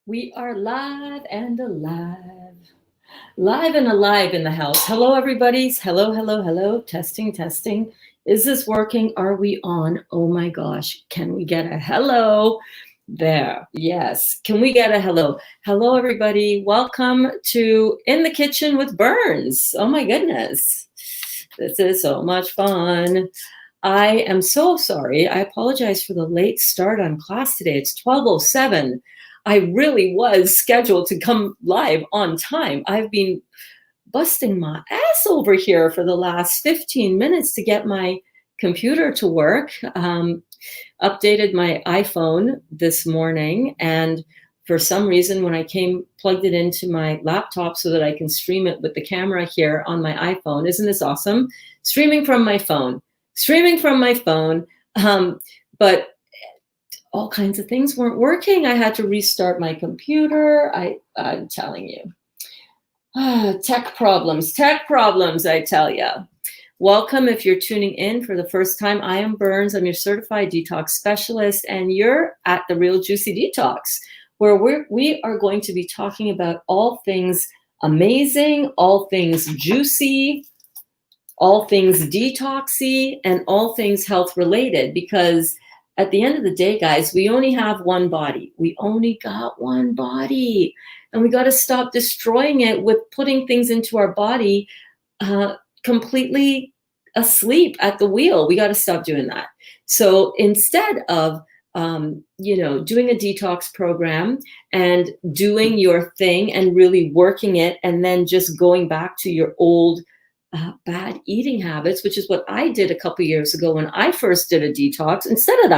We are live and alive. Live and alive in the house. Hello, everybody. Hello, hello, hello. Testing, testing. Is this working? Are we on? Oh my gosh. Can we get a hello? There. Yes. Can we get a hello? Hello, everybody. Welcome to In the Kitchen with Berns. Oh my goodness. This is so much fun. I am so sorry. I apologize for the late start on class today. It's 12:07. I really was scheduled to come live on time. I've been busting my ass over here for the last 15 minutes to get my computer to work. Updated my iPhone this morning, and for some reason, when I plugged it into my laptop so that I can stream it with the camera here on my iPhone. Isn't this awesome? Streaming from my phone. But all kinds of things weren't working. I had to restart my computer. I'm telling you. Tech problems, I tell you. Welcome if you're tuning in for the first time. I am Berns. I'm your certified detox specialist, and you're at the Real Juicy Detox, where we are going to be talking about all things amazing, all things juicy, all things detoxy, and all things health related, because at the end of the day, guys, we only have one body. We only got one body, and we got to stop destroying it with putting things into our body completely asleep at the wheel. We got to stop doing that. So instead of doing a detox program and doing your thing and really working it, and then just going back to your old bad eating habits, which is what I did a couple years ago when I first did a detox. Instead of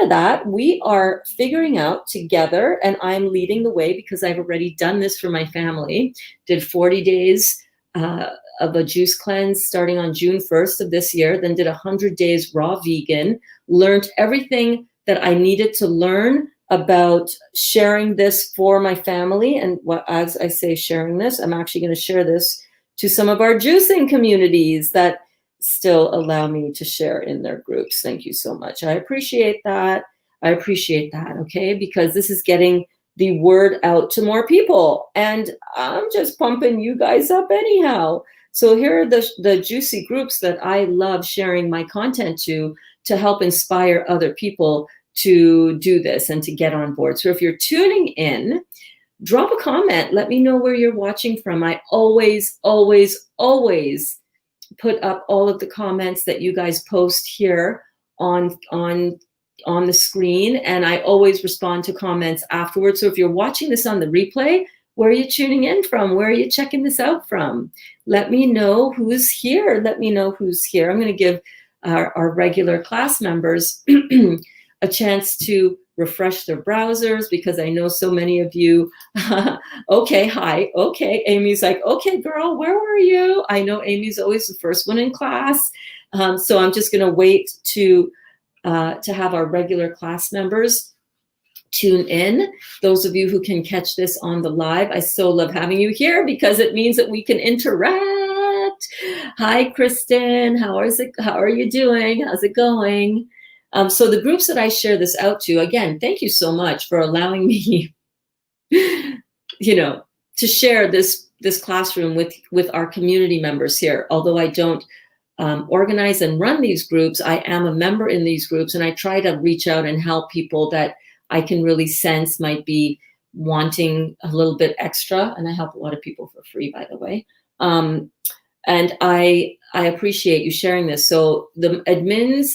that, we are figuring out together, and I'm leading the way because I've already done this for my family. Did 40 days of a juice cleanse starting on June 1st of this year, then did 100 days raw vegan, learned everything that I needed to learn about sharing this for my family. And as I say sharing this, I'm actually going to share this to some of our juicing communities that still allow me to share in their groups. Thank you so much. I appreciate that. Okay? Because this is getting the word out to more people. And I'm just pumping you guys up anyhow. So here are the juicy groups that I love sharing my content to help inspire other people to do this and to get on board. So if you're tuning in, drop a comment. Let me know where you're watching from. I always, always, always put up all of the comments that you guys post here on the screen, and I always respond to comments afterwards. So if you're watching this on the replay, where are you tuning in from? Where are you checking this out from? Let me know who's here. I'm going to give our regular class members a chance to refresh their browsers, because I know so many of you. Okay, hi. Okay, Amy's like, okay, girl, where were you? I know Amy's always the first one in class. So I'm just going to wait to have our regular class members tune in. Those of you who can catch this on the live, I so love having you here because it means that we can interact. Hi, Kristen. How are you doing? How's it going? So the groups that I share this out to, again, thank you so much for allowing me, to share this classroom with our community members here. Although I don't organize and run these groups, I am a member in these groups, and I try to reach out and help people that I can really sense might be wanting a little bit extra. And I help a lot of people for free, by the way. And I appreciate you sharing this. So the admins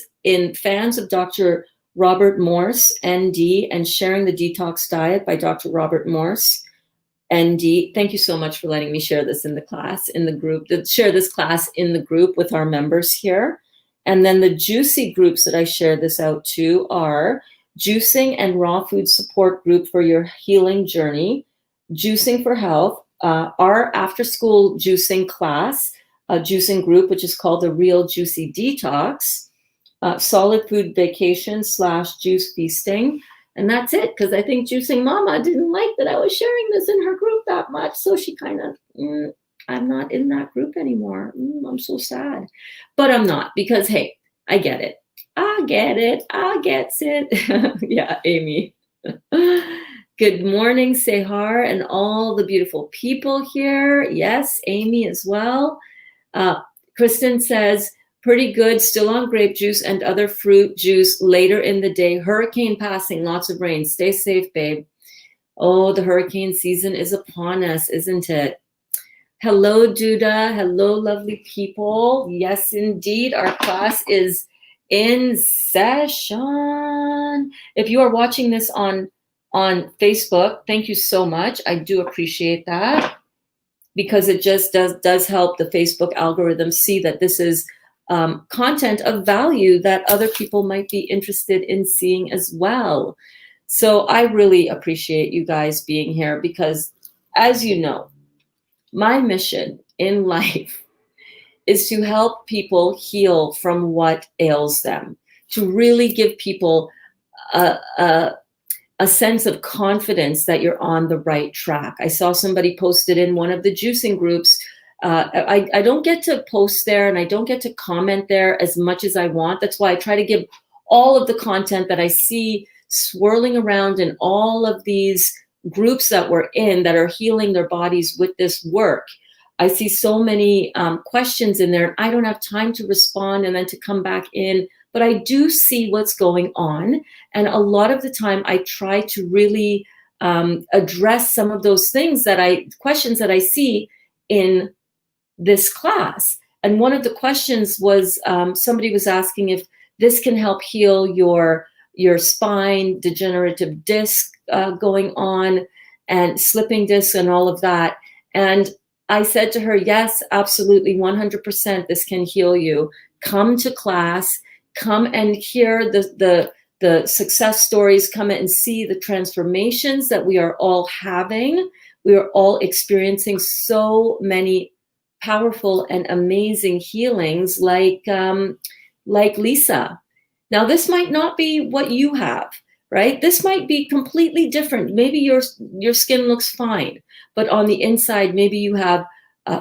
fans of Dr. Robert Morse, ND, and Sharing the Detox Diet by Dr. Robert Morse, ND. Thank you so much for letting me share this in the group with our members here. And then the juicy groups that I share this out to are Juicing and Raw Food Support Group for your healing journey, Juicing for Health, our after-school juicing class, a juicing group, which is called the Real Juicy Detox, Solid Food Vacation / Juice Feasting. And that's it, because I think Juicing Mama didn't like that I was sharing this in her group that much. So she kind of, I'm not in that group anymore. I'm so sad. But I'm not, because, hey, I get it. I gets it. Yeah, Amy. Good morning, Sehar, and all the beautiful people here. Yes, Amy as well. Kristen says, pretty good, still on grape juice and other fruit juice later in the day. Hurricane passing, lots of rain. Stay safe, babe. Oh, the hurricane season is upon us, isn't it? Hello, Duda. Hello, lovely people. Yes, indeed. Our class is in session. If you are watching this on Facebook, thank you so much. I do appreciate that, because it just does help the Facebook algorithm see that this is content of value that other people might be interested in seeing as well. So I really appreciate you guys being here, because, as you know, my mission in life is to help people heal from what ails them, to really give people a sense of confidence that you're on the right track. I saw somebody posted in one of the juicing groups. I don't get to post there, and I don't get to comment there as much as I want. That's why I try to give all of the content that I see swirling around in all of these groups that we're in that are healing their bodies with this work. I see so many questions in there. I don't have time to respond and then to come back in, but I do see what's going on. And a lot of the time I try to really address some of those questions that I see in this class. And one of the questions was, somebody was asking if this can help heal your spine, degenerative disc going on, and slipping disc and all of that. And I said to her, yes, absolutely, 100%, this can heal you. Come to class, come and hear the success stories, come and see the transformations that we are all having. We are all experiencing so many powerful and amazing healings, like Lisa. Now, this might not be what you have, right? This might be completely different. Maybe your skin looks fine, but on the inside, maybe you have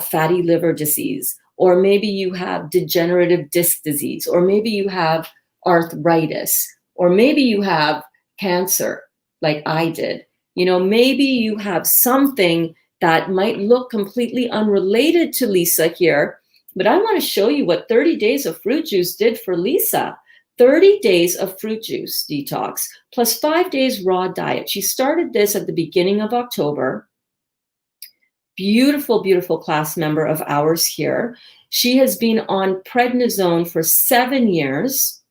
fatty liver disease, or maybe you have degenerative disc disease, or maybe you have arthritis, or maybe you have cancer, like I did. You know, maybe you have something that might look completely unrelated to Lisa here, but I want to show you what 30 days of fruit juice did for Lisa. 30 days of fruit juice detox plus 5 days raw diet. She started this at the beginning of October. Beautiful, beautiful class member of ours here. She has been on prednisone for 7 years,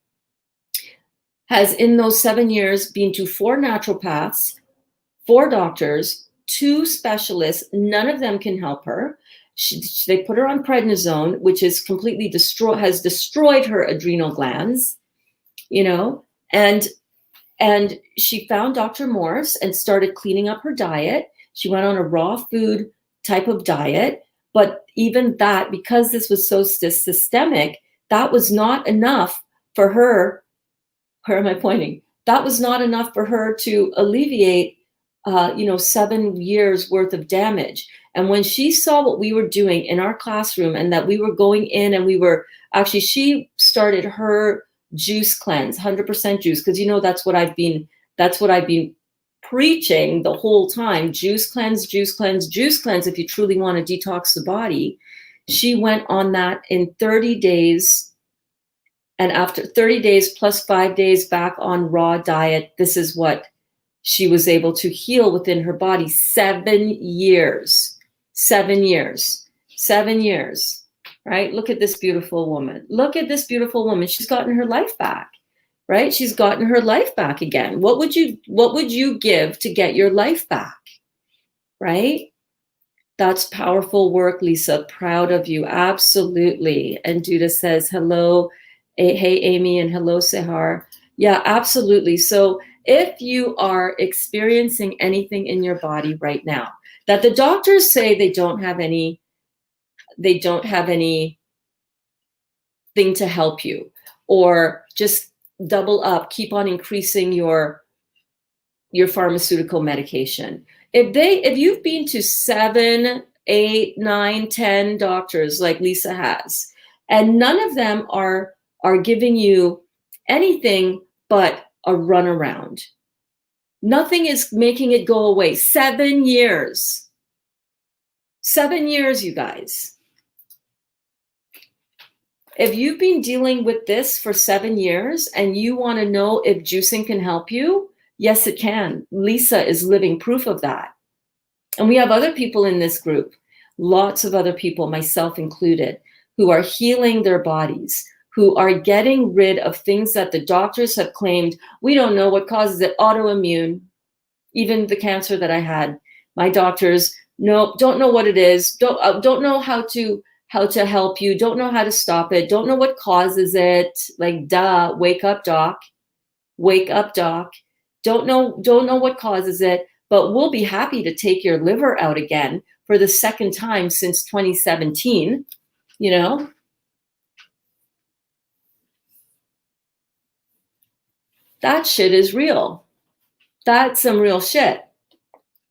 has in those 7 years been to 4 naturopaths, 4 doctors, 2 specialists. None of them can help her. They put her on prednisone, which is completely has destroyed her adrenal glands, you know, and she found Dr. Morse and started cleaning up her diet. She went on a raw food type of diet, but even that, because this was so systemic, that was not enough for her. Where am I pointing? That was not enough for her to alleviate 7 years worth of damage. And when she saw what we were doing in our classroom, and that we were going in and she started her juice cleanse, 100% juice, because that's what I've been preaching the whole time. Juice cleanse, juice cleanse, juice cleanse, if you truly want to detox the body. She went on that in 30 days. And after 30 days plus 5 days back on raw diet, this is what she was able to heal within her body. 7 years, 7 years, 7 years. Right? Look at this beautiful woman. Look at this beautiful woman. She's gotten her life back, right? She's gotten her life back again. What would you give to get your life back? Right? That's powerful work, Lisa. Proud of you. Absolutely. And Duda says, hello. Hey, Amy, and hello, Sehar. Yeah, absolutely. So if you are experiencing anything in your body right now that the doctors say they don't have anything to help you, or just double up, keep on increasing your pharmaceutical medication. If you've been to 7, 8, 9, 10 doctors like Lisa has, and none of them are giving you anything but a runaround, Nothing is making it go away. 7 years. 7 years, you guys. If you've been dealing with this for 7 years and you want to know if juicing can help you, yes, it can. Lisa is living proof of that. And we have other people in this group, lots of other people, myself included, who are healing their bodies, who are getting rid of things that the doctors have claimed, we don't know what causes it, autoimmune, even the cancer that I had. My doctors don't know what it is, don't know how to help you, don't know how to stop it, don't know what causes it. Like, duh, wake up, doc. Wake up, doc. Don't know what causes it, but we'll be happy to take your liver out again for the second time since 2017, you know? That shit is real. That's some real shit.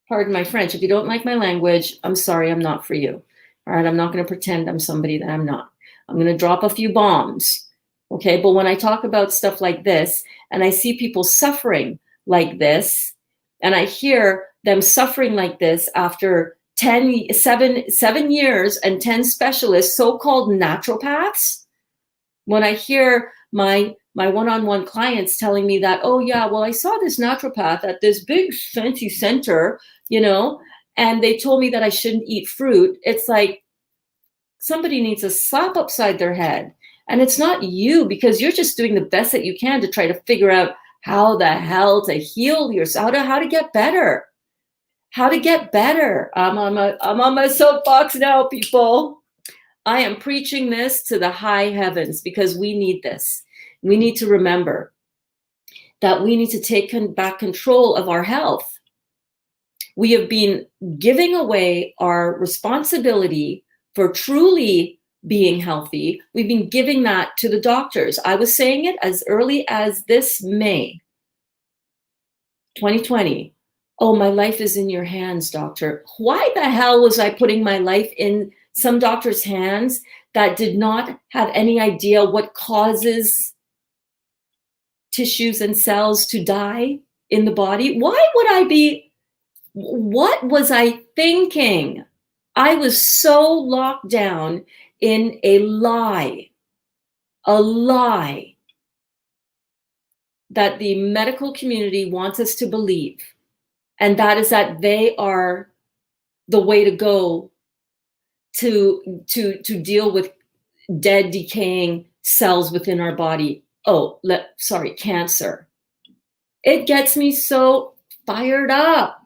Pardon my French. If you don't like my language, I'm sorry, I'm not for you. All right, I'm not going to pretend I'm somebody that I'm not. I'm going to drop a few bombs. Okay, but when I talk about stuff like this and I see people suffering like this, and I hear them suffering like this after 7 years and 10 specialists, so-called naturopaths, when I hear my one-on-one clients telling me that, oh yeah, well, I saw this naturopath at this big fancy center, you know, and they told me that I shouldn't eat fruit. It's like somebody needs a slap upside their head. And it's not you, because you're just doing the best that you can to try to figure out how the hell to heal yourself, how to get better. How to get better. I'm on my soapbox now, people. I am preaching this to the high heavens because we need this. We need to remember that we need to take back control of our health. We have been giving away our responsibility for truly being healthy. We've been giving that to the doctors. I was saying it as early as this May 2020. Oh, my life is in your hands, doctor. Why the hell was I putting my life in some doctor's hands that did not have any idea what causes tissues and cells to die in the body? Why would I be? What was I thinking? I was so locked down in a lie that the medical community wants us to believe. And that is that they are the way to go to deal with dead, decaying cells within our body. Cancer. It gets me so fired up.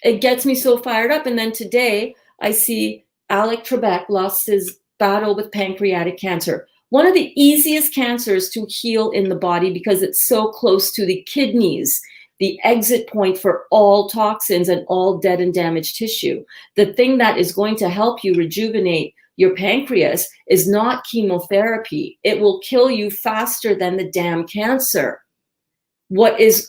It gets me so fired up. And then today I see Alec Trebek lost his battle with pancreatic cancer. One of the easiest cancers to heal in the body because it's so close to the kidneys, the exit point for all toxins and all dead and damaged tissue. The thing that is going to help you rejuvenate your pancreas is not chemotherapy. It will kill you faster than the damn cancer. As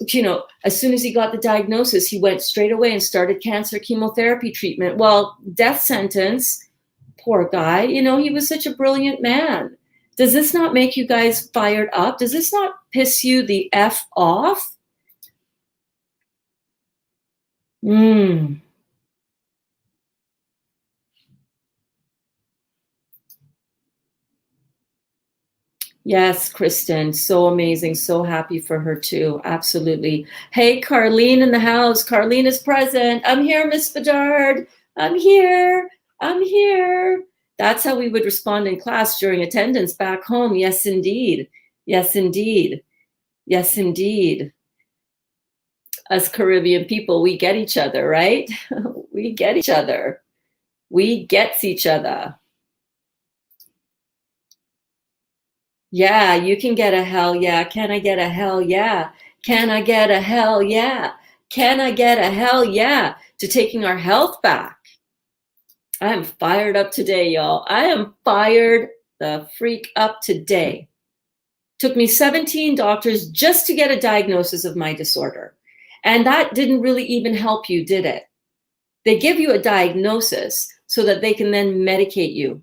soon as he got the diagnosis, he went straight away and started cancer chemotherapy treatment. Well, death sentence, poor guy, he was such a brilliant man. Does this not make you guys fired up? Does this not piss you the F off? Yes, Kristen, so amazing. So happy for her too. Absolutely. Hey, Carlene in the house. Carlene is present. I'm here, Miss Bedard. I'm here. That's how we would respond in class during attendance back home. Yes, indeed. Yes, indeed. Yes, indeed. Us Caribbean people, we get each other, right? We get each other. We gets each other. Yeah, you can get a hell yeah. Can I get a hell yeah? Can I get a hell yeah? Can I get a hell yeah to taking our health back? I am fired up today, y'all. I am fired the freak up today. Took me 17 doctors just to get a diagnosis of my disorder. And that didn't really even help you, did it? They give you a diagnosis so that they can then medicate you.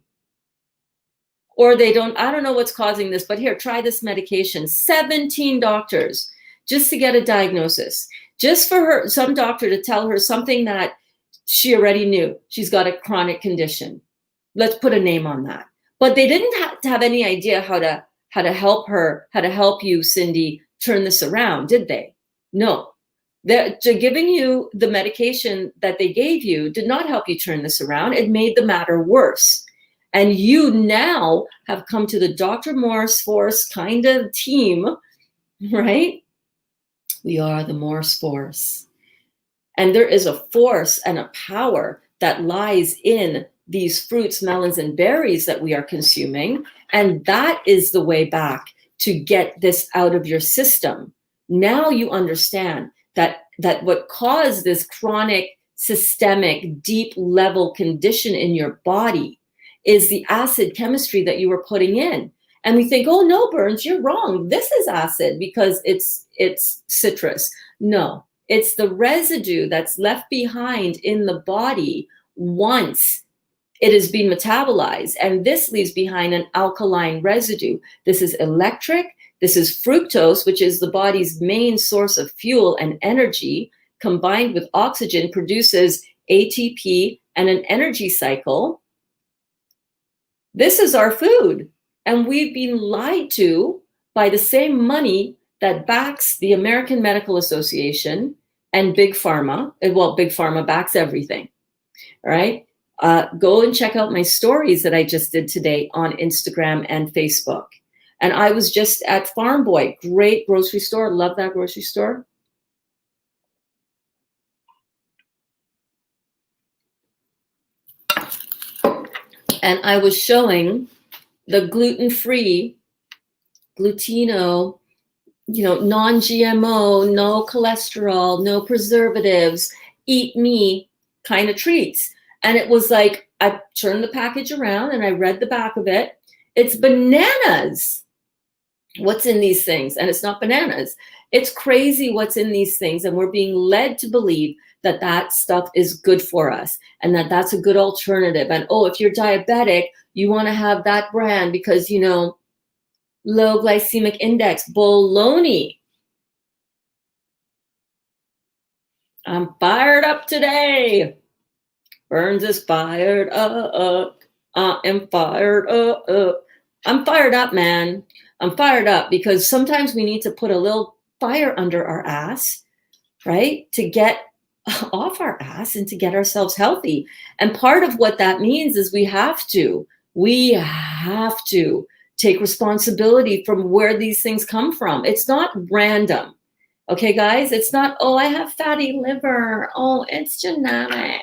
Or I don't know what's causing this, but here, try this medication. 17 doctors just to get a diagnosis. just for her, some doctor to tell her something that she already knew. She's got a chronic condition. Let's put a name on that. But they didn't have any idea how to help her, how to help you, Cindy, turn this around, did they? No. They're giving you the medication that they gave you did not help you turn this around. It made the matter worse. And you now have come to the Dr. Morse Force kind of team, right? We are the Morse Force. And there is a force and a power that lies in these fruits, melons, and berries that we are consuming. And that is the way back to get this out of your system. Now you understand that what caused this chronic, systemic, deep level condition in your body is the acid chemistry that you were putting in. And we think, oh no, Berns, you're wrong. This is acid because it's citrus. No. It's the residue that's left behind in the body once it has been metabolized. And this leaves behind an alkaline residue. This is electric. This is fructose, which is the body's main source of fuel and energy, combined with oxygen, produces ATP and an energy cycle. This is our food. And we've been lied to by the same money that backs the American Medical Association and Big Pharma. Well, Big Pharma backs everything, all right? Go and check out my stories that I just did today on Instagram and Facebook. And I was just at Farm Boy, great grocery store. Love that grocery store. And I was showing the gluten-free, glutino, non-GMO, no cholesterol, no preservatives, eat me kind of treats. And it was like, I turned the package around and I read the back of it. It's bananas. What's in these things? And it's not bananas. It's crazy what's in these things. And we're being led to believe that that stuff is good for us and that that's a good alternative. And, oh, if you're diabetic, you want to have that brand because, low glycemic index. Baloney. I'm fired up today. Berns is fired up. I am fired up. I'm fired up, man. I'm fired up because sometimes we need to put a little fire under our ass, right? To get off our ass and to get ourselves healthy. And part of what that means is we have to take responsibility from where these things come from. It's not random. Okay, guys, it's not, oh, I have fatty liver. Oh, it's genetic.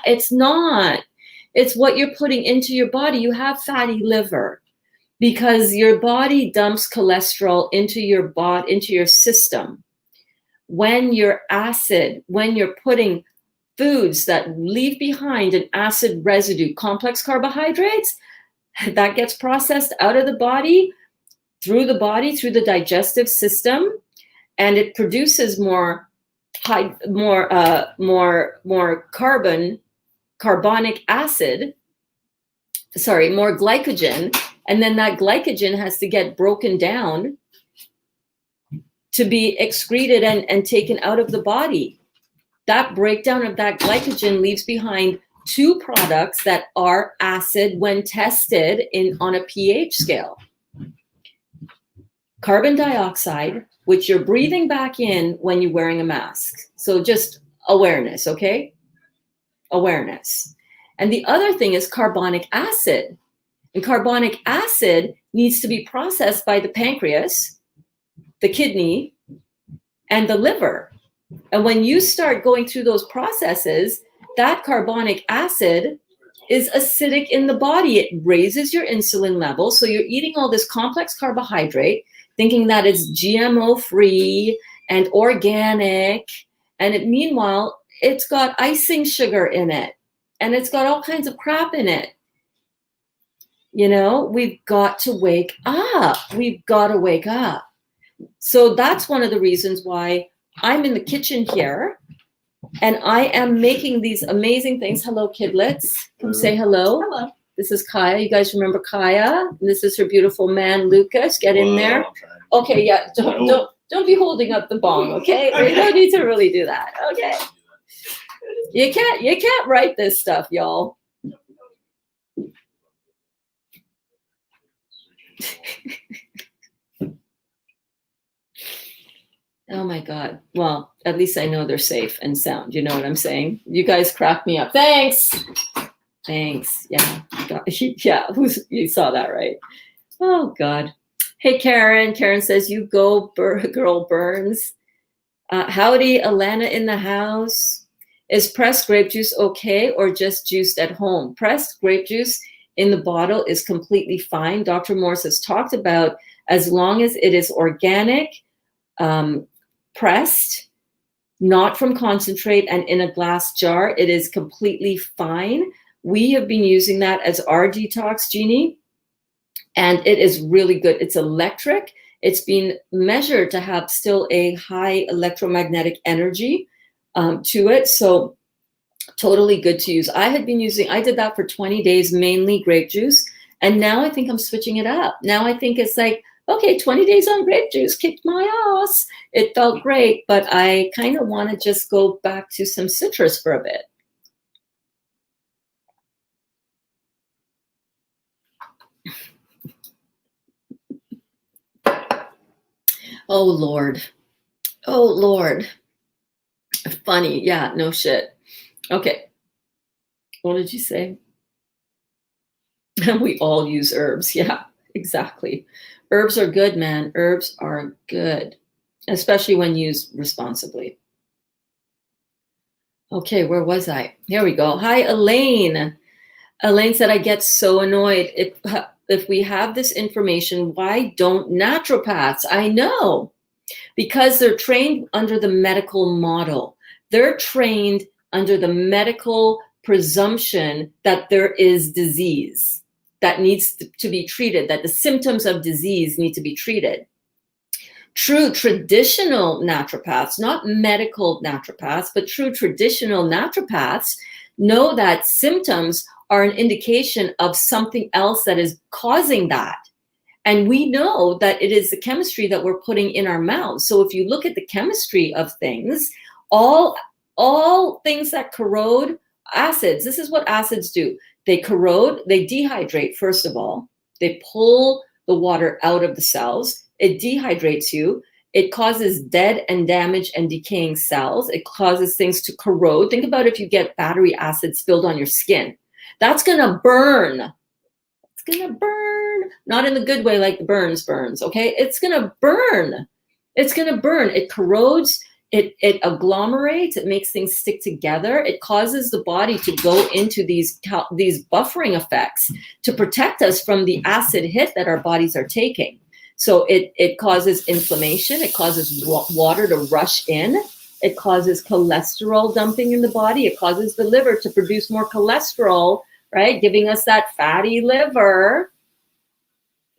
It's not. It's what you're putting into your body. You have fatty liver because your body dumps cholesterol into your system. When you're putting foods that leave behind an acid residue, complex carbohydrates, that gets processed out of the body, through the digestive system, and it produces more glycogen, and then that glycogen has to get broken down to be excreted and taken out of the body. That breakdown of that glycogen leaves behind two products that are acid when tested on a pH scale. Carbon dioxide, which you're breathing back in when you're wearing a mask. So just awareness, okay? Awareness. And the other thing is carbonic acid. And carbonic acid needs to be processed by the pancreas, the kidney, and the liver. And when you start going through those processes, that carbonic acid is acidic in the body. It raises your insulin level. So you're eating all this complex carbohydrate, thinking that it's GMO free and organic. And meanwhile, it's got icing sugar in it. And it's got all kinds of crap in it. We've got to wake up. We've got to wake up. So that's one of the reasons why I'm in the kitchen here and I am making these amazing things. Hello, kidlets. Come say hello. Hello. This is Kaya. You guys remember Kaya? And this is her beautiful man, Lucas. Get in there. Okay, yeah. Don't be holding up the bong, okay? We don't need to really do that, okay? You can't write this stuff, y'all. Oh my God. Well, at least I know they're safe and sound. You know what I'm saying? You guys crack me up. Thanks. Yeah. Yeah. You saw that, right? Oh God. Hey, Karen. Karen says, you go, girl Berns. Howdy, Alana in the house. Is pressed grape juice okay or just juiced at home? Pressed grape juice in the bottle is completely fine. Dr. Morse has talked about as long as it is organic, pressed, not from concentrate, and in a glass jar, it is completely fine. We have been using that as our detox, Jeannie, and it is really good. It's electric. It's been measured to have still a high electromagnetic energy to it. So totally good to use. I did that for 20 days, mainly grape juice. And now I think I'm switching it up. Now I think it's like, okay, 20 days on grape juice, kicked my ass. It felt great, but I kind of want to just go back to some citrus for a bit. Oh, Lord. Oh, Lord. Funny. Yeah, no shit. Okay. What did you say? We all use herbs. Yeah, exactly. Herbs are good, man. Herbs are good, especially when used responsibly. Okay, where was I? Here we go. Hi, Elaine. Elaine said, I get so annoyed. If we have this information, why don't naturopaths? I know, because they're trained under the medical model. They're trained under the medical presumption that there is disease that needs to be treated, that the symptoms of disease need to be treated. True traditional naturopaths, not medical naturopaths, but true traditional naturopaths know that symptoms are an indication of something else that is causing that. And we know that it is the chemistry that we're putting in our mouths. So if you look at the chemistry of things, all things that corrode, acids, this is what acids do. They corrode, they dehydrate, first of all. They pull the water out of the cells. It dehydrates you. It causes dead and damaged and decaying cells. It causes things to corrode. Think about if you get battery acid spilled on your skin. That's going to burn. It's going to burn. Not in the good way like the Berns burns, okay? It's going to burn. It's going to burn. It corrodes. It agglomerates. It makes things stick together. It causes the body to go into these buffering effects to protect us from the acid hit that our bodies are taking. So it causes inflammation. It causes water to rush in. It causes cholesterol dumping in the body. It causes the liver to produce more cholesterol, right? Giving us that fatty liver.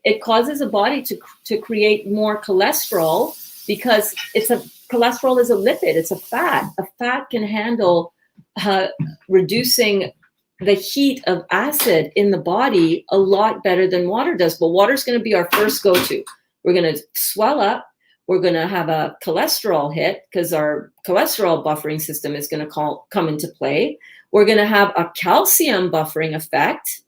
It causes the body to create more cholesterol because cholesterol is a lipid. It's a fat. A fat can handle reducing the heat of acid in the body a lot better than water does. But water is going to be our first go-to. We're going to swell up. We're going to have a cholesterol hit because our cholesterol buffering system is going to come into play. We're going to have a calcium buffering effect,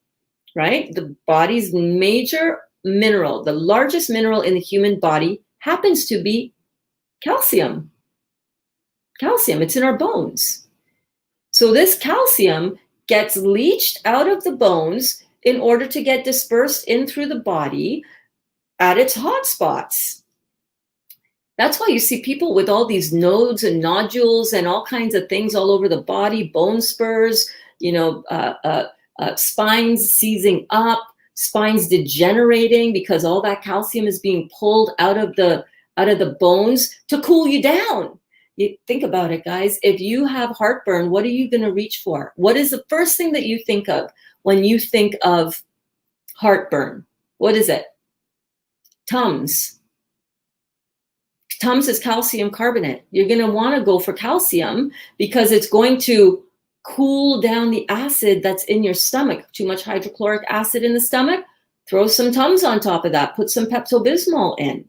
right? The body's major mineral, the largest mineral in the human body happens to be calcium. Calcium, it's in our bones. So this calcium gets leached out of the bones in order to get dispersed in through the body at its hot spots. That's why you see people with all these nodes and nodules and all kinds of things all over the body, bone spurs, spines seizing up, spines degenerating because all that calcium is being pulled out of the bones to cool you down. You think about it, guys. If you have heartburn, what are you going to reach for? What is the first thing that you think of when you think of heartburn? What is it? Tums. Tums is calcium carbonate. You're going to want to go for calcium because it's going to cool down the acid that's in your stomach. Too much hydrochloric acid in the stomach? Throw some Tums on top of that. Put some Pepto-Bismol in.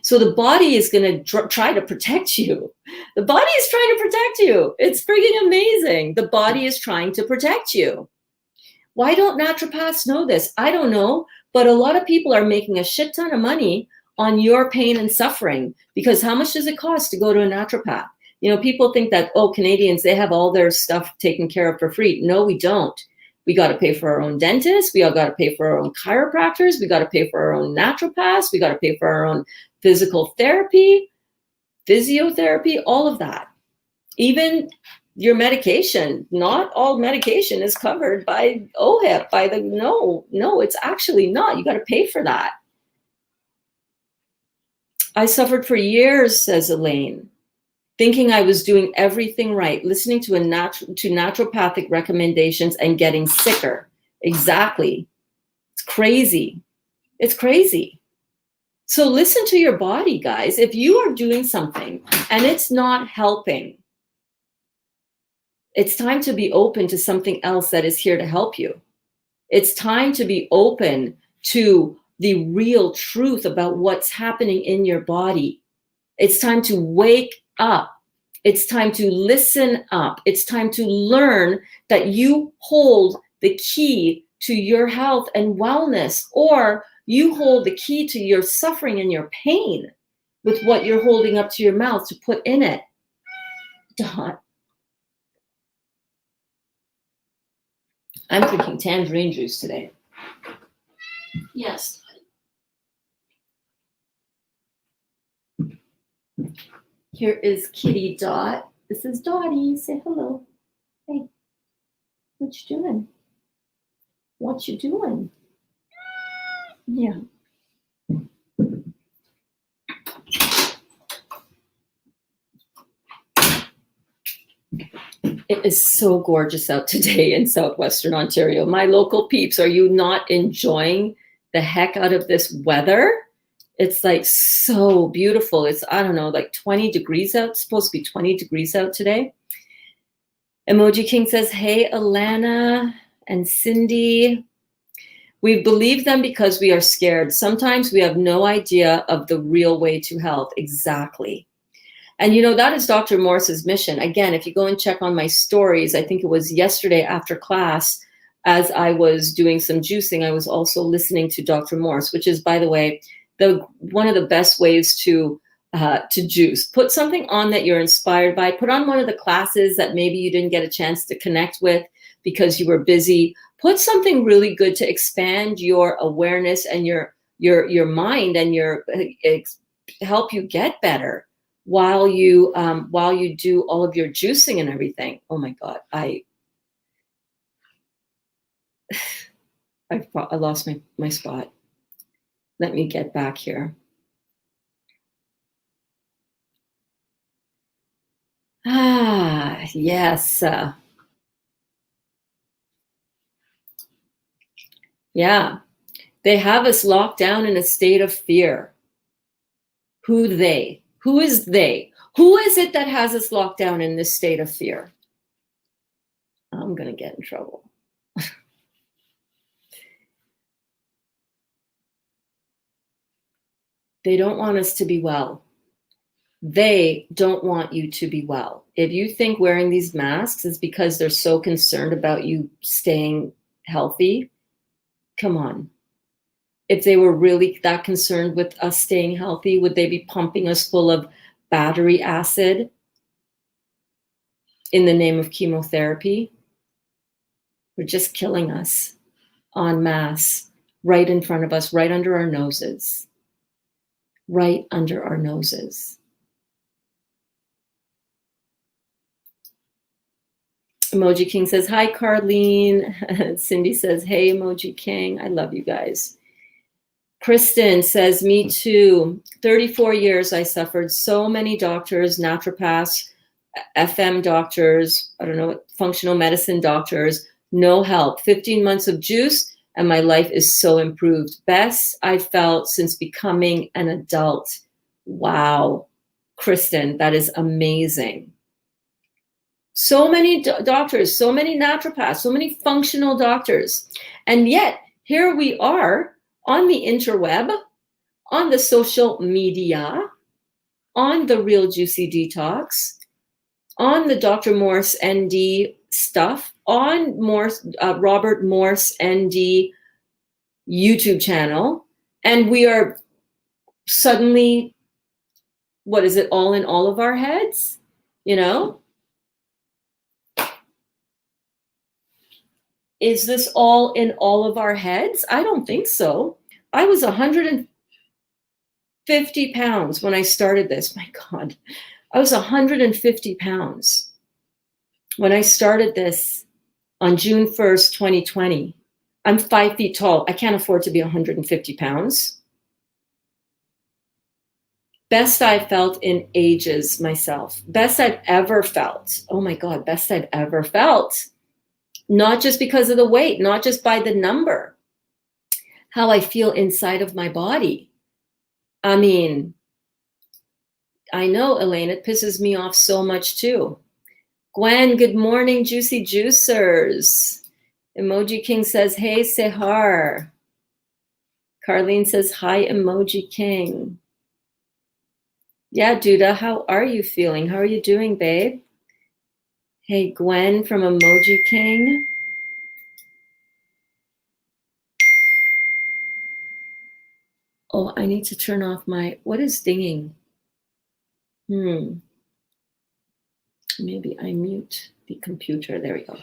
So the body is going to try to protect you. The body is trying to protect you. It's freaking amazing. The body is trying to protect you. Why don't naturopaths know this? I don't know, but a lot of people are making a shit ton of money on your pain and suffering, because how much does it cost to go to a naturopath? You know, people think that, oh, Canadians, they have all their stuff taken care of for free. No, we don't. We got to pay for our own dentists. We all got to pay for our own chiropractors. We got to pay for our own naturopaths. We got to pay for our own physical therapy, physiotherapy, all of that. Even your medication, not all medication is covered by OHIP, by the, no, it's actually not. You got to pay for that. I suffered for years, says Elaine, thinking I was doing everything right, listening to naturopathic recommendations and getting sicker. Exactly. It's crazy. It's crazy. So listen to your body, guys. If you are doing something and it's not helping, it's time to be open to something else that is here to help you. It's time to be open to the real truth about what's happening in your body. It's time to wake up. It's time to listen up. It's time to learn that you hold the key to your health and wellness, or you hold the key to your suffering and your pain with what you're holding up to your mouth to put in it. Dot. I'm drinking tangerine juice today. Yes. Here is Kitty Dot. This is Dottie. Say hello. Hey, what you doing? What you doing? Yeah. It is so gorgeous out today in southwestern Ontario. My local peeps, are you not enjoying the heck out of this weather? It's like so beautiful. It's, I don't know, like 20 degrees out. It's supposed to be 20 degrees out today. Emoji King says, hey, Alana and Cindy. We believe them because we are scared. Sometimes we have no idea of the real way to health. Exactly. And, you know, that is Dr. Morse's mission. Again, if you go and check on my stories, I think it was yesterday after class, as I was doing some juicing, I was also listening to Dr. Morse, which is, by the way, one of the best ways to juice. Put something on that you're inspired by. Put on one of the classes that maybe you didn't get a chance to connect with because you were busy. Put something really good to expand your awareness and your mind and help you get better while you do all of your juicing and everything. Oh my God, I lost my spot. Let me get back here. Ah, yes. Yeah. They have us locked down in a state of fear. Who they? Who is they? Who is it that has us locked down in this state of fear? I'm going to get in trouble. They don't want us to be well. They don't want you to be well. If you think wearing these masks is because they're so concerned about you staying healthy, come on. If they were really that concerned with us staying healthy, would they be pumping us full of battery acid in the name of chemotherapy? They're just killing us en masse, right in front of us, right under our noses. Right under our noses. Emoji King says, hi, Carlene. Cindy says, hey, Emoji King. I love you guys. Kristen says, me too. 34 years I suffered. So many doctors, naturopaths, FM doctors, I don't know, functional medicine doctors, no help. 15 months of juice and my life is so improved. Best I felt since becoming an adult. Wow. Kristen, that is amazing. So many doctors, so many naturopaths, so many functional doctors. And yet, here we are on the interweb on the social media, on the Real Juicy Detox, on the Dr. Morse ND stuff, on Robert Morse ND YouTube channel, and we are suddenly, what is it, all in all of our heads? You know? Is this all in all of our heads? I don't think so. I was 150 pounds when I started this. My God, I was 150 pounds when I started this on June 1st, 2020. I'm 5 feet tall. I can't afford to be 150 pounds. Best I've felt in ages myself. Best I've ever felt. Oh my God, best I've ever felt. Not just because of the weight, not just by the number, how I feel inside of my body. I mean, I know, Elaine, it pisses me off so much too. Gwen, good morning, Juicy Juicers. Emoji King says, hey, Sehar. Carlene says, hi, Emoji King. Yeah, Duda, how are you feeling? How are you doing, babe? Hey, Gwen from Emoji King. Oh, I need to turn off my, what is dinging? Maybe I mute the computer. There we go.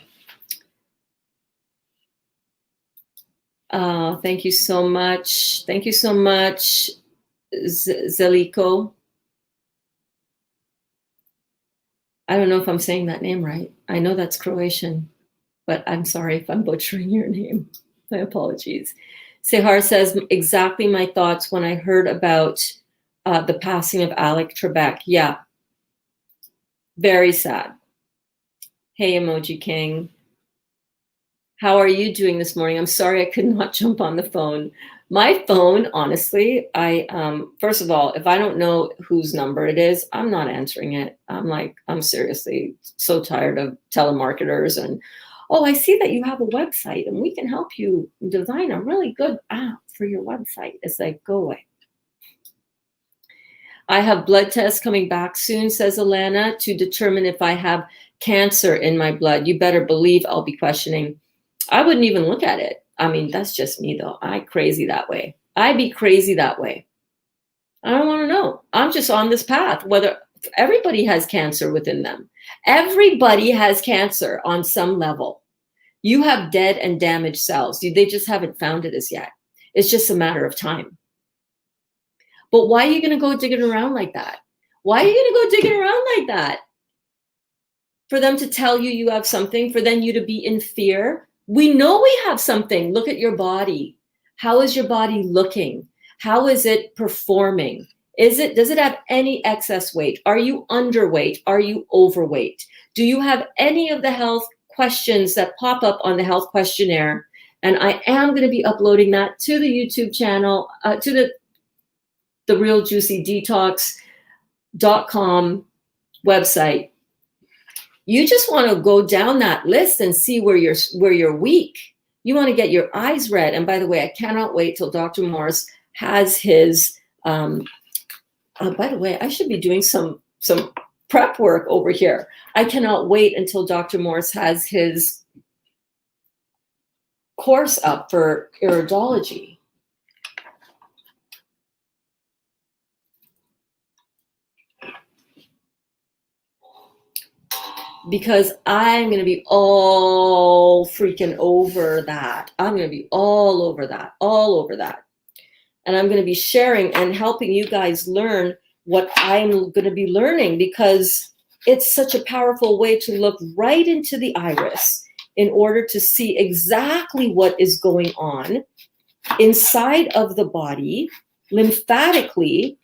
Thank you so much. Thank you so much, Zeliko. I don't know if I'm saying that name right. I know that's Croatian, but I'm sorry if I'm butchering your name. My apologies. Sehar says, exactly my thoughts when I heard about the passing of Alec Trebek. Yeah, very sad. Hey, Emoji King. How are you doing this morning? I'm sorry I could not jump on the phone. My phone, honestly, first of all, if I don't know whose number it is, I'm not answering it. I'm seriously so tired of telemarketers and, oh, I see that you have a website and we can help you design a really good app for your website. It's like, go away. I have blood tests coming back soon, says Alana, to determine if I have cancer in my blood. You better believe I'll be questioning. I wouldn't even look at it. I mean, that's just me though. I crazy that way. I be crazy that way. I don't want to know. I'm just on this path. Whether everybody has cancer within them. Everybody has cancer on some level. You have dead and damaged cells. They just haven't found it as yet. It's just a matter of time. But why are you going to go digging around like that? Why are you going to go digging around like that? For them to tell you you have something, for then you to be in fear. We know we have something. Look at your body. How is your body looking? How is it performing? Does it have any excess weight? Are you underweight? Are you overweight? Do you have any of the health questions that pop up on the health questionnaire? And I am going to be uploading that to the YouTube channel, to the Real Juicy Detox.com website. You just want to go down that list and see where you're weak. You want to get your eyes read. And by the way, I cannot wait till Dr. Morse has his, by the way, I should be doing some prep work over here. I cannot wait until Dr. Morse has his course up for iridology. Because I'm going to be all freaking over that. I'm going to be all over that. And I'm going to be sharing and helping you guys learn what I'm going to be learning, because it's such a powerful way to look right into the iris in order to see exactly what is going on inside of the body, lymphatically,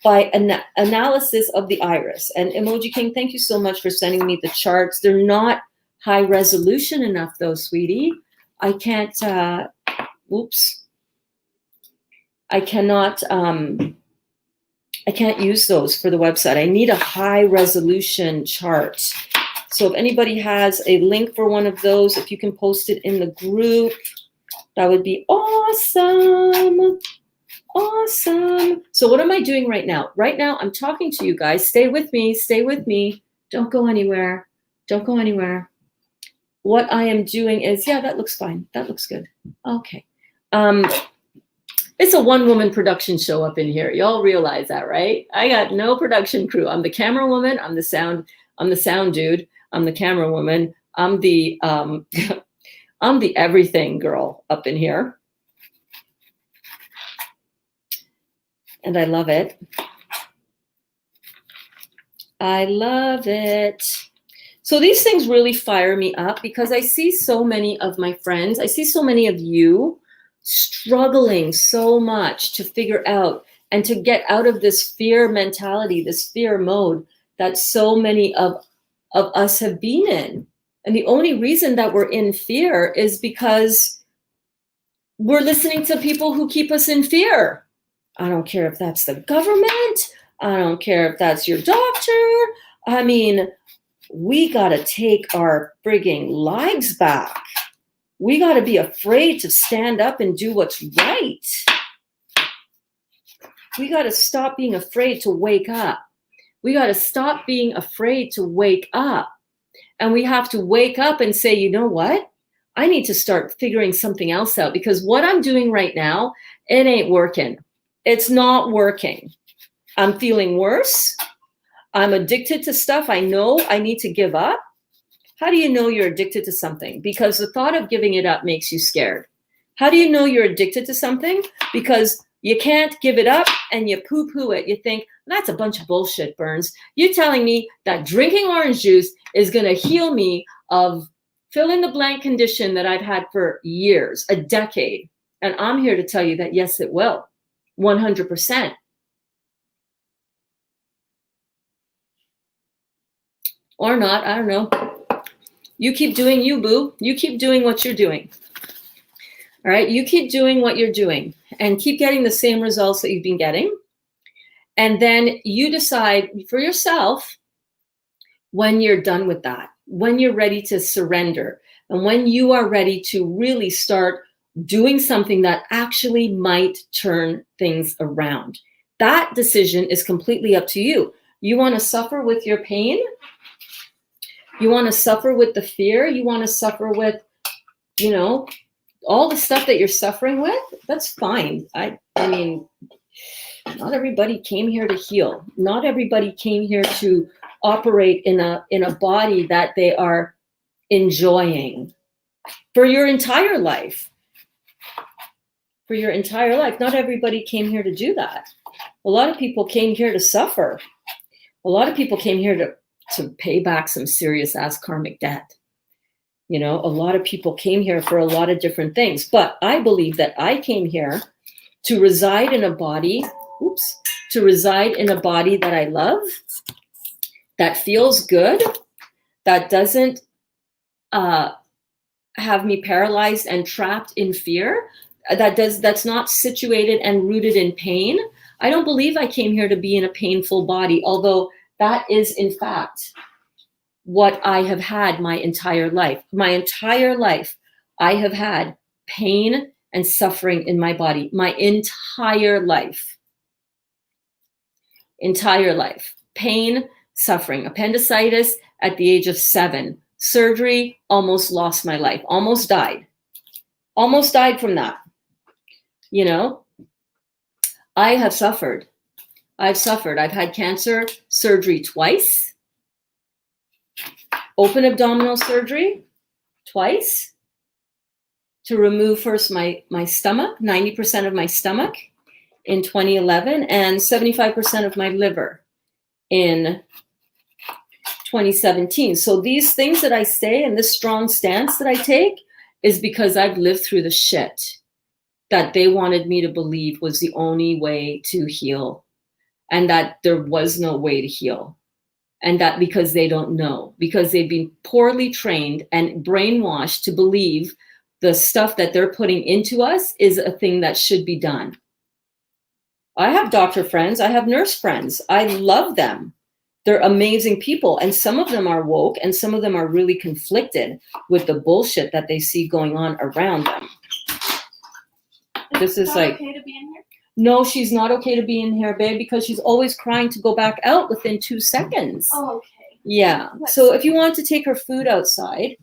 by an analysis of the iris. And Emoji King, thank you so much for sending me the charts. They're not high resolution enough though, sweetie. I can't, I can't use those for the website. I need a high resolution chart. So if anybody has a link for one of those, if you can post it in the group, that would be awesome. Awesome. So what am I doing right now? Right now, I'm talking to you guys. Stay with me. Stay with me. Don't go anywhere. Don't go anywhere. What I am doing is, yeah, that looks fine. That looks good. Okay. It's a one-woman production show up in here. Y'all realize that, right? I got no production crew. I'm the camera woman. I'm the sound dude. I'm the camera woman. I'm the I'm the everything girl up in here. And I love it. I love it. So these things really fire me up because I see so many of my friends, I see so many of you struggling so much to figure out and to get out of this fear mentality, this fear mode that so many of us have been in. And the only reason that we're in fear is because we're listening to people who keep us in fear. I don't care if that's the government. I don't care if that's your doctor. I mean, we got to take our frigging lives back. We got to be afraid to stand up and do what's right. We got to stop being afraid to wake up. We got to stop being afraid to wake up. And we have to wake up and say, you know what? I need to start figuring something else out because what I'm doing right now, it ain't working. It's not working. I'm feeling worse. I'm addicted to stuff I know I need to give up. How do you know you're addicted to something? Because the thought of giving it up makes you scared. How do you know you're addicted to something? Because you can't give it up and you poo-poo it. You think, that's a bunch of bullshit, Berns. You're telling me that drinking orange juice is going to heal me of fill in the blank condition that I've had for years, a decade. And I'm here to tell you that, yes, it will. 100%. Or not, I don't know. You keep doing you, boo. You keep doing what you're doing. All right, you keep doing what you're doing and keep getting the same results that you've been getting. And then you decide for yourself when you're done with that, when you're ready to surrender, and when you are ready to really start doing something that actually might turn things around. That decision is completely up to you. You want to suffer with your pain? You want to suffer with the fear? You want to suffer with, you know, all the stuff that you're suffering with? That's fine. I mean, not everybody came here to heal. Not everybody came here to operate in a body that they are enjoying for your entire life. For your entire life. Not everybody came here to do that. A lot of people came here to suffer. A lot of people came here to pay back some serious ass karmic debt. You know, a lot of people came here for a lot of different things. But I believe that I came here to reside in a body, to reside in a body that I love, that feels good, that doesn't have me paralyzed and trapped in fear, that's not situated and rooted in pain. I don't believe I came here to be in a painful body, although that is in fact what I have had my entire life. My entire life, I have had pain and suffering in my body. My entire life. Entire life. Pain, suffering. Appendicitis at the age of 7. Surgery, almost lost my life. Almost died. Almost died from that. You know, I have suffered. I've suffered. I've had cancer surgery twice. Open abdominal surgery twice to remove first my stomach, 90% of my stomach in 2011 and 75% of my liver in 2017. So these things that I say and this strong stance that I take is because I've lived through the shit that they wanted me to believe was the only way to heal, and that there was no way to heal. And that because they don't know, because they've been poorly trained and brainwashed to believe the stuff that they're putting into us is a thing that should be done. I have doctor friends, I have nurse friends. I love them. They're amazing people. And some of them are woke and some of them are really conflicted with the bullshit that they see going on around them. This is like, okay to be in here? No, she's not okay to be in here, babe, because she's always crying to go back out within 2 seconds. Oh, okay. Yeah. So if you want to take her food outside,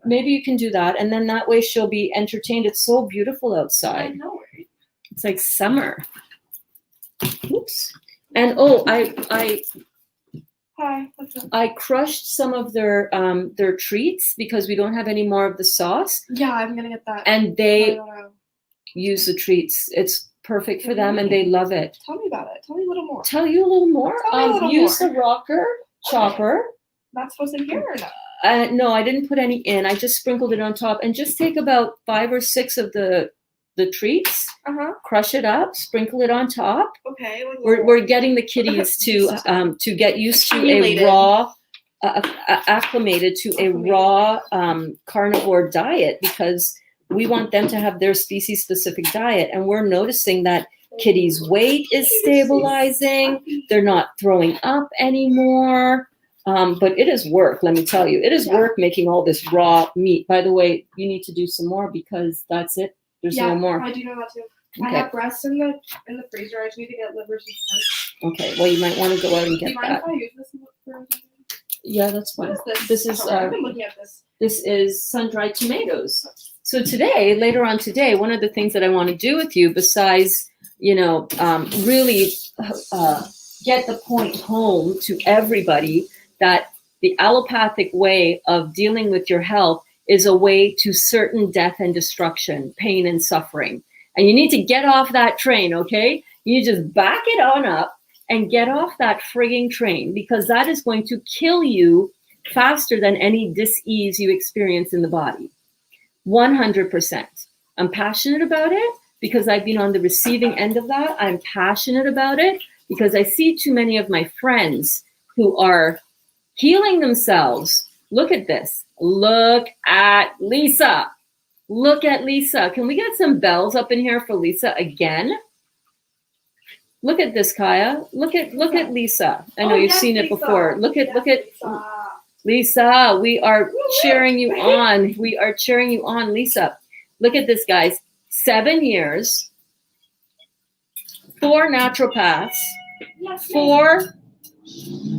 maybe you can do that. And then that way she'll be entertained. It's so beautiful outside. No worries. It's like summer. Oops. And oh, Hi. What's up? I crushed some of their treats because we don't have any more of the sauce. Yeah, I'm gonna get that. And they use the treats. It's perfect for them, and they love it. Tell me about it. Tell me a little more. Tell you a little more. Use the rocker chopper. That's supposed in here or not? No, I didn't put any in. I just sprinkled it on top, and just take about 5 or 6 of the treats. Crush it up, sprinkle it on top. Okay. We're getting the kitties to get used to a raw, acclimated to a raw carnivore diet, because we want them to have their species specific diet. And we're noticing that kitties' weight is stabilizing. They're not throwing up anymore. But it is work, let me tell you. It is work making all this raw meat. By the way, you need to do some more because that's it. There's no more. I do know that too. Okay. I have breasts in the freezer. I just need to get livers and stuff. Okay, well, you might want to go out and get that. Do you mind if I use this for? Yeah, that's fine. What is This is I've been looking at this. This is sun-dried tomatoes. So today, later on today, one of the things that I want to do with you, besides, really get the point home to everybody that the allopathic way of dealing with your health is a way to certain death and destruction, pain and suffering. And you need to get off that train, okay? You just back it on up and get off that frigging train, because that is going to kill you faster than any dis-ease you experience in the body. 100%. I'm passionate about it because I've been on the receiving end of that. I'm passionate about it because I see too many of my friends who are healing themselves. Look at this. Look at Lisa. Look at Lisa. Can we get some bells up in here for Lisa again? Look at this, Kaya. Look at Lisa. I know you've seen it before. Look at Lisa. We are cheering you on. We are cheering you on, Lisa. Look at this, guys. 7 years, 4 naturopaths, 4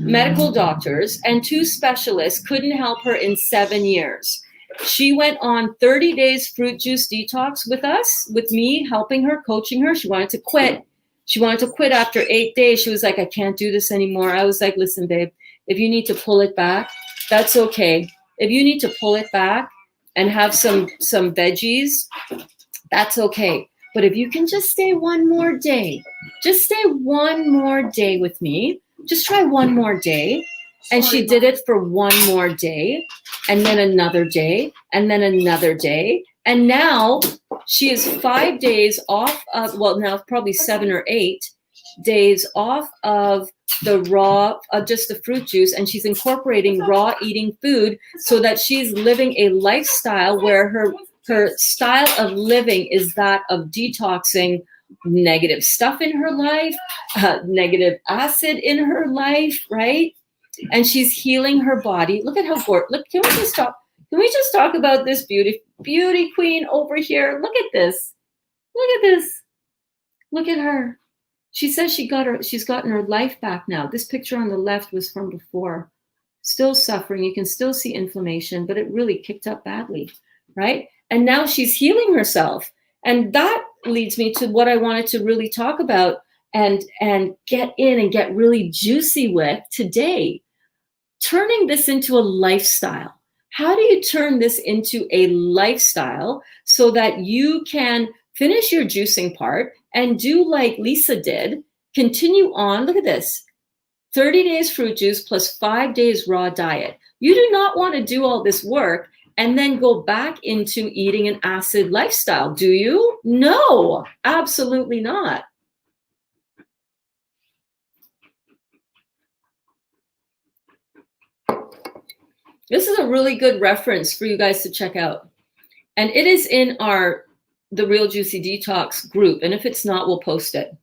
medical doctors, and 2 specialists couldn't help her in 7 years. She went on 30 days fruit juice detox with us, with me, helping her, coaching her. She wanted to quit. She wanted to quit after 8 days. She was like, I can't do this anymore. I was like, listen, babe, if you need to pull it back, that's okay. If you need to pull it back and have some veggies, that's okay. But if you can just stay one more day, just stay one more day with me. Just try one more day. And she did it for one more day, and then another day, and then another day. And now she is 5 days off of, well, now probably 7 or 8 days off of the raw, just the fruit juice. And she's incorporating raw eating food so that she's living a lifestyle where her style of living is that of detoxing negative stuff in her life, negative acid in her life, right? And she's healing her body. Look at how gorgeous. Look, can we just talk about this beauty queen over here? Look at this. Look at this. Look at her. She says she's gotten her life back now. This picture on the left was from before. Still suffering. You can still see inflammation, but it really kicked up badly, right? And now she's healing herself. And that leads me to what I wanted to really talk about and get in and get really juicy with today. Turning this into a lifestyle. How do you turn this into a lifestyle so that you can finish your juicing part and do like Lisa did, continue on, look at this, 30 days fruit juice plus 5 days raw diet. You do not want to do all this work and then go back into eating an acid lifestyle, do you? No, absolutely not. This is a really good reference for you guys to check out. And it is in the Real Juicy Detox group. And if it's not, we'll post it.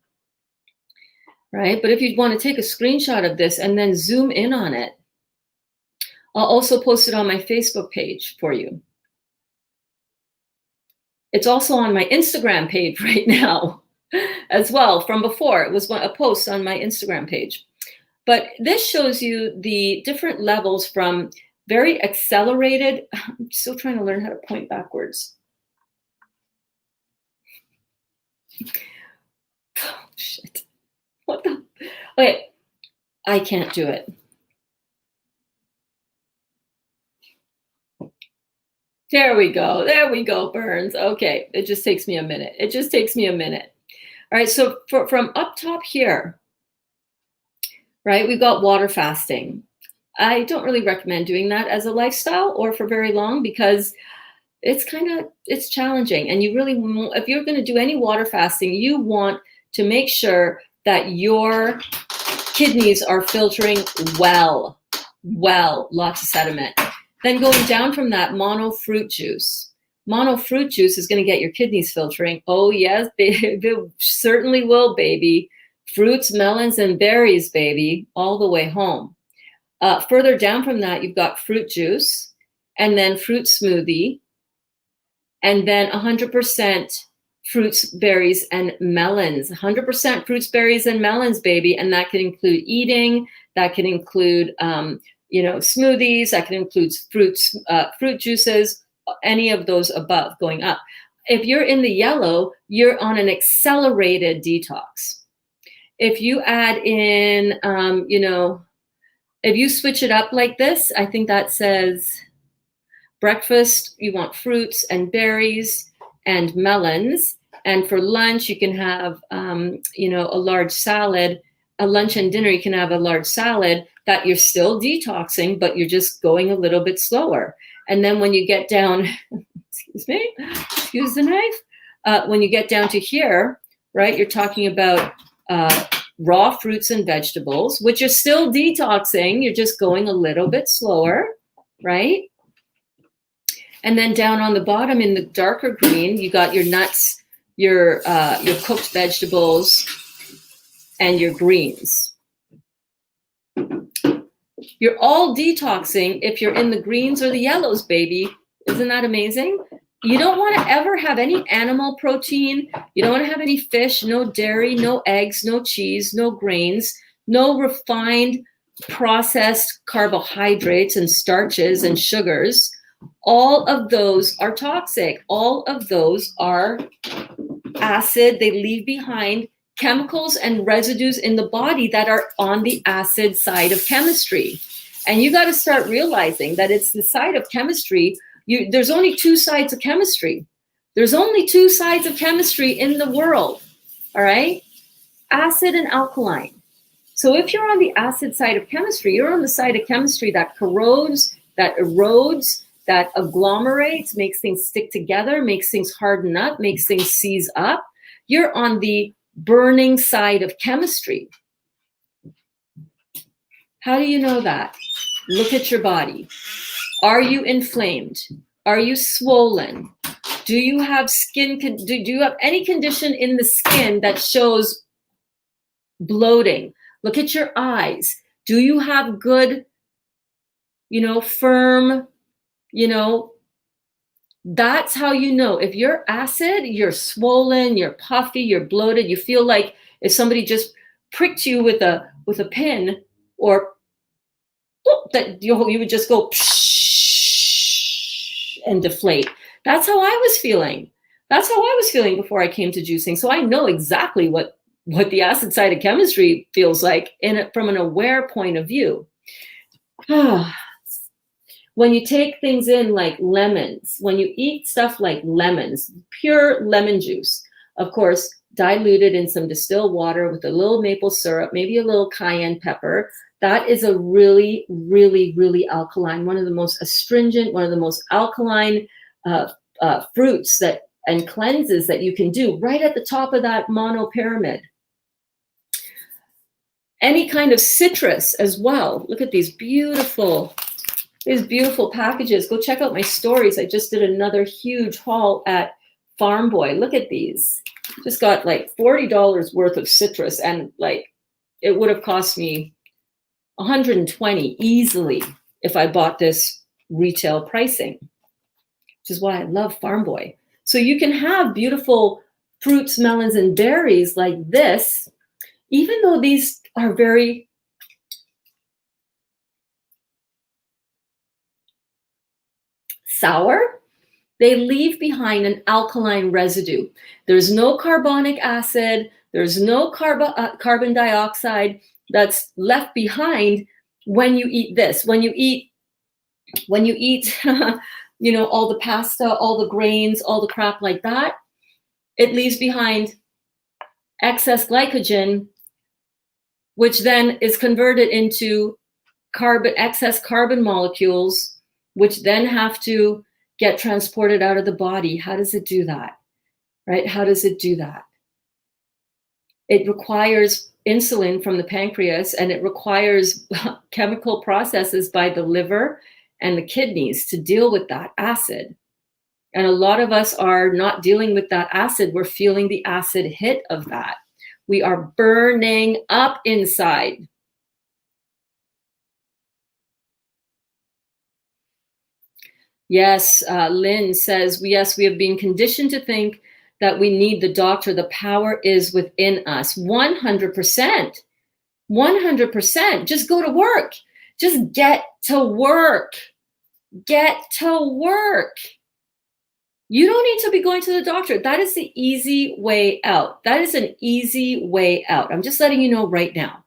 Right? But if you want to take a screenshot of this and then zoom in on it, I'll also post it on my Facebook page for you. It's also on my Instagram page right now. as well from before. It was a post on my Instagram page. But this shows you the different levels from very accelerated. I'm still trying to learn how to point backwards. Oh, shit. What the? Okay, I can't do it. There we go. There we go, Berns. Okay, it just takes me a minute. It just takes me a minute. All right, so from up top here, right, we've got water fasting. I don't really recommend doing that as a lifestyle or for very long because it's challenging. And you really, if you're going to do any water fasting, you want to make sure that your kidneys are filtering well, lots of sediment. Then going down from that, mono fruit juice. Mono fruit juice is going to get your kidneys filtering. Oh, yes, baby, it certainly will, baby. Fruits, melons, and berries, baby, all the way home. Further down from that, you've got fruit juice, and then fruit smoothie, and then 100% fruits, berries, and melons. 100% fruits, berries, and melons, baby. And that can include eating. That can include smoothies, that can include fruit juices, any of those above going up. If you're in the yellow, you're on an accelerated detox. If you add in, if you switch it up like this, I think that says breakfast, you want fruits and berries and melons. And for lunch, you can have, a large salad. A lunch and dinner, you can have a large salad that you're still detoxing, but you're just going a little bit slower. And then when you get down, excuse the knife. When you get down to here, right, you're talking about raw fruits and vegetables, which are still detoxing. You're just going a little bit slower, right? And then down on the bottom in the darker green, you got your nuts, your cooked vegetables, and your greens. You're all detoxing if you're in the greens or the yellows, baby. Isn't that amazing? You don't want to ever have any animal protein. You don't want to have any fish, no dairy, no eggs, no cheese, no grains, no refined processed carbohydrates and starches and sugars. All of those are toxic. All of those are acid. They leave behind chemicals and residues in the body that are on the acid side of chemistry. And you got to start realizing that it's the side of chemistry. There's only two sides of chemistry. There's only two sides of chemistry in the world, all right? Acid and alkaline. So if you're on the acid side of chemistry, you're on the side of chemistry that corrodes, that erodes, that agglomerates, makes things stick together, makes things harden up, makes things seize up. You're on the burning side of chemistry. How do you know that? Look at your body. Are you inflamed? Are you swollen? Do you have do you have any condition in the skin that shows bloating? Look at your eyes. Do you have good, firm, that's how you know. If you're acid, you're swollen, you're puffy, you're bloated. You feel like if somebody just pricked you with a pin, or that you would just go and deflate. That's how I was feeling. That's how I was feeling before I came to juicing. So I know exactly what the acid side of chemistry feels like from an aware point of view. When you take things in like lemons, when you eat stuff like lemons, pure lemon juice, of course, diluted in some distilled water with a little maple syrup, maybe a little cayenne pepper, that is a really, really, really alkaline, one of the most astringent, one of the most alkaline fruits and cleanses that you can do right at the top of that mono pyramid. Any kind of citrus as well. Look at these beautiful packages. Go check out my stories. I just did another huge haul at Farm Boy. Look at these. Just got like $40 worth of citrus, and like it would have cost me $120 easily if I bought this retail pricing, which is why I love Farm Boy. So you can have beautiful fruits, melons, and berries like this, even though these are very sour, they leave behind an alkaline residue. There's no carbonic acid, there's no carbon dioxide that's left behind when you eat this. When you eat you know, all the pasta, all the grains, all the crap like that, it leaves behind excess glycogen, which then is converted into excess carbon molecules, which then have to get transported out of the body. How does it do that? Right? How does it do that? It requires insulin from the pancreas, and it requires chemical processes by the liver and the kidneys to deal with that acid. And a lot of us are not dealing with that acid. We're feeling the acid hit of that. We are burning up inside. Yes, Lynn says, yes, we have been conditioned to think that we need the doctor. The power is within us. 100%. 100%. Just go to work. Just get to work. Get to work. You don't need to be going to the doctor. That is the easy way out. That is an easy way out. I'm just letting you know right now.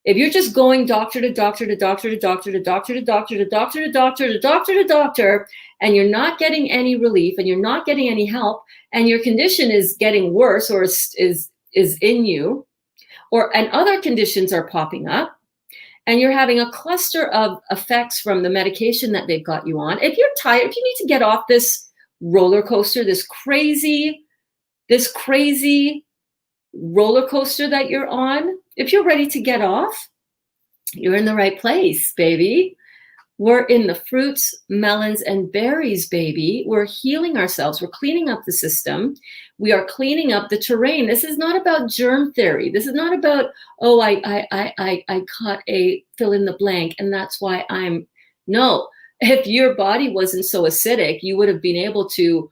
If you're just going doctor to doctor to doctor to doctor to doctor to doctor to doctor to doctor to doctor to doctor, and you're not getting any relief and you're not getting any help, and your condition is getting worse or is in you, and other conditions are popping up, and you're having a cluster of effects from the medication that they've got you on. If you're tired, if you need to get off this roller coaster, this crazy roller coaster that you're on, if you're ready to get off, you're in the right place, baby. We're in the fruits, melons, and berries, baby. We're healing ourselves. We're cleaning up the system. We are cleaning up the terrain. This is not about germ theory. This is not about, oh, I caught a fill in the blank, and that's why no. If your body wasn't so acidic, you would have been able to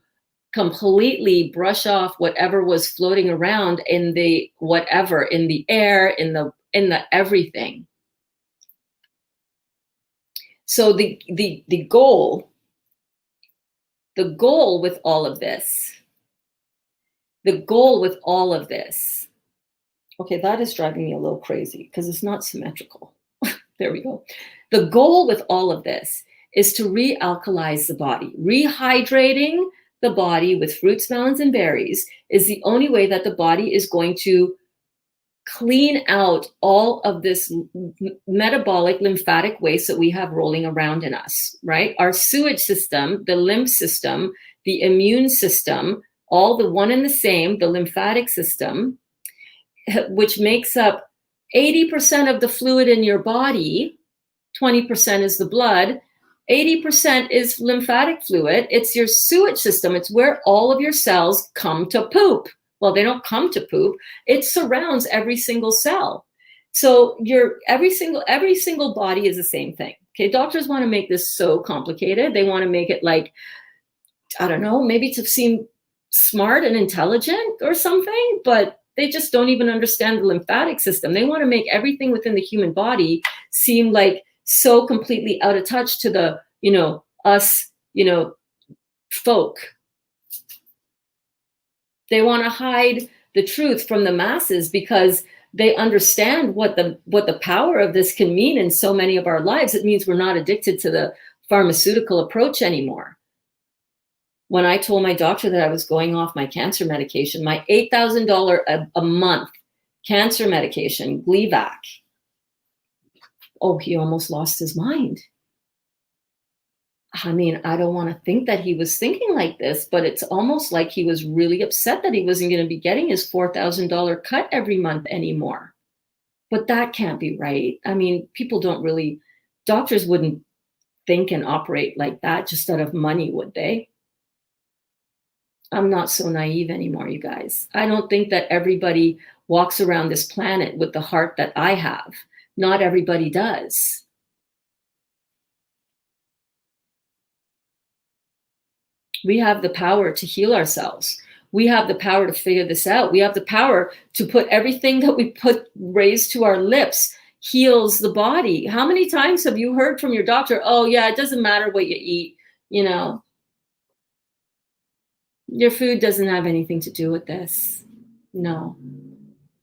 completely brush off whatever was floating around in the air, in the everything. So the goal with all of this, okay, that is driving me a little crazy because it's not symmetrical. There we go. The goal with all of this is to realkalize the body. Rehydrating the body with fruits, melons, and berries is the only way that the body is going to clean out all of this metabolic lymphatic waste that we have rolling around in us, right? Our sewage system, the lymph system, the immune system, all the one and the same, the lymphatic system, which makes up 80% of the fluid in your body, 20% is the blood, 80% is lymphatic fluid. It's your sewage system. It's where all of your cells come to poop. Well, they don't come to poop. It surrounds every single cell. So every single body is the same thing. Okay, doctors want to make this so complicated. They want to make it like, I don't know, maybe to seem smart and intelligent or something, but they just don't even understand the lymphatic system. They want to make everything within the human body seem like so completely out of touch to the, us, folk. They want to hide the truth from the masses because they understand what the power of this can mean in so many of our lives. It means we're not addicted to the pharmaceutical approach anymore. When I told my doctor that I was going off my cancer medication, my $8,000 a month cancer medication, Gleevec, oh, he almost lost his mind. I mean, I don't want to think that he was thinking like this, but it's almost like he was really upset that he wasn't going to be getting his $4,000 cut every month anymore. But that can't be right. I mean, doctors wouldn't think and operate like that just out of money, would they? I'm not so naive anymore, you guys. I don't think that everybody walks around this planet with the heart that I have. Not everybody does. We have the power to heal ourselves. We have the power to figure this out. We have the power to put everything that we raise to our lips heals the body. How many times have you heard from your doctor, oh yeah, it doesn't matter what you eat, you know, your food doesn't have anything to do with this. No.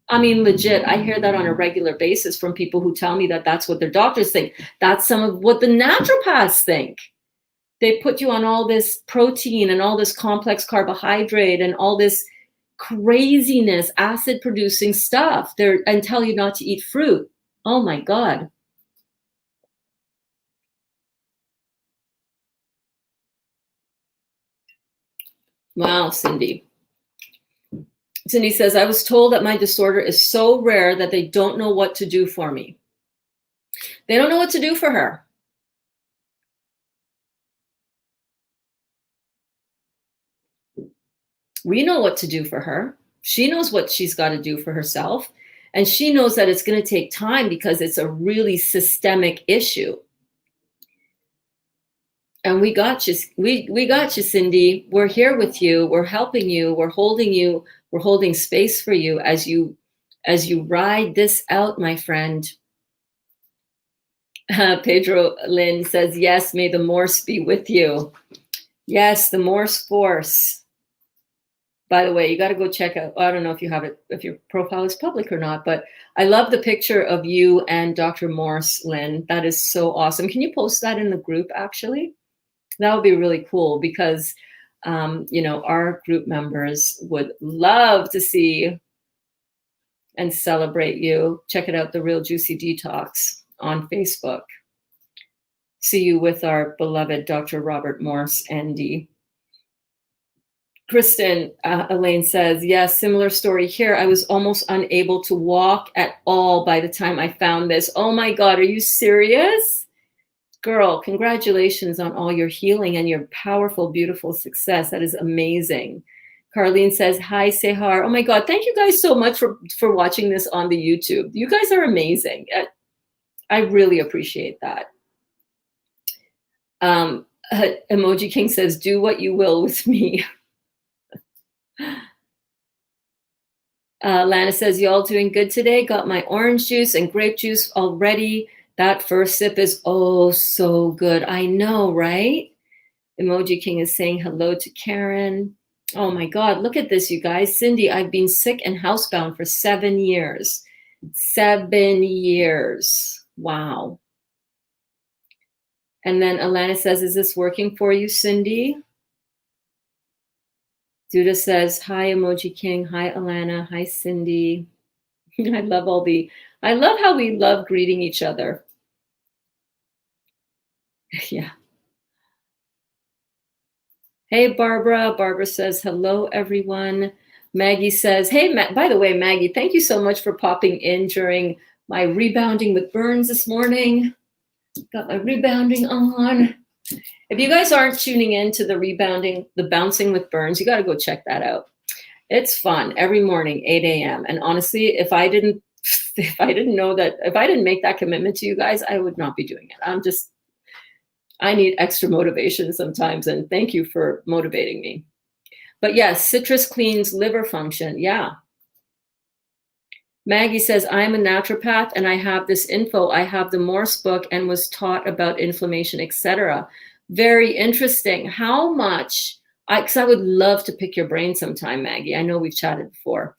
I mean, legit, I hear that on a regular basis from people who tell me that that's what their doctors think. That's some of what the naturopaths think. They put you on all this protein and all this complex carbohydrate and all this craziness, acid producing stuff and tell you not to eat fruit. Oh my God. Wow, Cindy. Cindy says, I was told that my disorder is so rare that they don't know what to do for me. They don't know what to do for her. We know what to do for her. She knows what she's got to do for herself. And she knows that it's going to take time because it's a really systemic issue. And we got you. We got you, Cindy. We're here with you. We're helping you. We're holding you. We're holding space for you as you ride this out, my friend. Pedro Lynn says, yes, may the Morse be with you. Yes, the Morse force. By the way, you got to go check out, I don't know if you have it, if your profile is public or not, but I love the picture of you and Dr. Morse, Lynn. That is so awesome. Can you post that in the group, actually? That would be really cool because, you know, our group members would love to see and celebrate you. Check it out, The Real Juicy Detox on Facebook. See you with our beloved Dr. Robert Morse, ND. Kristen Elaine says, yes, similar story here. I was almost unable to walk at all by the time I found this. Oh my God, are you serious? Girl, congratulations on all your healing and your powerful, beautiful success. That is amazing. Carlene says, hi, Sehar. Oh my God, thank you guys so much for watching this on the YouTube. You guys are amazing. I really appreciate that. Emoji King says, do what you will with me. Lana says, y'all doing good today? Got my orange juice and grape juice already. That first sip is oh so good. I know, right? Emoji King is saying hello to Karen. Oh my God, look at this, you guys. Cindy, I've been sick and housebound for 7 years. 7 years. Wow. And then Alana says, is this working for you, Cindy? Duda says, hi, Emoji King. Hi, Alana. Hi, Cindy. I love how we love greeting each other. Yeah. Hey, Barbara. Barbara says, hello, everyone. Maggie says, hey, by the way, Maggie, thank you so much for popping in during my rebounding with Berns this morning. Got my rebounding on. If you guys aren't tuning in to the bouncing with Berns, you got to go check that out. It's fun every morning, 8 a.m. And honestly, if I didn't make that commitment to you guys, I would not be doing it. I need extra motivation sometimes. And thank you for motivating me. But yes, citrus cleans liver function. Yeah. Maggie says, I'm a naturopath and I have this info. I have the Morse book and was taught about inflammation, etc. Very interesting. How much, because I would love to pick your brain sometime, Maggie. I know we've chatted before.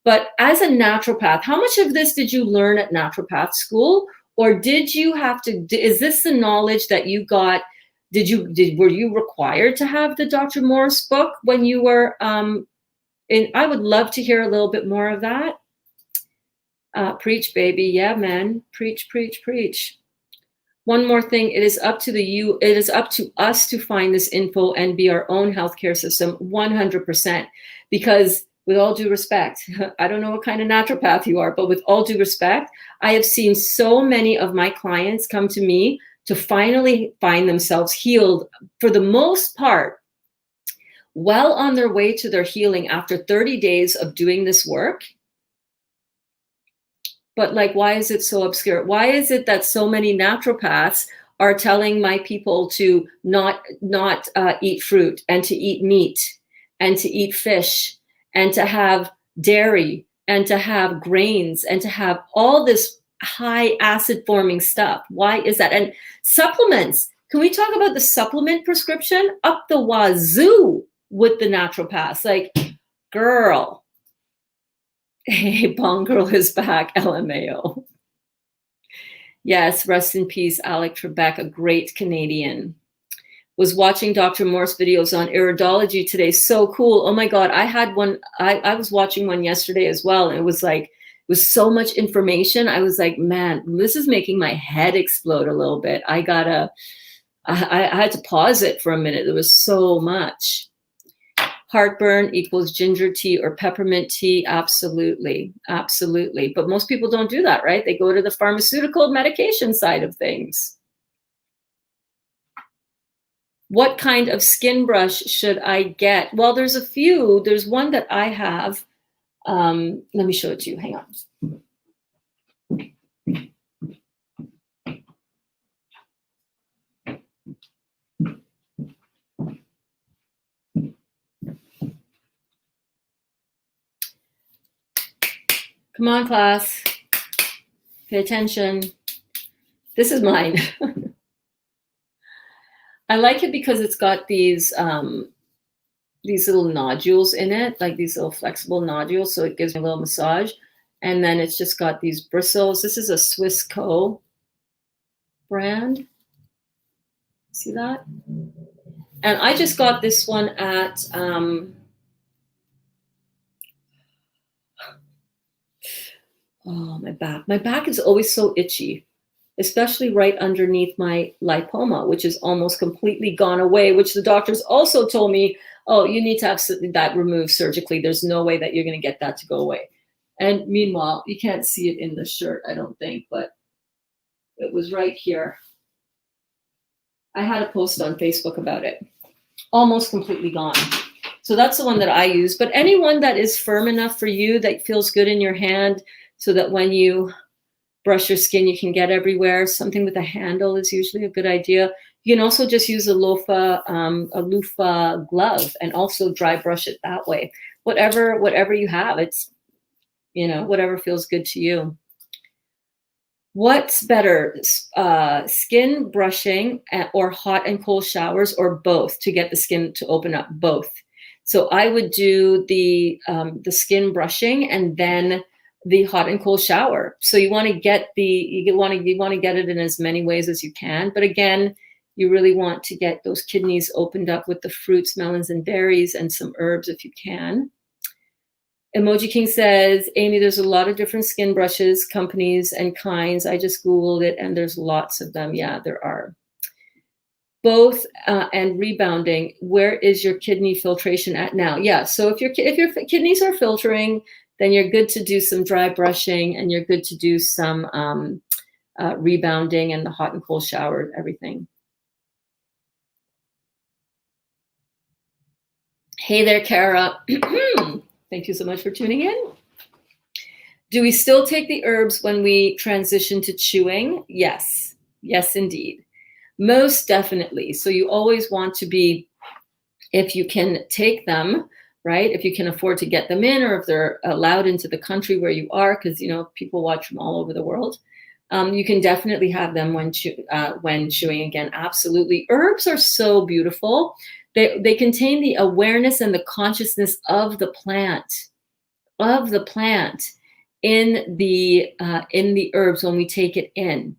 But as a naturopath, how much of this did you learn at naturopath school? Or did you have to, is this the knowledge that you got? Were you required to have the Dr. Morse book when you were in? I would love to hear a little bit more of that. Preach, baby. Yeah, man. Preach, preach, preach. One more thing. It is up to us to find this info and be our own healthcare system 100%. Because with all due respect, I don't know what kind of naturopath you are, but with all due respect, I have seen so many of my clients come to me to finally find themselves healed, for the most part, well on their way to their healing after 30 days of doing this work. But like, why is it so obscure? Why is it that so many naturopaths are telling my people to not eat fruit and to eat meat and to eat fish and to have dairy and to have grains and to have all this high acid forming stuff. Why is that? And supplements. Can we talk about the supplement prescription? Up the wazoo with the naturopaths. Like, girl. Hey, Bong Girl is back. LMAO. Yes, rest in peace, Alec Trebek, a great Canadian. Was watching Dr. Morse videos on iridology today. So cool. Oh my God. I had one. I was watching one yesterday as well. And it was like, it was so much information. I was like, man, this is making my head explode a little bit. I had to pause it for a minute. There was so much. Heartburn equals ginger tea or peppermint tea. Absolutely. Absolutely. But most people don't do that, right? They go to the pharmaceutical medication side of things. What kind of skin brush should I get? Well, there's a few. There's one that I have. Let me show it to you. Hang on. Come on, class. Pay attention. This is mine. I like it because it's got these little nodules in it, like these little flexible nodules. So it gives me a little massage. And then it's just got these bristles. This is a Swiss Co brand. See that? And I just got this one at, oh, my back. My back is always so itchy, especially right underneath my lipoma, which is almost completely gone away, which the doctors also told me, oh, you need to have that removed surgically. There's no way that you're going to get that to go away. And meanwhile, you can't see it in the shirt, I don't think, but it was right here. I had a post on Facebook about it. Almost completely gone. So that's the one that I use. But anyone that is firm enough for you, that feels good in your hand, so that when you brush your skin, you can get everywhere. Something with a handle is usually a good idea. You can also just use a loofah glove and also dry brush it that way. Whatever you have, it's, whatever feels good to you. What's better, skin brushing or hot and cold showers, or both, to get the skin to open up? Both. So I would do the skin brushing and then the hot and cold shower. So you want to get it in as many ways as you can. But again, you really want to get those kidneys opened up with the fruits, melons, and berries, and some herbs if you can. Emoji King says, Amy, there's a lot of different skin brushes, companies and kinds. I just Googled it and there's lots of them. Yeah, there are. Both and rebounding. Where is your kidney filtration at now? Yeah, so if your kidneys are filtering, then you're good to do some dry brushing, and you're good to do some rebounding and the hot and cold shower, everything. Hey there, Kara. Thank you so much for tuning in. Do we still take the herbs when we transition to chewing? Yes. Yes, indeed. Most definitely. So you always want to be, if you can take them, right? If you can afford to get them in, or if they're allowed into the country where you are, because people watch from all over the world. You can definitely have them when chewing again. Absolutely. Herbs are so beautiful. They contain the awareness and the consciousness of the plant in the herbs when we take it in.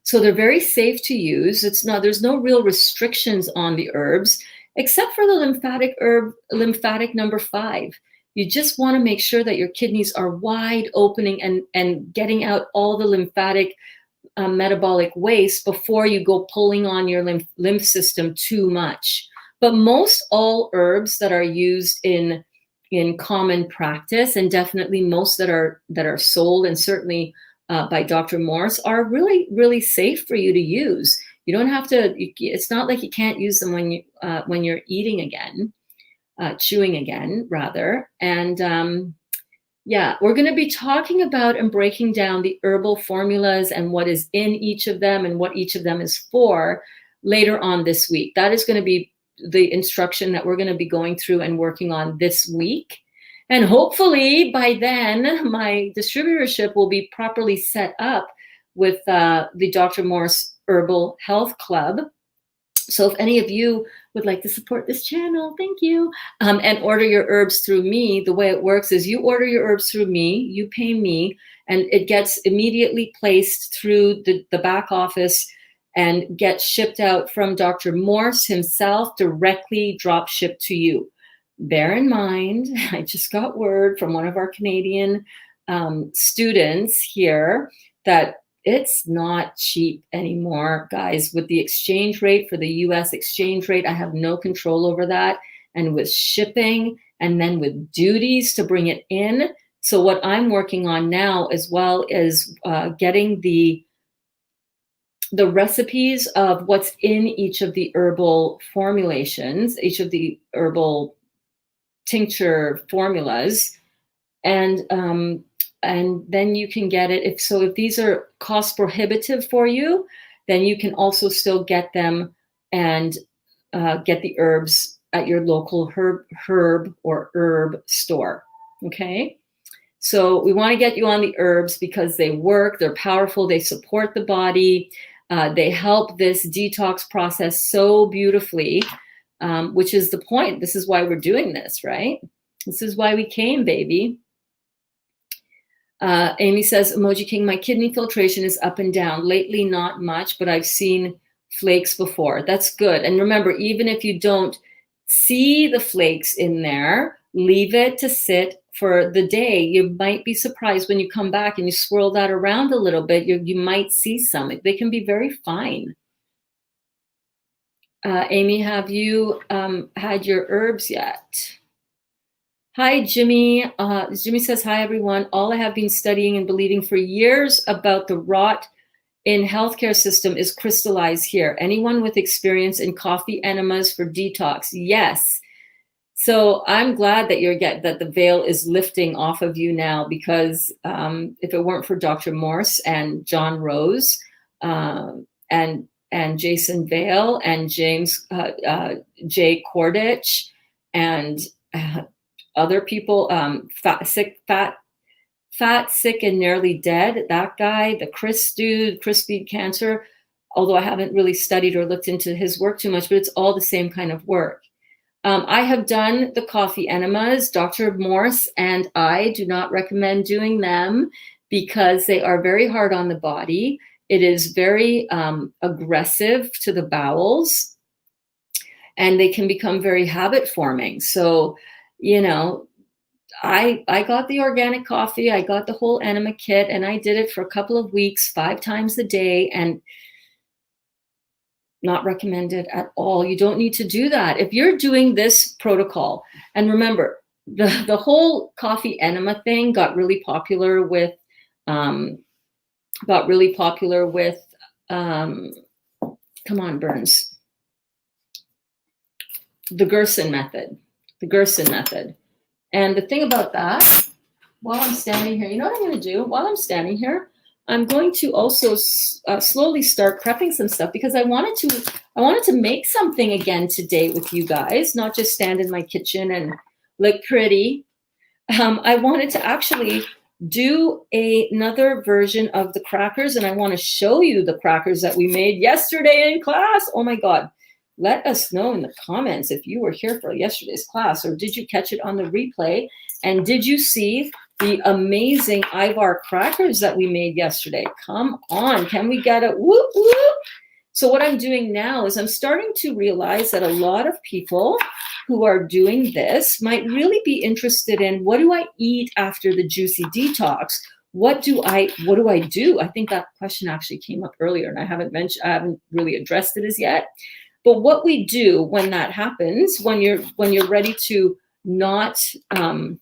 So they're very safe to use. There's no real restrictions on the herbs, except for the lymphatic herb, lymphatic number 5. You just want to make sure that your kidneys are wide opening and getting out all the lymphatic metabolic waste before you go pulling on your lymph system too much. But most all herbs that are used in common practice, and definitely most that are sold, and certainly by Dr. Morse, are really, really safe for you to use. You don't have to. It's not like you can't use them when you're eating again, chewing again, rather. And yeah, we're going to be talking about and breaking down the herbal formulas and what is in each of them and what each of them is for later on this week. That is going to be the instruction that we're going to be going through and working on this week. And hopefully by then, my distributorship will be properly set up with the Dr. Morse Herbal Health Club. So if any of you would like to support this channel, thank you, and order your herbs through me, the way it works is you order your herbs through me, you pay me, and it gets immediately placed through the back office and gets shipped out from Dr. Morse himself, directly drop shipped to you. Bear in mind, I just got word from one of our Canadian students here that it's not cheap anymore, guys. With the exchange rate for the US exchange rate, I have no control over that. And with shipping and then with duties to bring it in. So what I'm working on now as well is getting the recipes of what's in each of the herbal formulations, each of the herbal tincture formulas. And then you can get it. If these are cost prohibitive for you, then you can also still get them and get the herbs at your local herb store. Okay. So we want to get you on the herbs because they work, they're powerful, they support the body, they help this detox process so beautifully, which is the point. This is why we're doing this, right? This is why we came, baby. Amy says, Emoji King, my kidney filtration is up and down. Lately, not much, but I've seen flakes before. That's good. And remember, even if you don't see the flakes in there, leave it to sit for the day. You might be surprised when you come back and you swirl that around a little bit, you might see some. They can be very fine. Amy, have you had your herbs yet? Hi, Jimmy. Jimmy says, hi, everyone. All I have been studying and believing for years about the rot in healthcare system is crystallized here. Anyone with experience in coffee enemas for detox? Yes. So I'm glad that that the veil is lifting off of you now, because if it weren't for Dr. Morse and John Rose and Jason Vale and James Jay Kordich and other people, fat, sick, and nearly dead. That guy, the Chris dude, Chris beat cancer. Although I haven't really studied or looked into his work too much, but it's all the same kind of work. I have done the coffee enemas. Dr. Morse and I do not recommend doing them because they are very hard on the body. It is very aggressive to the bowels, and they can become very habit forming. So, you know, I got the organic coffee, I got the whole enema kit, and I did it for a couple of weeks, 5 times a day, and not recommended at all. You don't need to do that. If you're doing this protocol, and remember, the whole coffee enema thing got really popular with, come on, Berns, the Gerson method. And the thing about that, while I'm standing here, you know what I'm going to do? While I'm standing here, I'm going to also slowly start prepping some stuff, because I wanted to make something again today with you guys, not just stand in my kitchen and look pretty. I wanted to actually do another version of the crackers, and I want to show you the crackers that we made yesterday in class. Oh my God. Let us know in the comments if you were here for yesterday's class, or did you catch it on the replay? And did you see the amazing Ivar crackers that we made yesterday? Come on, can we get a whoop whoop? So what I'm doing now is I'm starting to realize that a lot of people who are doing this might really be interested in, what do I eat after the juicy detox? What do I do? I think that question actually came up earlier, and I haven't really addressed it as yet. But what we do when that happens, when you're ready to not, I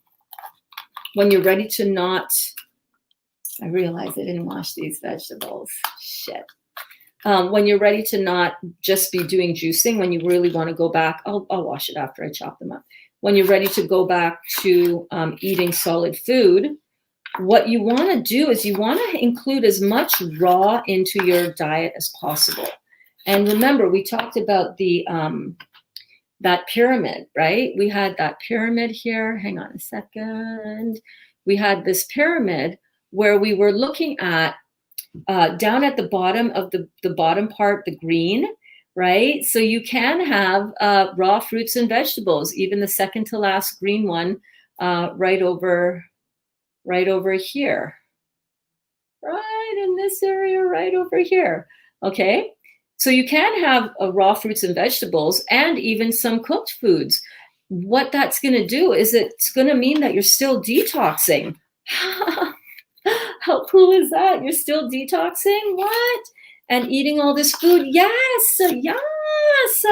realized I didn't wash these vegetables. Shit. When you're ready to not just be doing juicing, when you really want to go back, I'll wash it after I chop them up. When you're ready to go back to eating solid food, what you want to do is you want to include as much raw into your diet as possible. And remember, we talked about the that pyramid, right? We had that pyramid here. Hang on a second. We had this pyramid where we were looking at down at the bottom of the bottom part, the green, right? So you can have raw fruits and vegetables, even the second to last green one, right over here, right in this area, right over here. Okay, so you can have raw fruits and vegetables and even some cooked foods. What that's going to do is it's going to mean that you're still detoxing. How cool is that? You're still detoxing? What? And eating all this food? Yes, yes.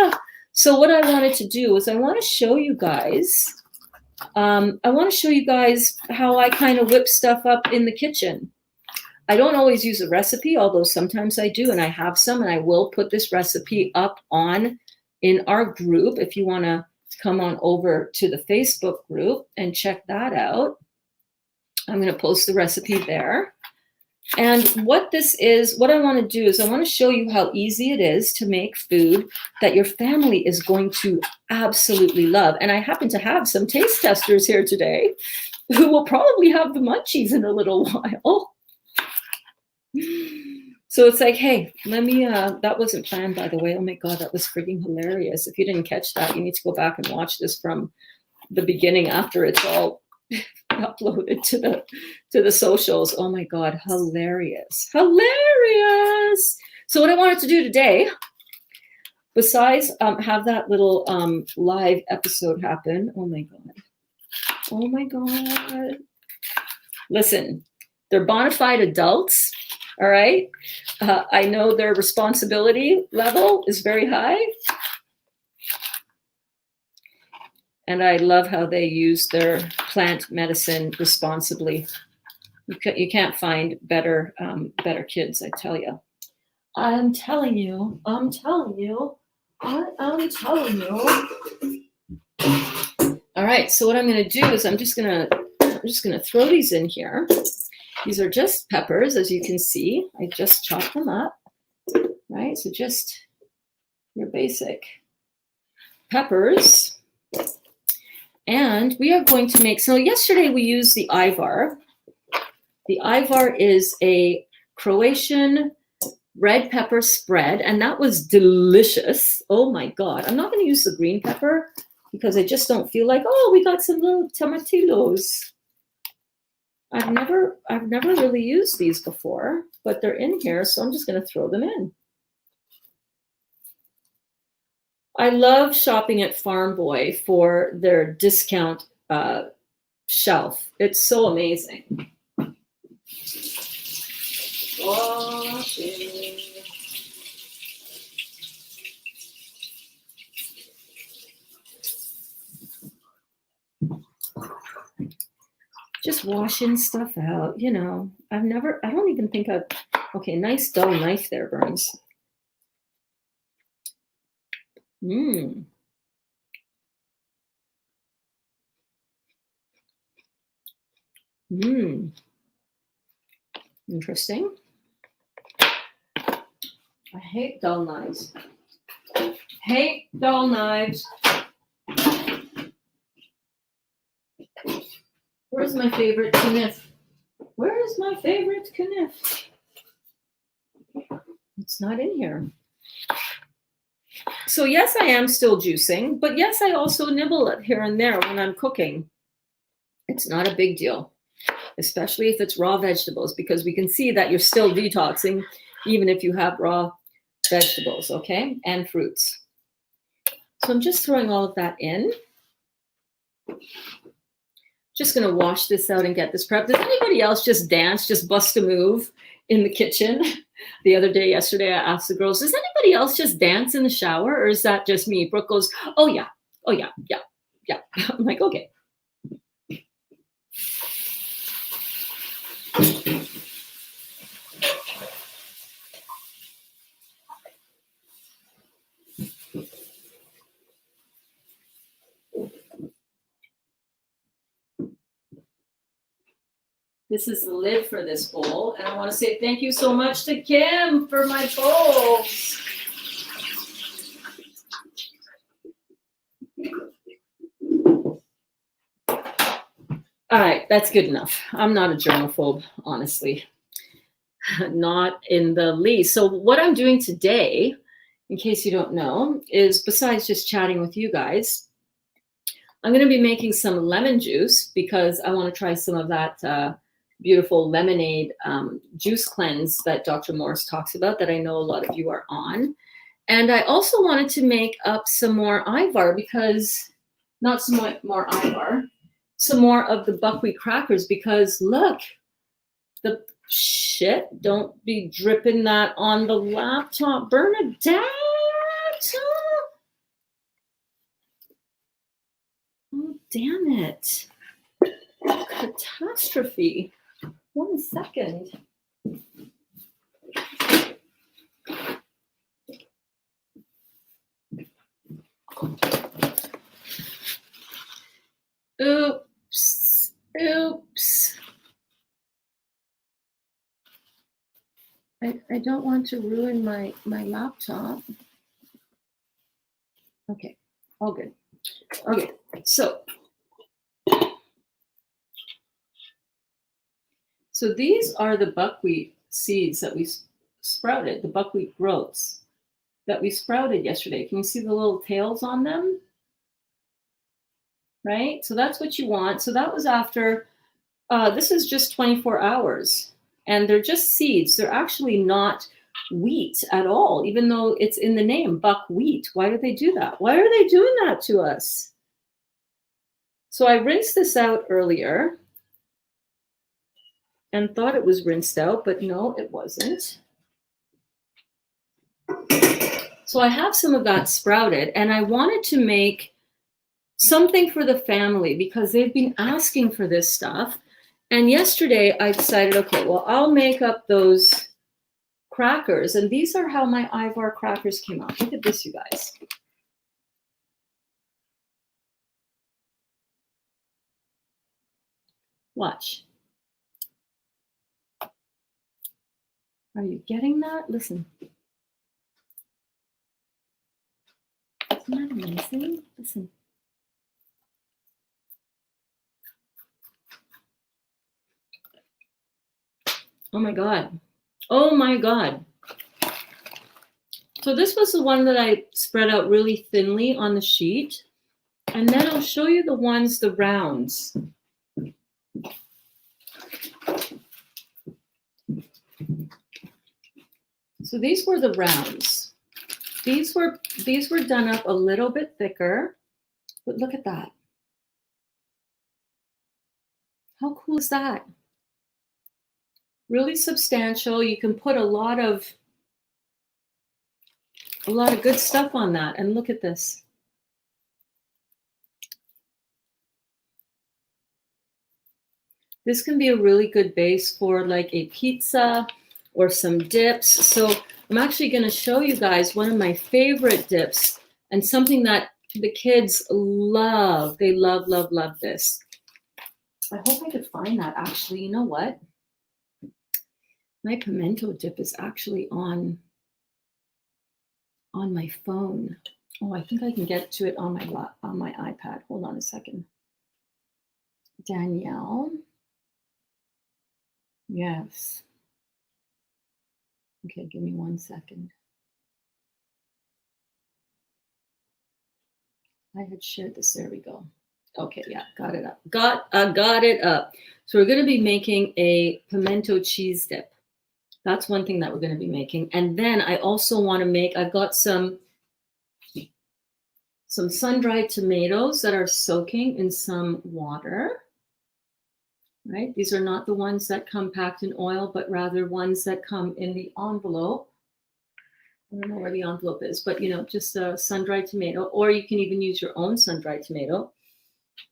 So what I wanted to do is I want to show you guys, how I kind of whip stuff up in the kitchen. I don't always use a recipe, although sometimes I do, and I have some, and I will put this recipe up in our group if you want to come on over to the Facebook group and check that out. I'm going to post the recipe there. And what I want to do is I want to show you how easy it is to make food that your family is going to absolutely love. And I happen to have some taste testers here today who will probably have the munchies in a little while. So it's like, hey, let me, that wasn't planned, by the way. Oh my God, that was freaking hilarious. If you didn't catch that, you need to go back and watch this from the beginning after it's all uploaded to the socials. Oh my God, hilarious. So what I wanted to do today, besides have that little live episode happen. Oh my God. Listen, they're bona fide adults. All right. I know their responsibility level is very high. And I love how they use their plant medicine responsibly. You can't find better kids, I tell you. I'm telling you. All right, so what I'm going to do is I'm just going to throw these in here. These are just peppers, as you can see. I just chopped them up, right? So just your basic peppers. And we are going to make, so yesterday we used the Ivar. The Ivar is a Croatian red pepper spread, and that was delicious. Oh my God. I'm not going to use the green pepper because I just don't feel like, oh, we got some little tomatillos. I've never really used these before, but they're in here, so I'm just going to throw them in. I love shopping at Farm Boy for their discount shelf. It's so amazing. Just washing stuff out, you know. I don't even think okay, nice dull knife there, Berns. Interesting. I hate dull knives. Where's my favorite kniff? It's not in here. So yes, I am still juicing, but yes, I also nibble it here and there when I'm cooking. It's not a big deal, especially if it's raw vegetables, because we can see that you're still detoxing even if you have raw vegetables, okay, and fruits. So I'm just throwing all of that in. Just going to wash this out and get this prepped. Does anybody else just dance, just bust a move in the kitchen? Yesterday, I asked the girls, does anybody else just dance in the shower, or is that just me? Brooke goes, oh yeah. I'm like, okay. This is the lid for this bowl. And I want to say thank you so much to Kim for my bowls. All right, that's good enough. I'm not a germaphobe, honestly. Not in the least. So what I'm doing today, in case you don't know, is besides just chatting with you guys, I'm going to be making some lemon juice because I want to try some of that beautiful lemonade juice cleanse that Dr. Morris talks about that I know a lot of you are on. And I also wanted to make up some more Ivar because, not some more Ivar, some more of the buckwheat crackers because look, the shit, don't be dripping that on the laptop. Bernadette! Oh, damn it. Catastrophe. 1 second. Oops. Oops. I don't want to ruin my laptop. Okay, all good. Okay, so these are the buckwheat seeds that we sprouted, the buckwheat growths that we sprouted yesterday. Can you see the little tails on them? Right? So that's what you want. So that was after, this is just 24 hours. And they're just seeds. They're actually not wheat at all, even though it's in the name, buckwheat. Why do they do that? Why are they doing that to us? So I rinsed this out earlier and thought it was rinsed out, but no, it wasn't. So I have some of that sprouted, and I wanted to make something for the family because they've been asking for this stuff. And yesterday I decided, okay, well, I'll make up those crackers. And these are how my Ivar crackers came out. Look at this, you guys. Watch. Are you getting that? Listen. Isn't that amazing? Listen. Oh my God. Oh my God. So this was the one that I spread out really thinly on the sheet. And then I'll show you the ones, the rounds. So these were the rounds. These were done up a little bit thicker, but look at that. How cool is that? Really substantial. You can put a lot of good stuff on that. And look at this. This can be a really good base for like a pizza or some dips. So I'm actually going to show you guys one of my favorite dips and something that the kids love. They love, love, love this. I hope I could find that actually. You know what? My pimento dip is actually on my phone. Oh, I think I can get to it on my iPad. Hold on a second. Danielle. Yes. Okay, give me 1 second. I had shared this. There we go. Okay, yeah, got it up. Got it up. So we're going to be making a pimento cheese dip. That's one thing that we're going to be making. And then I also want to make, I've got some sun-dried tomatoes that are soaking in some water. Right? These are not the ones that come packed in oil, but rather ones that come in the envelope. I don't know where the envelope is, but you know, just a sun-dried tomato, or you can even use your own sun-dried tomato.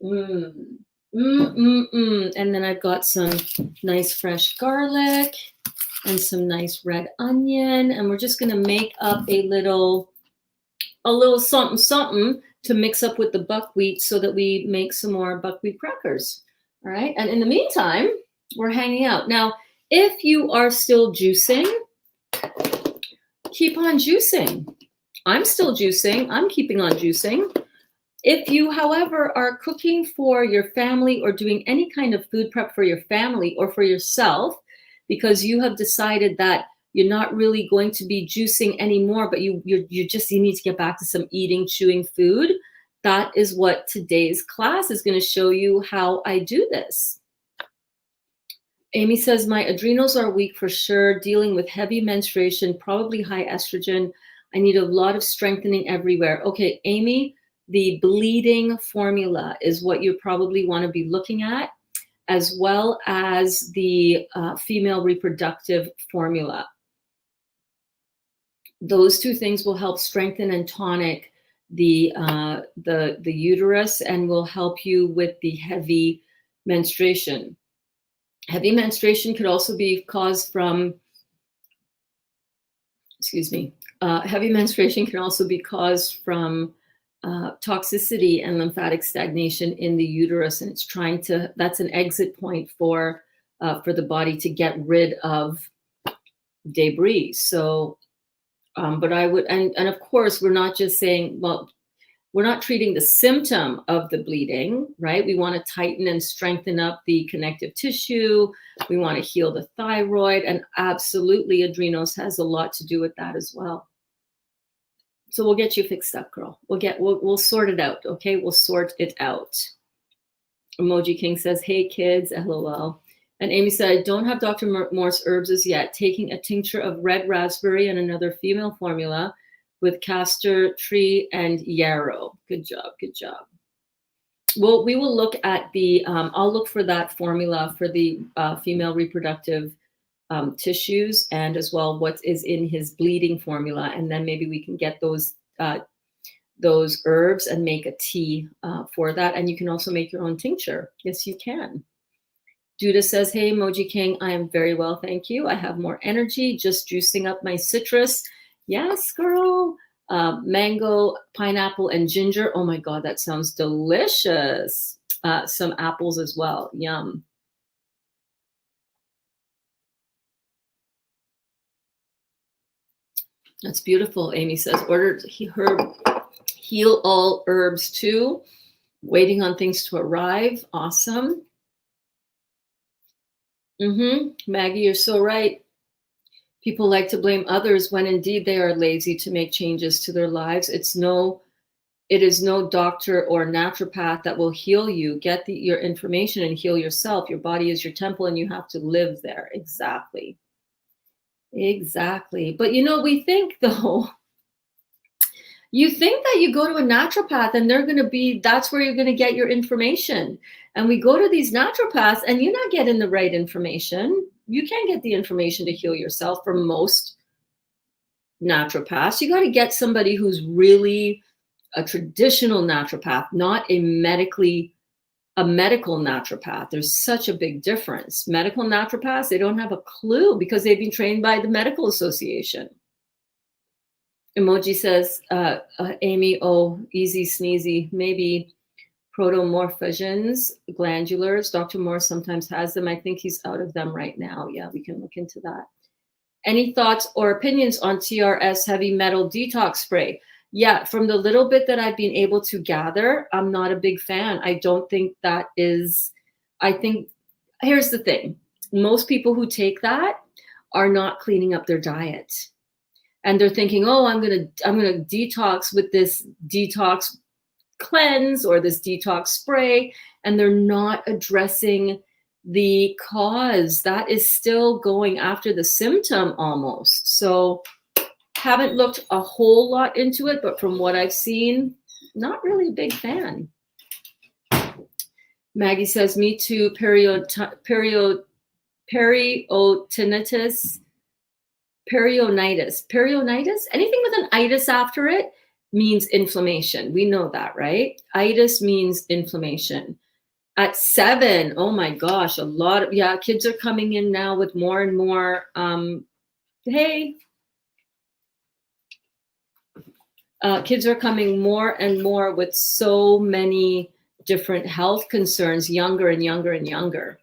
And then I've got some nice fresh garlic and some nice red onion, and we're just gonna make up a little something something to mix up with the buckwheat so that we make some more buckwheat crackers. All right, and in the meantime, we're hanging out. Now, if you are still juicing, keep on juicing. I'm still juicing. I'm keeping on juicing. If you, however, are cooking for your family or doing any kind of food prep for your family or for yourself, because you have decided that you're not really going to be juicing anymore, but you need to get back to some eating, chewing food, that is what today's class is going to show you how I do this. Amy says, my adrenals are weak for sure, dealing with heavy menstruation, probably high estrogen. I need a lot of strengthening everywhere. Okay, Amy, the bleeding formula is what you probably want to be looking at, as well as the female reproductive formula. Those two things will help strengthen and tonic the uterus and will help you with the heavy menstruation. Heavy menstruation could also be caused from, heavy menstruation can also be caused from toxicity and lymphatic stagnation in the uterus, and it's that's an exit point for the body to get rid of debris. So, but I would, and of course, we're not just saying, well, we're not treating the symptom of the bleeding, right? We want to tighten and strengthen up the connective tissue. We want to heal the thyroid, and absolutely adrenals has a lot to do with that as well. So we'll get you fixed up, girl. We'll sort it out, okay? We'll sort it out. Emoji King says, hey kids, LOL. And Amy said, I don't have Dr. Morse herbs as yet. Taking a tincture of red raspberry and another female formula with castor tree and yarrow. Good job, good job. Well, we will look at the, I'll look for that formula for the female reproductive tissues, and as well what is in his bleeding formula. And then maybe we can get those herbs and make a tea for that. And you can also make your own tincture. Yes, you can. Duda says, hey, Emoji King, I am very well, thank you. I have more energy, just juicing up my citrus. Yes, girl. Mango, pineapple, and ginger. Oh my God, that sounds delicious. Some apples as well. Yum. That's beautiful. Amy says, ordered heal all herbs too. Waiting on things to arrive. Awesome. Maggie, you're so right. People like to blame others when indeed they are lazy to make changes to their lives. It is no doctor or naturopath that will heal you. Get your information and heal yourself. Your body is your temple and you have to live there. Exactly. Exactly. But we think though, you think that you go to a naturopath and that's where you're going to get your information. And we go to these naturopaths and you're not getting the right information. You can't get the information to heal yourself from most naturopaths. You got to get somebody who's really a traditional naturopath, not a medical naturopath. There's such a big difference. Medical naturopaths, they don't have a clue because they've been trained by the medical association. Emoji says, Amy, oh, easy sneezy, maybe protomorphogens, glandulars. Dr. Moore sometimes has them. I think he's out of them right now. Yeah, we can look into that. Any thoughts or opinions on TRS heavy metal detox spray? Yeah, from the little bit that I've been able to gather, I'm not a big fan. I don't think that is, here's the thing. Most people who take that are not cleaning up their diet. And they're thinking, oh, I'm gonna detox with this detox cleanse or this detox spray, and they're not addressing the cause. That is still going after the symptom almost. So haven't looked a whole lot into it, but from what I've seen, not really a big fan. Maggie says, me too, periodontitis, Perionitis, anything with an itis after it means inflammation. We know that, right? Itis means inflammation. At 7, oh my gosh, kids are coming in now with more and more, kids are coming more and more with so many different health concerns, younger and younger and younger.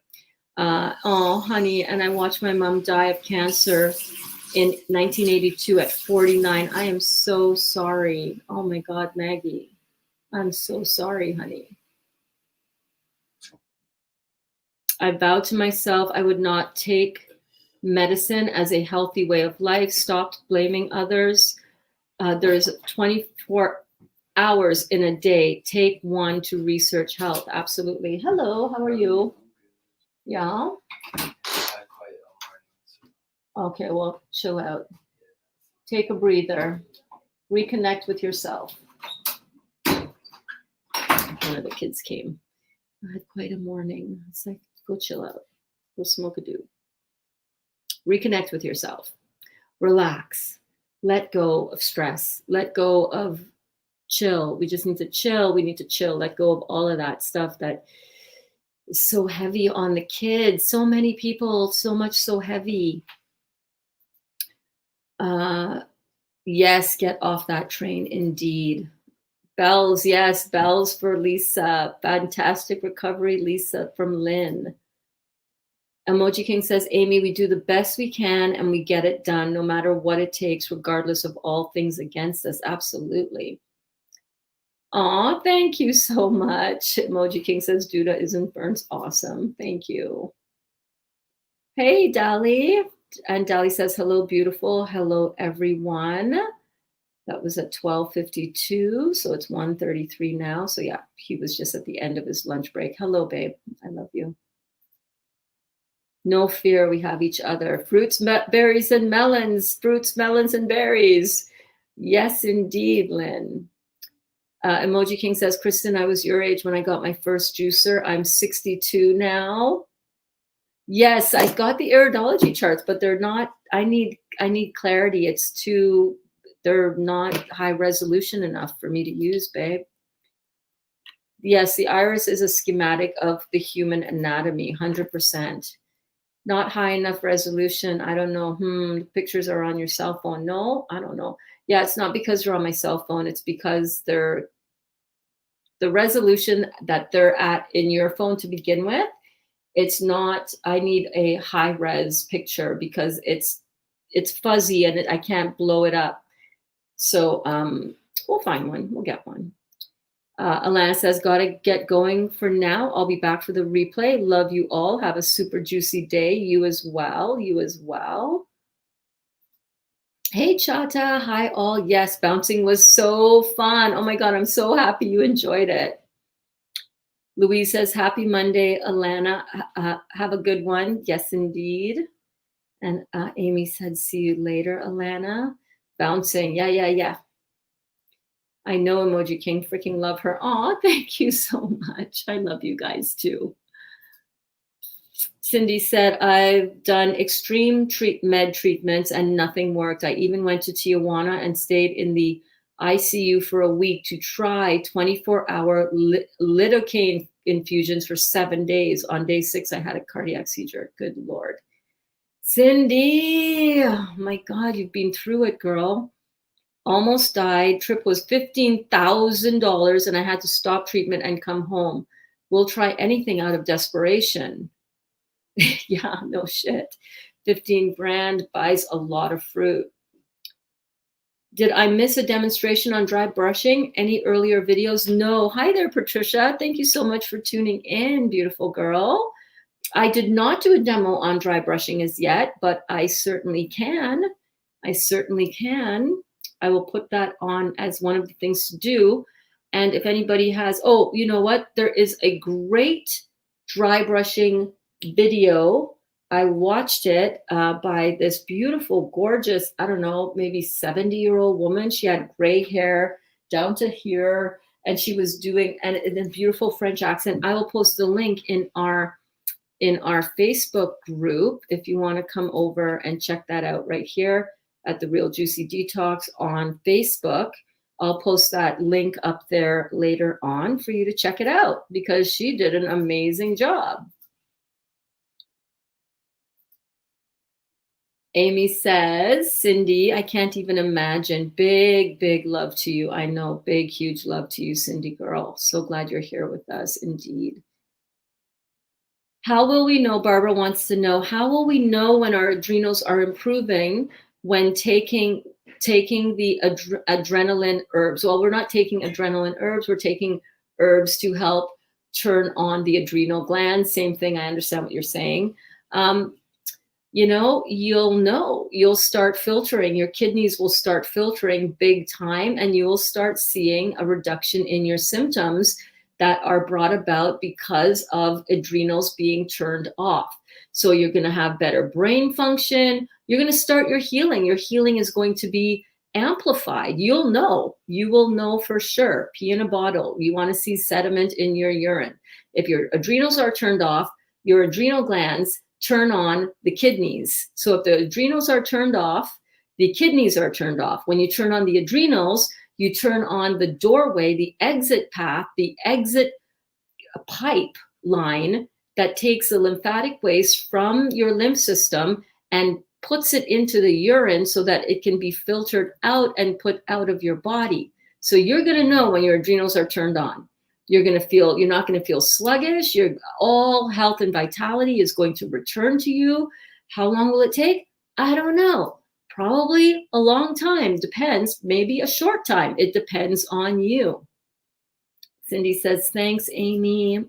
Oh, honey, and I watched my mom die of cancer in 1982 at 49. I am so sorry. Oh my God, Maggie. I'm so sorry, honey. I vowed to myself I would not take medicine as a healthy way of life. Stopped blaming others. There's 24 hours in a day. Take one to research health. Absolutely. Hello, how are you? Yeah. Okay, well, chill out. Take a breather. Reconnect with yourself. One of the kids came. I had quite a morning. It's like, go chill out. Go smoke a doobie. Reconnect with yourself. Relax. Let go of stress. Let go of chill. We just need to chill. We need to chill. Let go of all of that stuff that is so heavy on the kids. So many people, so much so heavy. Yes, get off that train, indeed. Bells, yes, bells for Lisa. Fantastic recovery, Lisa, from Lynn. Emoji King says, Amy, we do the best we can and we get it done no matter what it takes, regardless of all things against us. Absolutely. Aw, thank you so much. Emoji King says, Duda isn't Berns awesome. Thank you. Hey, Dolly. And Dolly says, hello, beautiful. Hello, everyone. That was at 12:52, so it's 1:33 now. So yeah, he was just at the end of his lunch break. Hello, babe. I love you. No fear, we have each other. Fruits, berries, and melons. Fruits, melons, and berries. Yes, indeed, Lynn. Emoji King says, Kristen, I was your age when I got my first juicer. I'm 62 now. Yes, I got the iridology charts, but they're not, I need clarity. They're not high resolution enough for me to use, babe. Yes, the iris is a schematic of the human anatomy, 100%. Not high enough resolution. I don't know. The pictures are on your cell phone. No, I don't know. Yeah, it's not because they're on my cell phone. It's because the resolution that they're at in your phone to begin with. It's not, I need a high res picture because it's fuzzy and I can't blow it up. So we'll find one. We'll get one. Alana says, gotta get going for now. I'll be back for the replay. Love you all. Have a super juicy day. You as well. You as well. Hey, Chata. Hi, all. Yes, bouncing was so fun. Oh my God, I'm so happy you enjoyed it. Louise says, happy Monday, Alana. Have a good one. Yes, indeed. And Amy said, see you later, Alana. Bouncing. Yeah. I know, Emoji King. Freaking love her. Aw, thank you so much. I love you guys too. Cindy said, I've done extreme med treatments and nothing worked. I even went to Tijuana and stayed in the ICU for a week to try 24-hour lidocaine infusions for 7 days. On day 6, I had a cardiac seizure. Good Lord. Cindy, oh my God, you've been through it, girl. Almost died. Trip was $15,000 and I had to stop treatment and come home. We'll try anything out of desperation. Yeah, no shit. 15 grand buys a lot of fruit. Did I miss a demonstration on dry brushing? Any earlier videos? No. Hi there, Patricia. Thank you so much for tuning in, beautiful girl. I did not do a demo on dry brushing as yet, but I certainly can. I will put that on as one of the things to do. And if anybody has, oh, you know what? There is a great dry brushing video. I watched it by this beautiful, gorgeous, I don't know, maybe 70-year-old woman. She had gray hair down to here, and she was doing and a beautiful French accent. I will post the link in our Facebook group if you want to come over and check that out right here at the Real Juicy Detox on Facebook. I'll post that link up there later on for you to check it out because she did an amazing job. Amy says, Cindy, I can't even imagine. Big, big love to you. I know, big, huge love to you, Cindy girl. So glad you're here with us, indeed. How will we know, Barbara wants to know, how will we know when our adrenals are improving when taking taking the adrenaline herbs. Well, we're not taking adrenaline herbs. We're taking herbs to help turn on the adrenal glands. Same thing. I understand what you're saying. You'll start filtering. Your kidneys will start filtering big time, and you will start seeing a reduction in your symptoms that are brought about because of adrenals being turned off. So you're going to have better brain function. You're going to start your healing. Your healing is going to be amplified. You will know for sure. Pee in a bottle. You want to see sediment in your urine. If your adrenals are turned off, your adrenal glands turn on the kidneys. So if the adrenals are turned off, the kidneys are turned off. When you turn on the adrenals, you turn on the doorway, the exit path, the exit pipe line that takes the lymphatic waste from your lymph system and puts it into the urine so that it can be filtered out and put out of your body. So you're going to know when your adrenals are turned on. You're not going to feel sluggish. All health and vitality is going to return to you. How long will it take? I don't know. Probably a long time. Depends. Maybe a short time. It depends on you. Cindy says, thanks, Amy.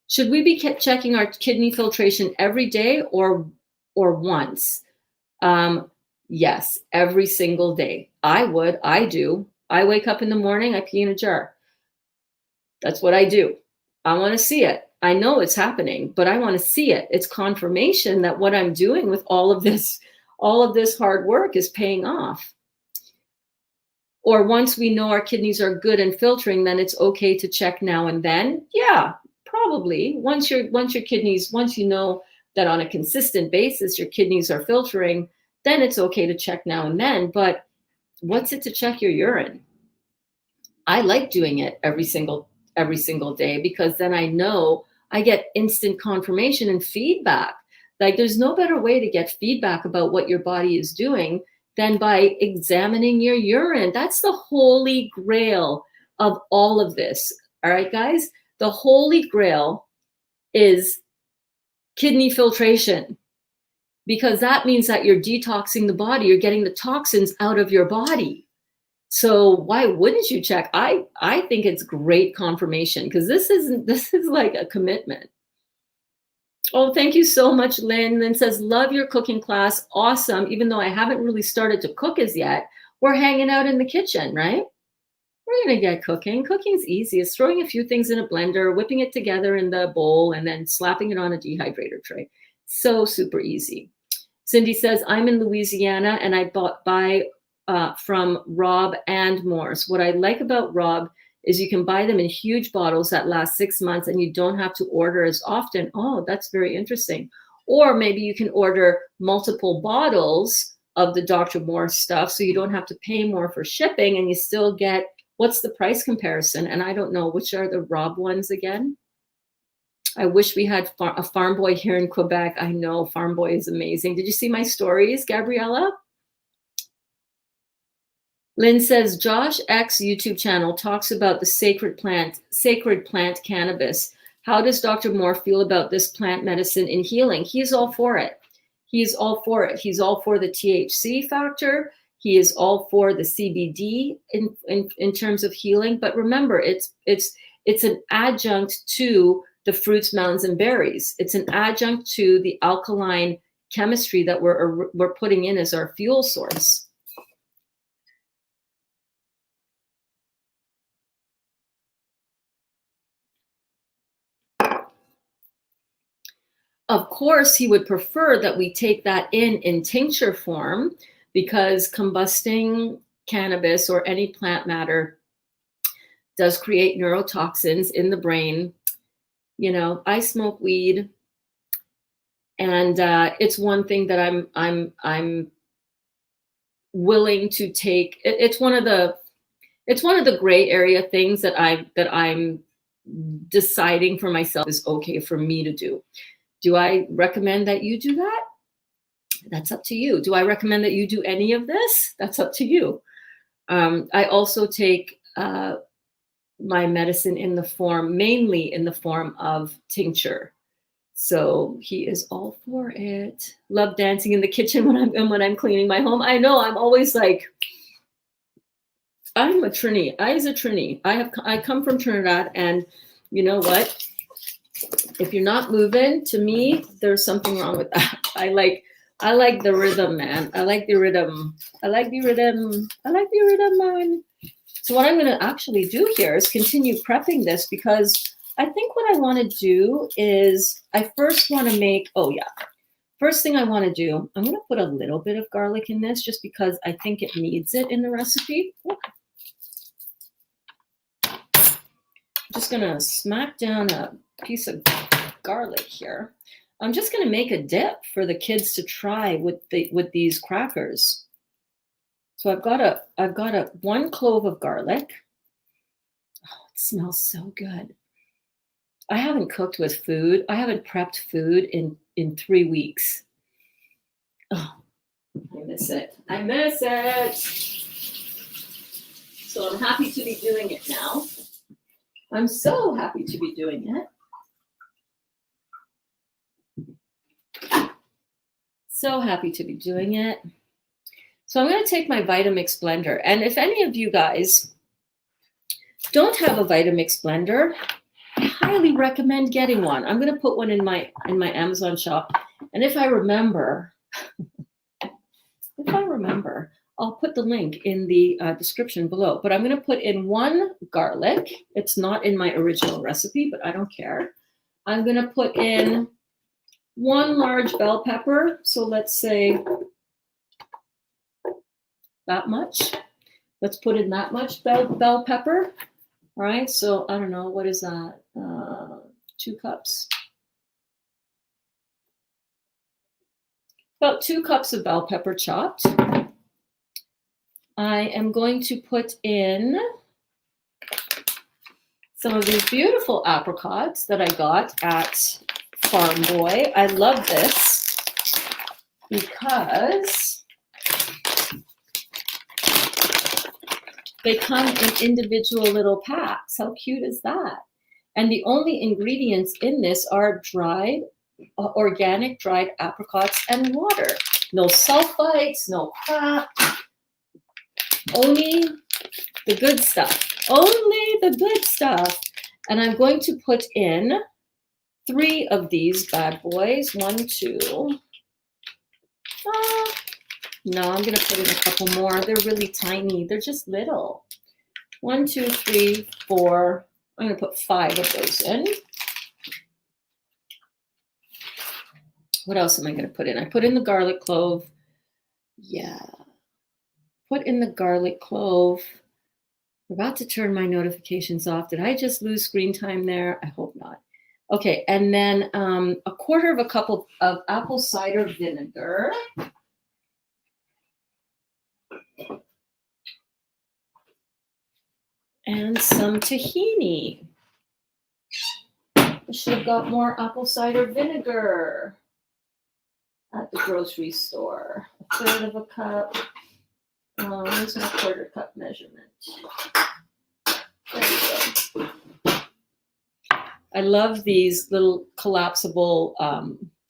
Should we be checking our kidney filtration every day or once? Yes, every single day. I do. I wake up in the morning, I pee in a jar. That's what I do. I want to see it. I know it's happening, but I want to see it. It's confirmation that what I'm doing with all of this hard work is paying off. Or once we know our kidneys are good and filtering, then it's okay to check now and then. Yeah, probably. Once you know that on a consistent basis your kidneys are filtering, then it's okay to check now and then. But what's it to check your urine? I like doing it every single day, because then I know I get instant confirmation and feedback. Like, there's no better way to get feedback about what your body is doing than by examining your urine. That's the holy grail of all of this. All right, guys, the holy grail is kidney filtration, because that means that you're detoxing the body. You're getting the toxins out of your body. So why wouldn't you check? I think it's great confirmation, because this is like a commitment. Oh, thank you so much, Lynn. Lynn says, love your cooking class. Awesome. Even though I haven't really started to cook as yet, we're hanging out in the kitchen, right? We're going to get cooking. Cooking's easy. It's throwing a few things in a blender, whipping it together in the bowl, and then slapping it on a dehydrator tray. So super easy. Cindy says, I'm in Louisiana and I buy from Rob and Morse. What I like about Rob is you can buy them in huge bottles that last 6 months and you don't have to order as often. Oh, that's very interesting. Or maybe you can order multiple bottles of the Dr. Morse stuff so you don't have to pay more for shipping, and you still get, what's the price comparison? And I don't know, which are the Rob ones again? I wish we had a Farm Boy here in Quebec. I know Farm Boy is amazing. Did you see my stories, Gabriella? Lynn says, Josh X YouTube channel talks about the sacred plant cannabis. How does Dr. Moore feel about this plant medicine in healing? He's all for it. He's all for it. He's all for the THC factor. He is all for the CBD in terms of healing. But remember, it's an adjunct to the fruits, mountains, and berries. It's an adjunct to the alkaline chemistry that we're putting in as our fuel source. Of course, he would prefer that we take that in tincture form, because combusting cannabis or any plant matter does create neurotoxins in the brain. You know, I smoke weed, and it's one thing that I'm willing to take. It's one of the gray area things that I'm deciding for myself is okay for me to do. Do I recommend that you do that? That's up to you. Do I recommend that you do any of this? That's up to you. I also take my medicine mainly in the form of tincture. So he is all for it. Love dancing in the kitchen when I'm cleaning my home. I know, I'm always like, I'm a Trini. I's a Trini. I come from Trinidad, and you know what? If you're not moving, to me, there's something wrong with that. I like the rhythm, man. I like the rhythm. Man. So what I'm going to actually do here is continue prepping this, because I think what I want to do is I first want to make, first thing I want to do, I'm going to put a little bit of garlic in this just because I think it needs it in the recipe. Just going to smack down a piece of garlic here. I'm just going to make a dip for the kids to try with these crackers. So I've got a 1 clove of garlic. Oh, it smells so good. I haven't cooked with food. I haven't prepped food in 3 weeks. Oh, I miss it. I miss it. So I'm happy to be doing it now. I'm so happy to be doing it. So happy to be doing it. So I'm going to take my Vitamix blender. And if any of you guys don't have a Vitamix blender, I highly recommend getting one. I'm going to put one in my Amazon shop. And if I remember, I'll put the link in the description below. But I'm going to put in 1 garlic. It's not in my original recipe, but I don't care. I'm going to put in 1 large bell pepper. So let's say that much. Let's put in that much bell pepper. All right. So I don't know. What is that? 2 cups. About 2 cups of bell pepper chopped. I am going to put in some of these beautiful apricots that I got at Farm Boy. I love this because they come in individual little packs. How cute is that? And the only ingredients in this are organic dried apricots and water. No sulfites, no crap. Only the good stuff. Only the good stuff. And I'm going to put in 3 of these bad boys. 1, 2. No, I'm going to put in a couple more. They're really tiny. They're just little. 1, 2, 3, 4. I'm going to put 5 of those in. What else am I going to put in? I put in the garlic clove. Yeah. Put in the garlic clove. I'm about to turn my notifications off. Did I just lose screen time there? I hope not. Okay, and then 1/4 of a cup of apple cider vinegar. And some tahini. I should have got more apple cider vinegar at the grocery store. 1/3 of a cup. Where's my 1/4 cup measurement? There we go. I love these little collapsible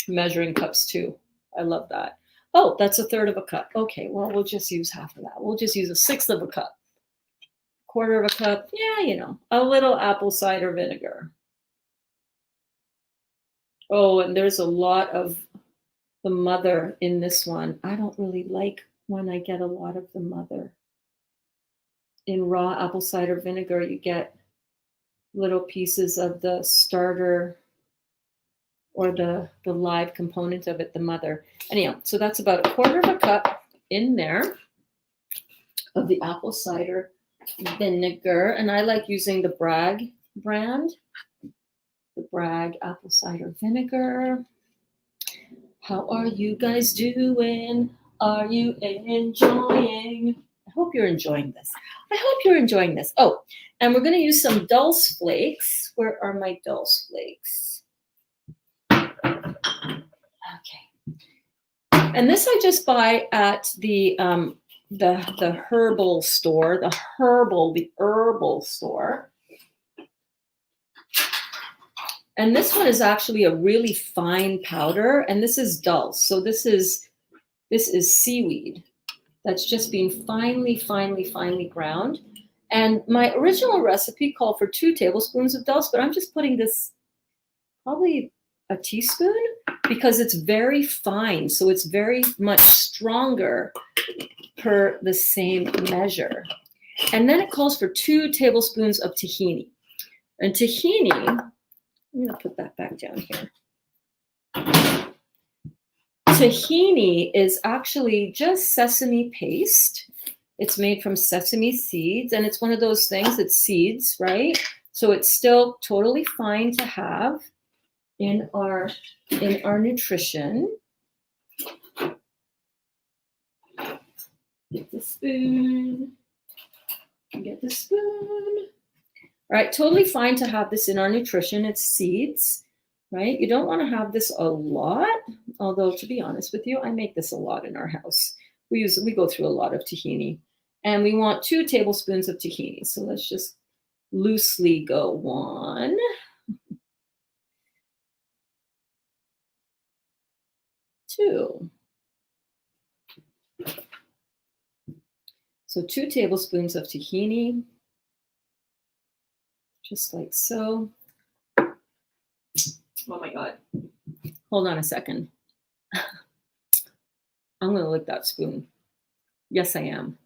measuring cups too. I love that. Oh, that's 1/3 of a cup. Okay, well, we'll just use half of that. We'll just use 1/6 of a cup. 1/4 of a cup. Yeah, a little apple cider vinegar. Oh, and there's a lot of the mother in this one. I don't really like when I get a lot of the mother. In raw apple cider vinegar, you get little pieces of the starter or the live component of it, the mother. Anyhow, so that's about 1/4 of a cup in there of the apple cider vinegar. And I like using the Bragg brand, the Bragg apple cider vinegar. How are you guys doing? Are you enjoying? I hope you're enjoying this. I hope you're enjoying this. Oh, and we're going to use some dulse flakes. Where are my dulse flakes? Okay. And this I just buy at the herbal store, the herbal store. And this one is actually a really fine powder, and this is dulse. So this is seaweed that's just been finely ground. And my original recipe called for 2 tablespoons of dulse, but I'm just putting this probably a teaspoon because it's very fine. So it's very much stronger per the same measure. And then it calls for 2 tablespoons of tahini. And tahini, I'm going to put that back down here. Tahini is actually just sesame paste. It's made from sesame seeds, and it's one of those things, it's seeds, right? So it's still totally fine to have in our nutrition. Get the spoon. Get the spoon. All right, totally fine to have this in our nutrition. It's seeds, right? You don't want to have this a lot, although to be honest with you, I make this a lot in our house. We go through a lot of tahini, and we want 2 tablespoons of tahini. So let's just loosely go 1, 2. So 2 tablespoons of tahini, just like so. Oh my God. Hold on a second. I'm going to lick that spoon. Yes, I am.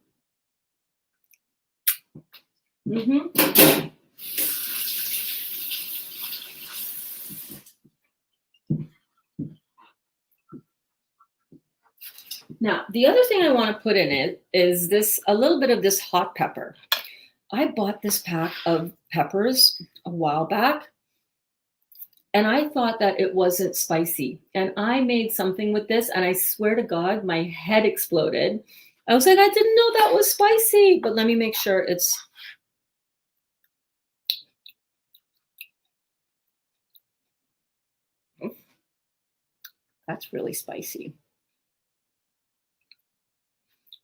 Now, the other thing I want to put in it is a little bit of this hot pepper. I bought this pack of peppers a while back, and I thought that it wasn't spicy. And I made something with this, and I swear to God, my head exploded. I was like, I didn't know that was spicy, but let me make sure it's... That's really spicy.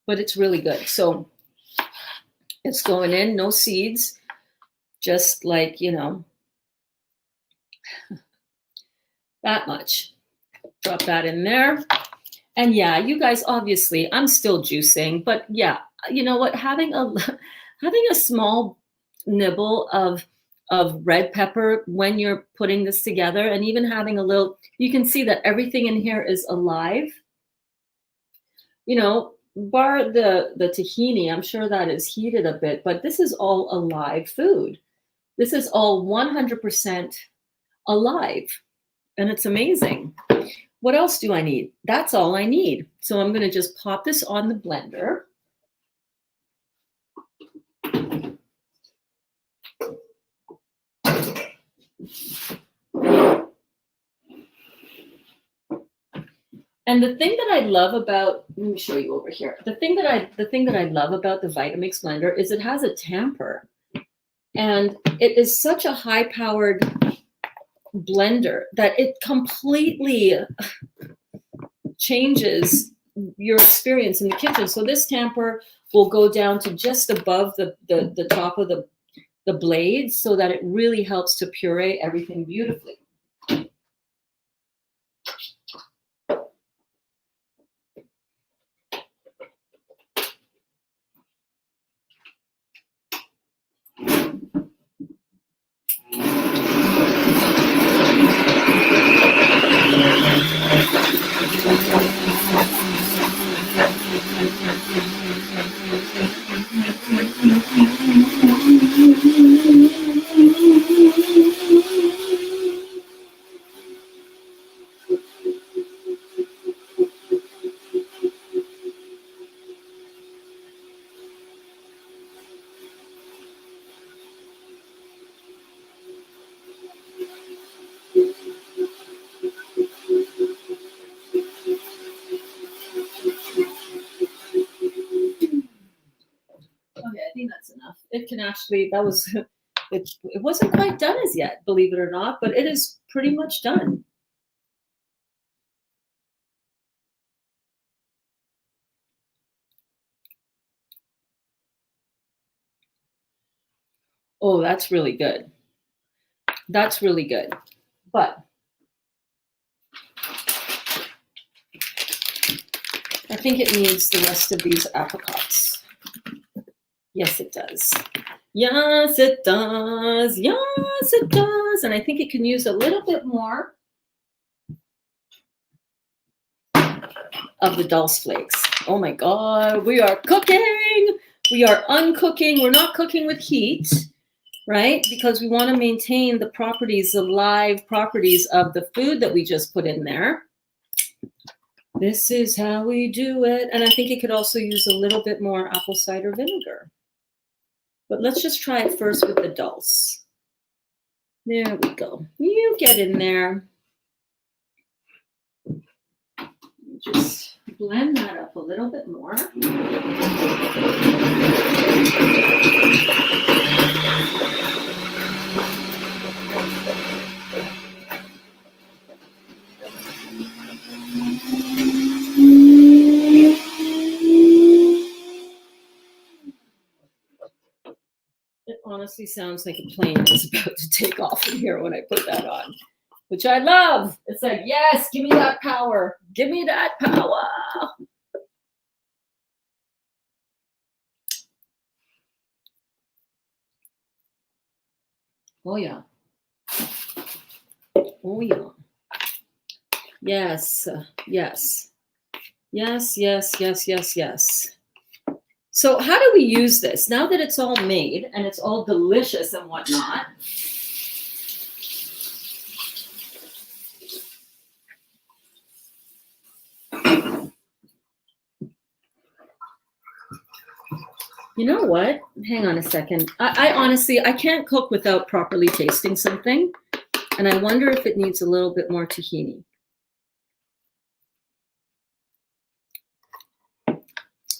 But it's really good. So it's going in, no seeds, just like, that much. Drop that in there. And yeah, you guys, obviously, I'm still juicing, but yeah, you know what? Having a small nibble of red pepper when you're putting this together, and even having a little, you can see that everything in here is alive. Bar the tahini, I'm sure that is heated a bit, but this is all alive food. This is all 100% alive, and it's amazing. What else do I need? That's all I need. So I'm going to just pop this on the blender. And the thing that I love about, let me show you over here. The thing that I love about the Vitamix blender is it has a tamper, and it is such a high-powered blender that it completely changes your experience in the kitchen. So this tamper will go down to just above the top of the blade, so that it really helps to puree everything beautifully. It can actually, it wasn't quite done as yet, believe it or not, but it is pretty much done. Oh, that's really good. That's really good. But I think it needs the rest of these apricots. Yes, it does. Yes, it does. Yes, it does. And I think it can use a little bit more of the dulse flakes. Oh my God, we are cooking. We are uncooking. We're not cooking with heat, right? Because we want to maintain the properties, the live properties of the food that we just put in there. This is how we do it. And I think it could also use a little bit more apple cider vinegar. But let's just try it first with the dulse. There we go. You get in there. Just blend that up a little bit more. It honestly sounds like a plane is about to take off in here when I put that on, which I love. It's like, yes, give me that power. Give me that power. Oh, yeah. Oh, yeah. Yes, yes. Yes, yes, yes, yes, yes. So how do we use this? Now that it's all made and it's all delicious and whatnot, you know what? Hang on a second. I honestly, I can't cook without properly tasting something. And I wonder if it needs a little bit more tahini.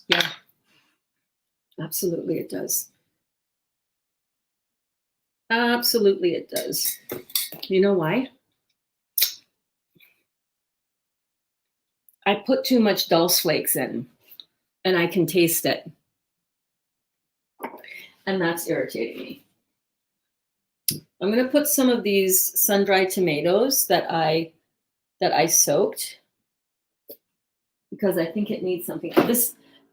Yeah, absolutely it does. Absolutely it does. You know why? I put too much dulse flakes in and I can taste it. And that's irritating me. I'm going to put some of these sun-dried tomatoes that I soaked because I think it needs something.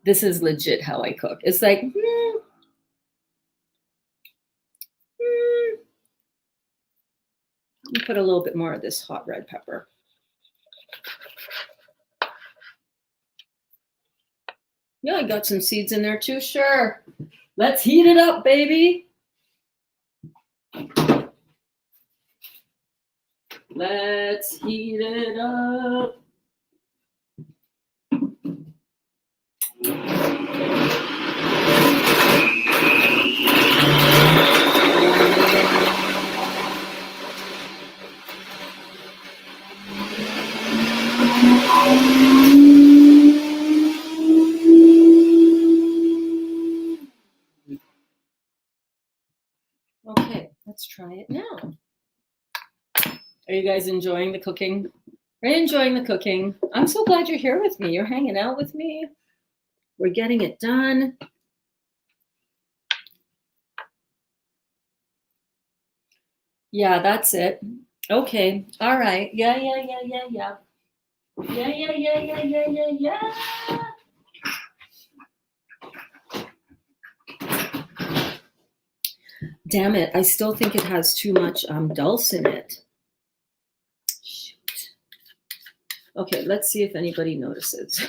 This is legit how I cook. It's like, let me put a little bit more of this hot red pepper. Yeah, I got some seeds in there too. Sure. Let's heat it up, baby. Let's heat it up. Okay, let's try it now. Are you guys enjoying the cooking? Are you enjoying the cooking? I'm so glad you're here with me. You're hanging out with me. We're getting it done. Yeah, that's it. Okay. All right. Yeah. Yeah, yeah. Damn it. I still think it has too much dulse in it. Shoot. Okay, let's see if anybody notices.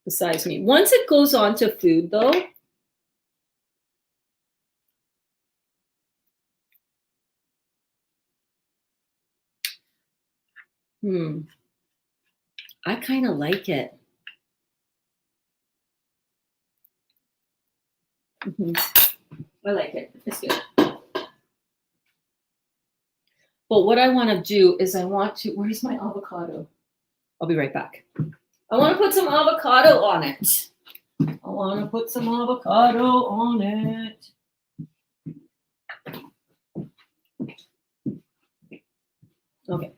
Besides me. Once it goes on to food, though, I kind of like it. I like it. It's good. But what I want to do is where's my avocado? I'll be right back. I want to put some avocado on it. Okay.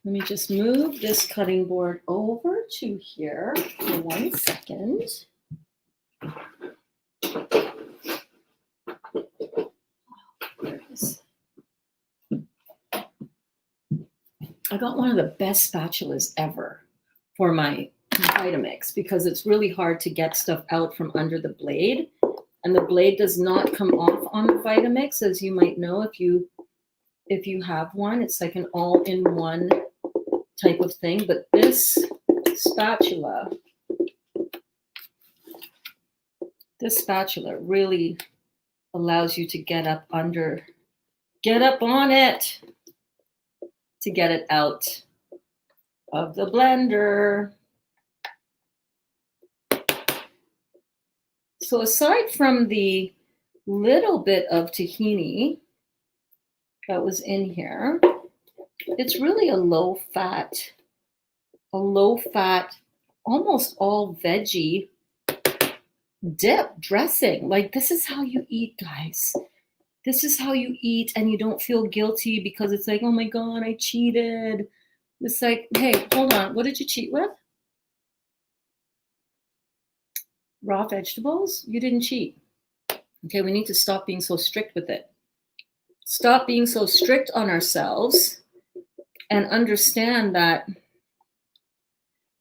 Let me just move this cutting board over to here for 1 second. There it is. I got one of the best spatulas ever for my Vitamix because it's really hard to get stuff out from under the blade. And the blade does not come off on the Vitamix, as you might know if you have one. It's like an all-in-one type of thing. But this spatula really allows you to get up on it to get it out of the blender. So aside from the little bit of tahini that was in here, it's really a low fat, almost all veggie dip dressing. Like, this is how you eat, guys. This is how you eat, and you don't feel guilty because it's like, oh my God, I cheated. It's like, hey, hold on. What did you cheat with? Raw vegetables? You didn't cheat. Okay, we need to stop being so strict with it. Stop being so strict on ourselves and understand that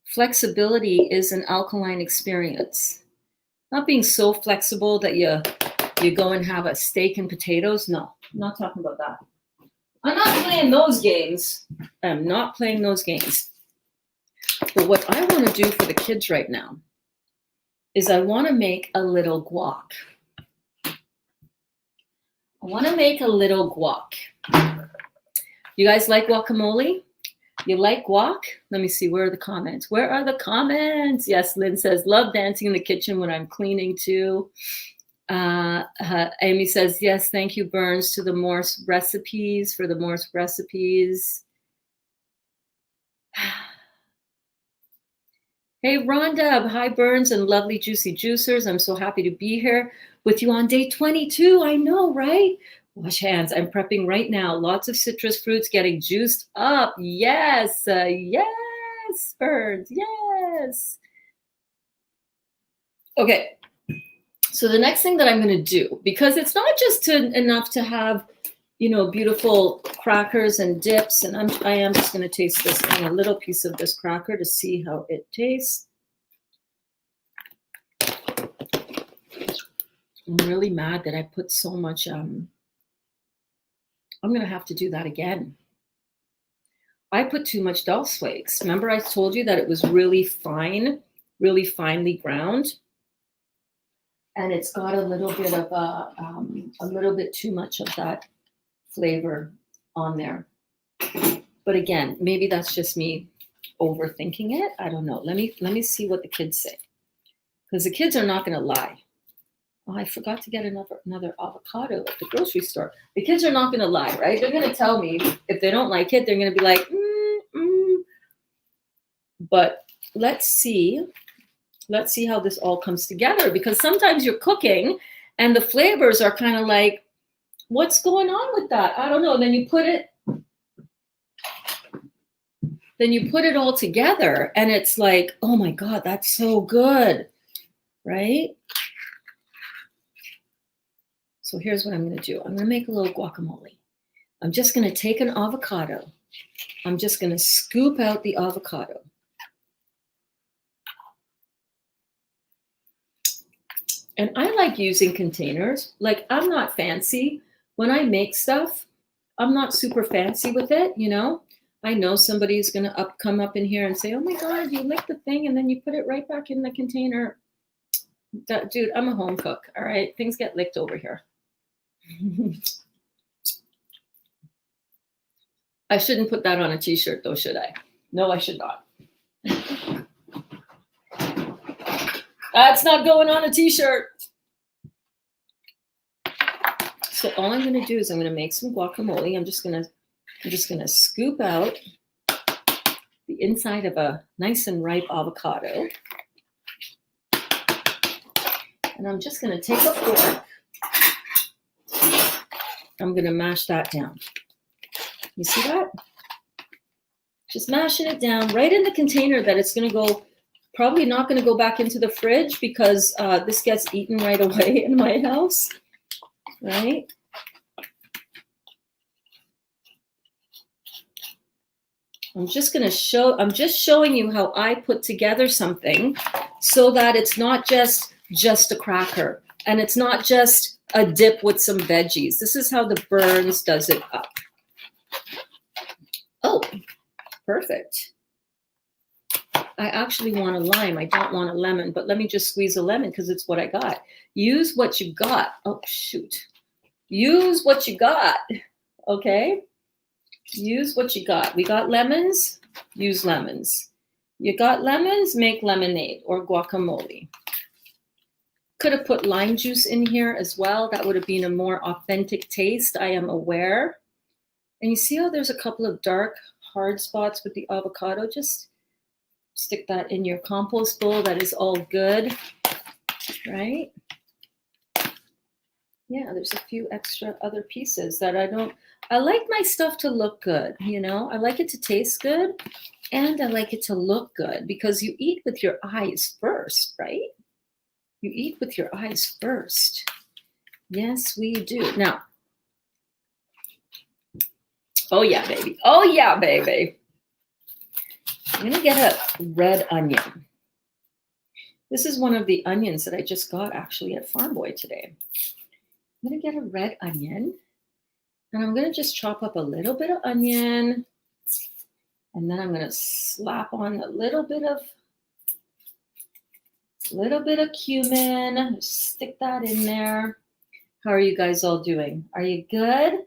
flexibility is an alkaline experience. Not being so flexible that you go and have a steak and potatoes. No, I'm not talking about that. I'm not playing those games. I'm not playing those games. But what I want to do for the kids right now is I want to make a little guac. You guys like guacamole? You like guac? Let me see. Where are the comments? Where are the comments? Yes, Lynn says, love dancing in the kitchen when I'm cleaning too. Amy says, yes, thank you, Berns, for the Morse recipes. Hey, Rhonda. Hi, Berns and lovely juicy juicers. I'm so happy to be here with you on day 22. I know, right? Wash hands. I'm prepping right now. Lots of citrus fruits getting juiced up. Yes, yes, Berns, yes. Okay. So the next thing that I'm going to do, because it's not just enough to have, beautiful crackers and dips, and I am just going to taste this on a little piece of this cracker to see how it tastes. I'm really mad that I put so much. I'm going to have to do that again. I put too much dulse flakes. Remember I told you that it was really fine, really finely ground. And it's got a little bit of a little bit too much of that flavor on there. But again, maybe that's just me overthinking it. I don't know. Let me see what the kids say, because the kids are not going to lie. Oh, I forgot to get another avocado at the grocery store. The kids are not going to lie, right? They're going to tell me if they don't like it. They're going to be like, But let's see how this all comes together, because sometimes you're cooking and the flavors are kind of like, what's going on with that? I don't know. Then you put it all together and it's like, oh my God, that's so good, right? So here's what I'm going to do. I'm going to make a little guacamole. I'm just going to take an avocado. I'm just going to scoop out the avocado. And I like using containers. Like, I'm not fancy. When I make stuff, I'm not super fancy with it, I know somebody's going to come up in here and say, oh my God, you licked the thing and then you put it right back in the container. Dude, I'm a home cook, all right? Things get licked over here. I shouldn't put that on a t-shirt though, should I? No, I should not. That's not going on a t-shirt. So all I'm going to do is I'm going to make some guacamole. I'm just going to scoop out the inside of a nice and ripe avocado. And I'm just going to take a fork. I'm going to mash that down. You see that? Just mashing it down right in the container that it's going to go. Probably not going to go back into the fridge because this gets eaten right away in my house, right? I'm just showing you how I put together something so that it's not just a cracker and it's not just a dip with some veggies. This is how the Berns does it up. Oh, perfect. I actually want a lime. I don't want a lemon, but let me just squeeze a lemon because it's what I got. Use what you got. Oh, shoot. Use what you got, okay? Use what you got. We got lemons, use lemons. You got lemons, make lemonade or guacamole. Could have put lime juice in here as well. That would have been a more authentic taste, I am aware. And you see how there's a couple of dark, hard spots with the avocado? Just stick that in your compost bowl. That is all good, right? Yeah, there's a few extra other pieces that I like my stuff to look good, you know? I like it to taste good and I like it to look good because you eat with your eyes first, right? You eat with your eyes first. Yes, we do. Now, oh yeah, baby. Oh yeah, baby. I'm gonna get a red onion. This is one of the onions that I just got actually at Farm Boy today. I'm gonna get a red onion and I'm gonna just chop up a little bit of onion and then I'm gonna slap on a little bit of cumin, stick that in there. How are you guys all doing? Are you good?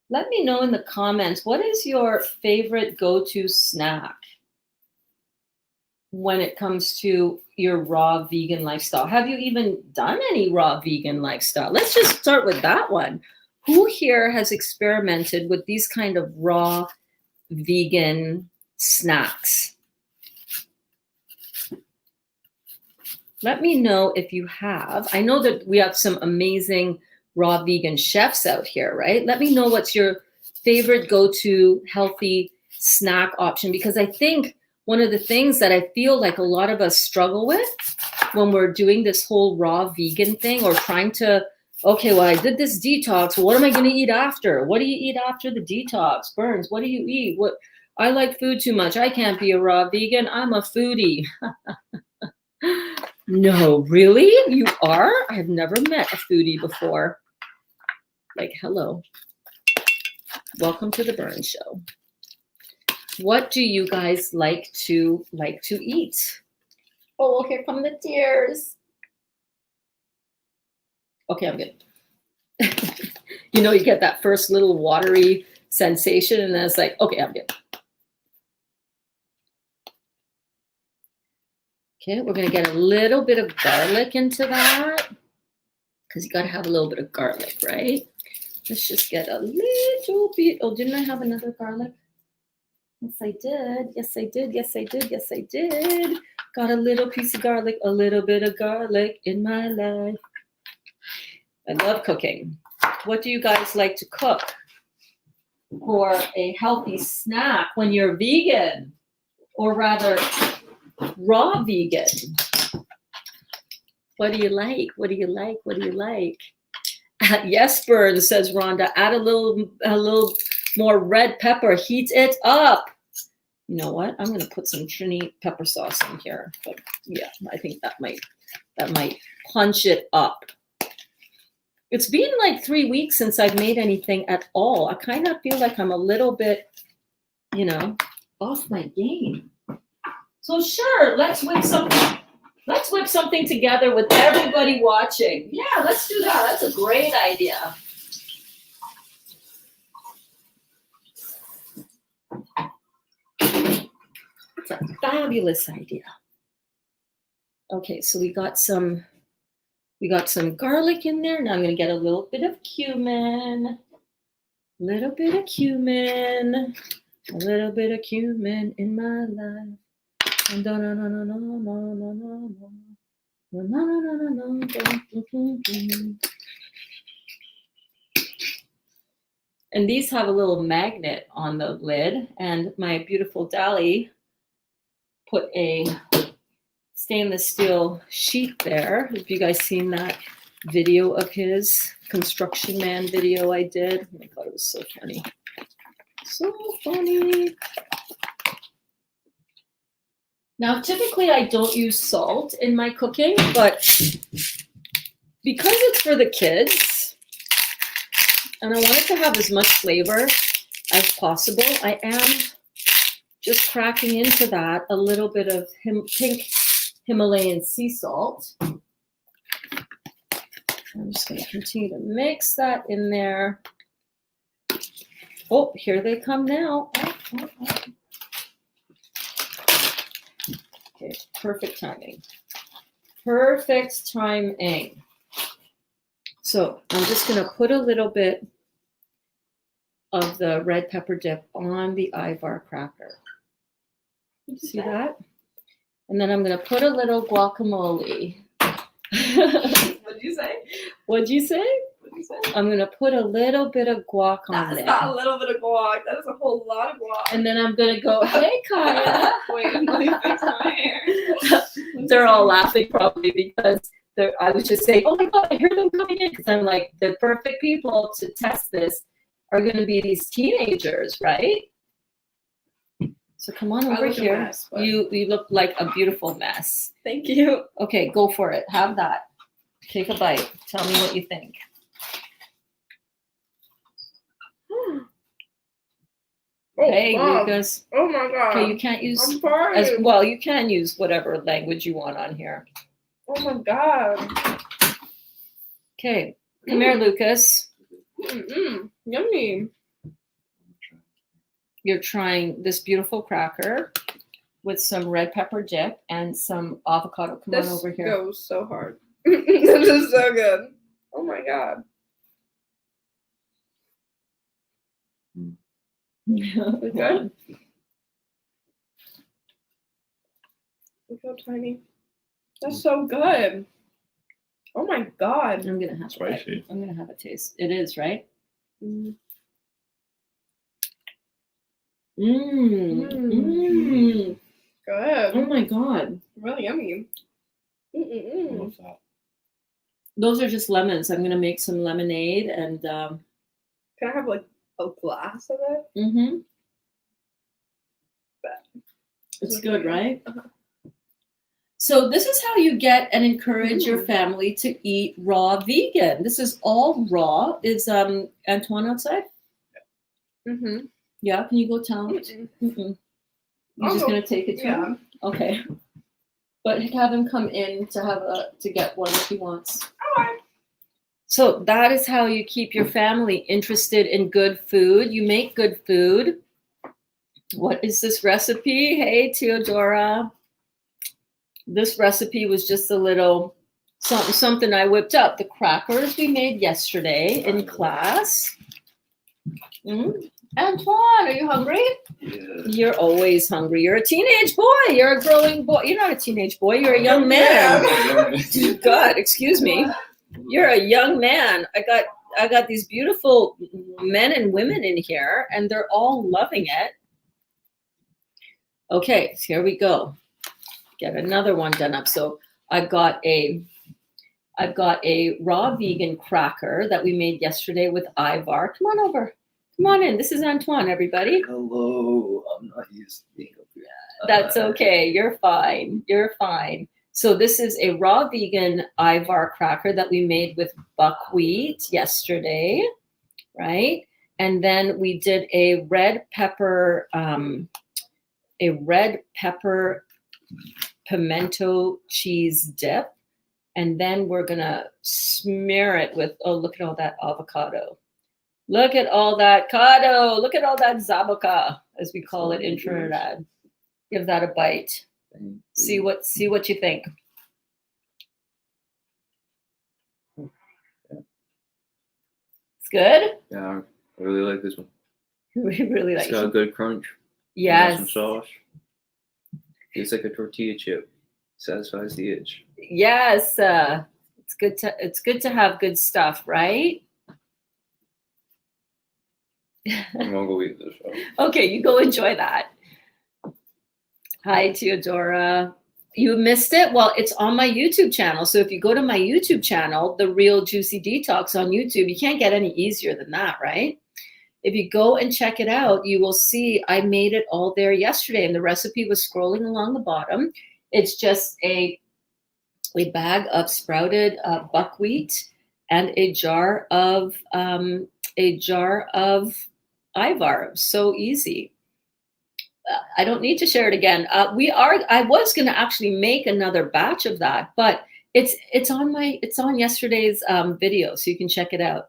Let me know in the comments, what is your favorite go-to snack when it comes to your raw vegan lifestyle? Have you even done any raw vegan lifestyle? Let's just start with that one. Who here has experimented with these kind of raw vegan snacks? Let me know if you have. I know that we have some amazing raw vegan chefs out here, right? Let me know what's your favorite go-to healthy snack option, because I think one of the things that I feel like a lot of us struggle with when we're doing this whole raw vegan thing or trying to, okay, well, I did this detox. What am I going to eat after? What do you eat after the detox? Berns, what do you eat? What? I like food too much. I can't be a raw vegan. I'm a foodie. No, really? You are? I've never met a foodie before. Like, hello. Welcome to the Berns Show. What do you guys like to eat? Oh, here come the tears. Okay, I'm good. You know, you get that first little watery sensation and then it's like, okay, I'm good. Okay, we're gonna get a little bit of garlic into that because you gotta have a little bit of garlic, right? Let's just get a little bit. Oh, didn't I have another garlic? Yes, I did. Yes, I did. Yes, I did. Yes, I did. Got a little piece of garlic, a little bit of garlic in my life. I love cooking. What do you guys like to cook for a healthy snack when you're vegan, or rather raw vegan? What do you like? What do you like? What do you like? Yes, Berns, says Rhonda. Add a little more red pepper. Heat it up. You know what? I'm gonna put some Trini pepper sauce in here. But yeah, I think that might punch it up. It's been like 3 weeks since I've made anything at all. I kind of feel like I'm a little bit, you know, off my game. So sure, let's whip something together with everybody watching. Yeah, let's do that. That's a great idea. It's a fabulous idea. Okay, so we got some garlic in there. Now I'm going to get a little bit of cumin. A little bit of cumin in my life. And these have a little magnet on the lid, and my beautiful Dali put a stainless steel sheet there. Have you guys seen that video of his construction man video I did? Oh my God, it was so funny. So funny. Now, typically I don't use salt in my cooking, but because it's for the kids and I want it to have as much flavor as possible, I am just cracking into that a little bit of pink Himalayan sea salt. I'm just going to continue to mix that in there. Oh, here they come now. Okay, perfect timing. Perfect timing. So I'm just going to put a little bit of the red pepper dip on the Ivar cracker. See that? And then I'm going to put a little guacamole. What'd you say? What'd you say? What'd you say? I'm going to put a little bit of guac on That's there. not a little bit of guac. That is a whole lot of guac. And then I'm going to go, hey, Kaya. Wait, let me fix my hair. They're all laughing probably because I was just saying, oh my God, I hear them coming in. Because I'm like, the perfect people to test this are going to be these teenagers, right? So come on over here. Mess, you look like a beautiful mess. Thank you. Okay, go for it. Have that. Take a bite. Tell me what you think. Oh, hey, Mom. Lucas. Oh my God. Okay, you can't use I'm sorry. as well. You can use whatever language you want on here. Oh my God. Okay, come here, Lucas. Yummy. You're trying this beautiful cracker with some red pepper dip and some avocado. Come on over here. This goes so hard. This is so good. Oh my God. Good. Look how tiny. That's so good. Oh my God. I'm gonna have Spicy. I'm gonna have a taste. It is, right? Mm. Good. Oh my God. Really yummy. What's that? Those are just lemons. I'm gonna make some lemonade and Can I have like a glass of it? it's good, right? Uh-huh. So this is how you get and encourage your family to eat raw vegan. This is all raw. Is Antoine outside? Yeah, can you go tell him? You're just gonna take it to him? Okay. But have him come in to get one if he wants. Okay. So that is how you keep your family interested in good food. You make good food. What is this recipe? Hey, Theodora. This recipe was just a little something I whipped up. The crackers we made yesterday in class. Antoine, are you hungry? Yeah. You're always hungry. You're a teenage boy. You're a growing boy. You're not a teenage boy. You're a young man. God, excuse me. You're a young man. I got these beautiful men and women in here, and they're all loving it. Okay, so here we go. Get another one done up. So I've got a raw vegan cracker that we made yesterday with Ivar. Come on over. Come on in. This is Antoine, everybody. Hello. I'm not used to being up here. That's okay. You're fine. You're fine. So this is a raw vegan Ivar cracker that we made with buckwheat yesterday, right? And then we did a red pepper pimento cheese dip. And then we're gonna smear it with, oh, look at all that avocado. Look at all that cado. Look at all that zabuka, as we call it in Trinidad. Give that a bite. See what you think. It's good? Yeah, I really like this one. We really like It's got a good crunch. Yes. Some sauce. It's like a tortilla chip. Satisfies the itch. Yes. It's good to have good stuff, right? I'm gonna go eat this one. Okay, you go enjoy that. Hi, Theodora. You missed it? Well, it's on my YouTube channel. So if you go to my YouTube channel, The Real Juicy Detox on YouTube, you can't get any easier than that, right? If you go and check it out, you will see I made it all there yesterday, and the recipe was scrolling along the bottom. It's just a bag of sprouted buckwheat and a jar of Ivar. So easy. I don't need to share it again. I was going to actually make another batch of that, but it's on yesterday's video, so you can check it out.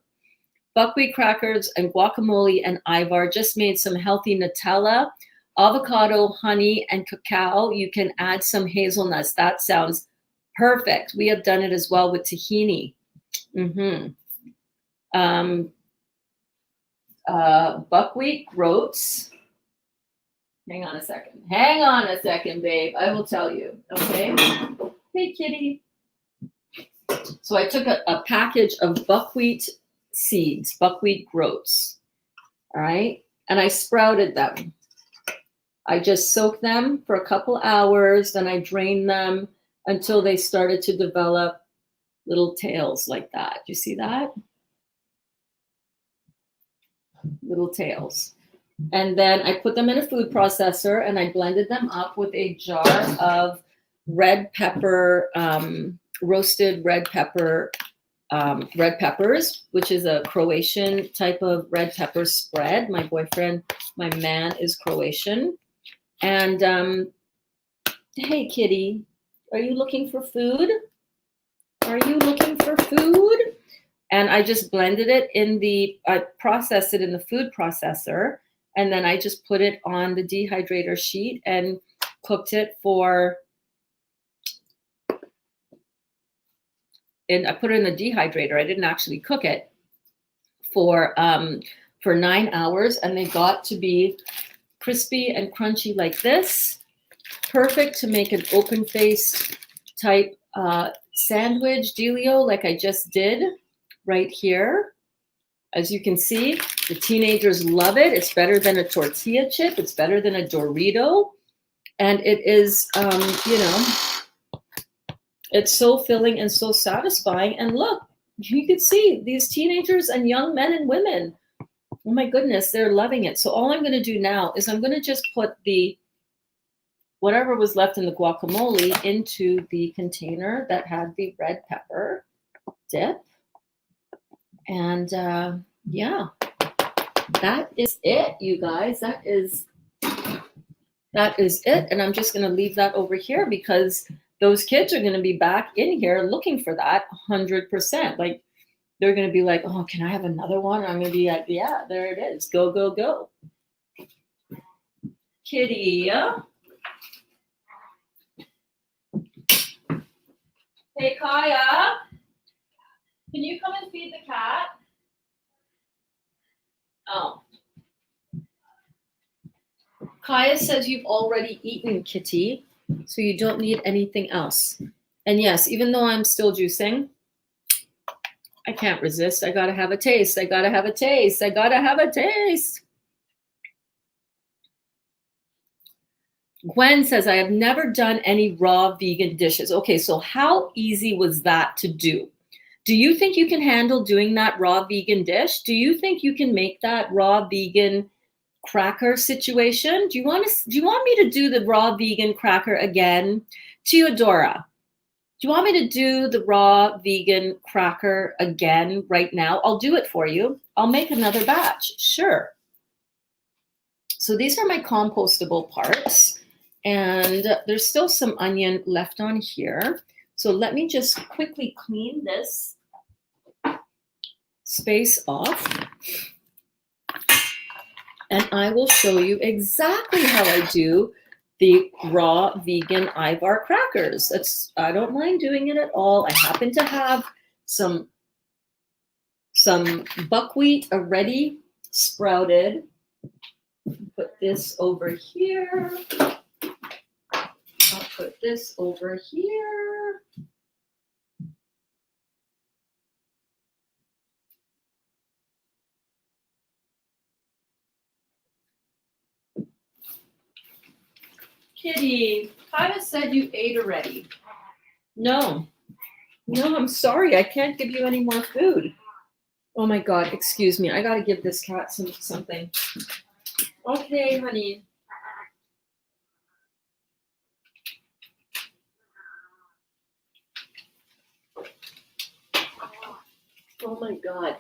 Buckwheat crackers and guacamole and Ivar. Just made some healthy Nutella, avocado, honey, and cacao. You can add some hazelnuts. That sounds perfect. We have done it as well with tahini. Buckwheat groats. Hang on a second, babe. I will tell you. Okay. Hey, kitty. So I took a package of buckwheat seeds, buckwheat groats. All right. And I sprouted them. I just soaked them for a couple hours. Then I drained them until they started to develop little tails like that. Do you see that? Little tails. And then I put them in a food processor and I blended them up with a jar of red pepper, roasted red peppers, which is a Croatian type of red pepper spread. My man is Croatian. And hey, kitty, are you looking for food? And I just blended it I processed it in the food processor. And then I just put it on the dehydrator sheet and cooked it and I put it in the dehydrator. I didn't actually cook it for 9 hours, and they got to be crispy and crunchy like this. Perfect to make an open-faced type sandwich dealio like I just did right here. As you can see, the teenagers love it. It's better than a tortilla chip. It's better than a Dorito. And it is, it's so filling and so satisfying. And look, you can see these teenagers and young men and women. Oh my goodness, they're loving it. So all I'm going to do now is I'm going to just put whatever was left in the guacamole into the container that had the red pepper dip. And yeah, that is it, you guys. That is it. And I'm just going to leave that over here because those kids are going to be back in here looking for that 100%. Like, they're going to be like, oh, can I have another one? And I'm going to be like, yeah, there it is. Go, go, go. Kitty. Hey, Kaya. Can you come and feed the cat? Oh. Kaya says you've already eaten, Kitty, so you don't need anything else. And yes, even though I'm still juicing, I can't resist. I gotta have a taste. Gwen says, I have never done any raw vegan dishes. Okay, so how easy was that to do? Do you think you can handle doing that raw vegan dish? Do you think you can make that raw vegan cracker situation? Do you want me to do the raw vegan cracker again? Theodora, do you want me to do the raw vegan cracker again right now? I'll do it for you. I'll make another batch. Sure. So these are my compostable parts. And there's still some onion left on here. So let me just quickly clean this space off. And I will show you exactly how I do the raw vegan Ivar crackers. I don't mind doing it at all. I happen to have some buckwheat already sprouted. Put this over here. I'll put this over here. Kitty, Kaya said you ate already. No, I'm sorry. I can't give you any more food. Oh my God, excuse me. I gotta give this cat something. Okay, honey. Oh my God.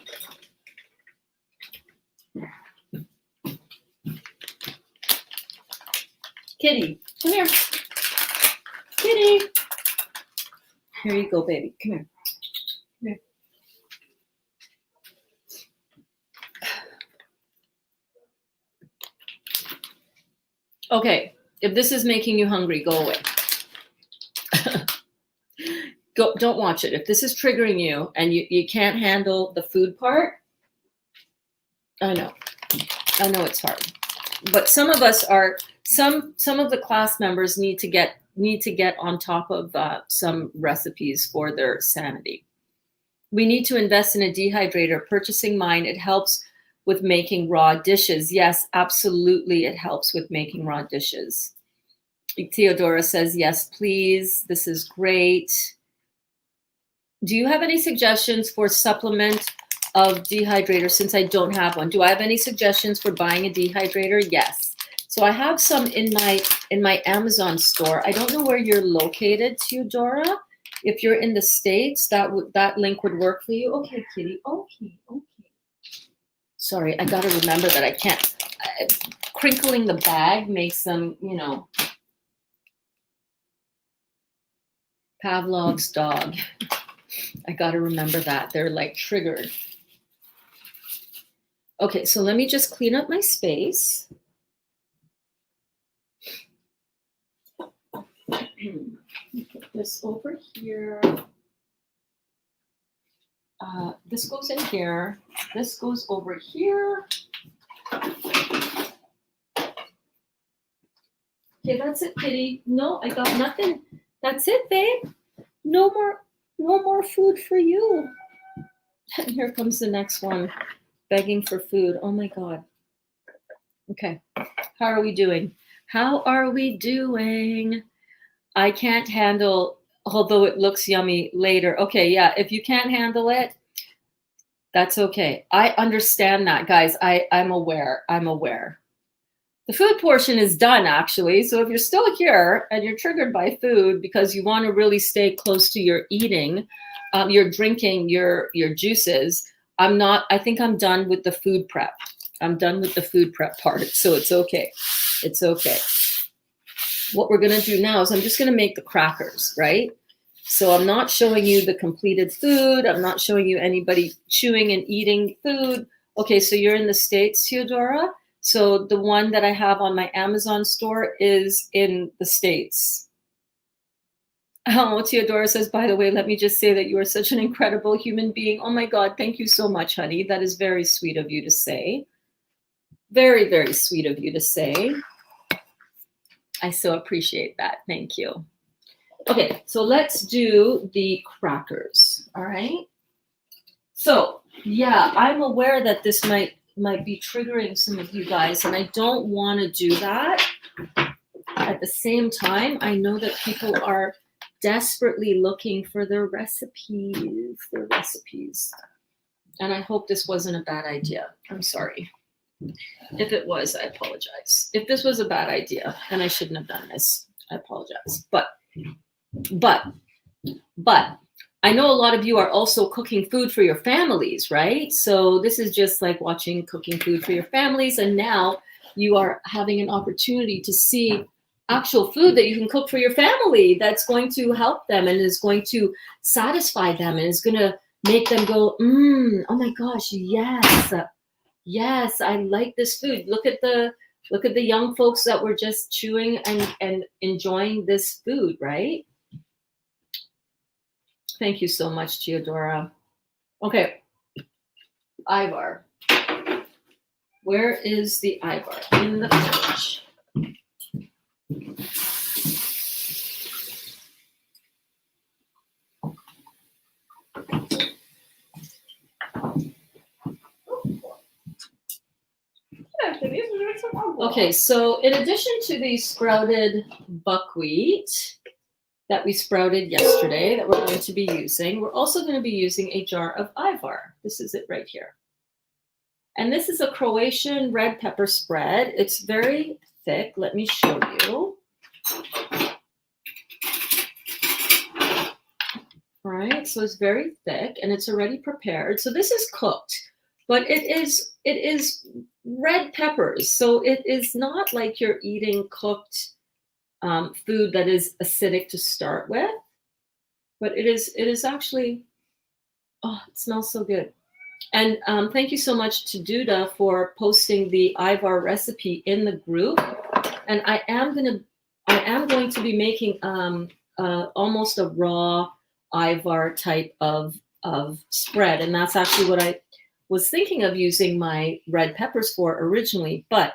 Kitty, come here. Kitty. Here you go, baby. Come here. Come here. Okay, if this is making you hungry, go away. Don't watch it. If this is triggering you and you can't handle the food part, I know it's hard. But some of us are, some of the class members need to get on top of some recipes for their sanity. We need to invest in a dehydrator. Purchasing mine, it helps with making raw dishes. Yes, absolutely, it helps with making raw dishes. Theodora says, yes, please. This is great. Do you have any suggestions for supplement of dehydrator since I don't have one? Do I have any suggestions for buying a dehydrator? Yes. So I have some in my Amazon store. I don't know where you're located, Theodora. If you're in the States, that link would work for you. Okay, kitty. Okay. Sorry, I got to remember that I can't. Crinkling the bag makes them, Pavlov's dog. I got to remember that. They're like triggered. Okay, so let me just clean up my space. Put this over here. This goes in here. This goes over here. Okay, that's it, kitty. No, I got nothing. That's it, babe. No more food for you. And here comes the next one, begging for food. Oh my God. Okay, how are we doing? How are we doing? I can't handle, although it looks yummy later. Okay, yeah, if you can't handle it, that's okay. I understand that, guys. I'm aware. The food portion is done, actually. So if you're still here and you're triggered by food because you want to really stay close to your eating, you're drinking your juices, I think I'm done with the food prep. I'm done with the food prep part. So it's okay. It's okay. What we're going to do now is I'm just going to make the crackers, right? So I'm not showing you the completed food. I'm not showing you anybody chewing and eating food. Okay, so you're in the States, Theodora. So the one that I have on my Amazon store is in the States. Oh, Theodora says, by the way, let me just say that you are such an incredible human being. Oh my God, thank you so much, honey. That is very sweet of you to say. Very, very sweet of you to say. I so appreciate that. Thank you. Okay, so let's do the crackers. All right. So yeah, I'm aware that this might be triggering some of you guys, and I don't want to do that. At the same time, I know that people are desperately looking for their recipes. And I hope this wasn't a bad idea. I'm sorry. If it was, I apologize. If this was a bad idea and I shouldn't have done this, I apologize. But I know a lot of you are also cooking food for your families, right? So this is just like watching cooking food for your families. And now you are having an opportunity to see actual food that you can cook for your family that's going to help them and is going to satisfy them and is going to make them go, oh my gosh, yes, I like this food. Look at the young folks that were just chewing and enjoying this food, right? Thank you so much, Theodora. Okay, Ivar. Where is the Ivar? In the fridge. Okay, so in addition to the sprouted buckwheat, that we sprouted yesterday that we're going to be using. We're also going to be using a jar of Ivar. This is it right here. And this is a Croatian red pepper spread. It's very thick. Let me show you. All right, so it's very thick and it's already prepared. So this is cooked, but it is red peppers. So it is not like you're eating cooked food that is acidic to start with, but it is actually, oh, it smells so good. And thank you so much to Duda for posting the Ivar recipe in the group. And I am going to be making almost a raw Ivar type of spread, and that's actually what I was thinking of using my red peppers for originally. But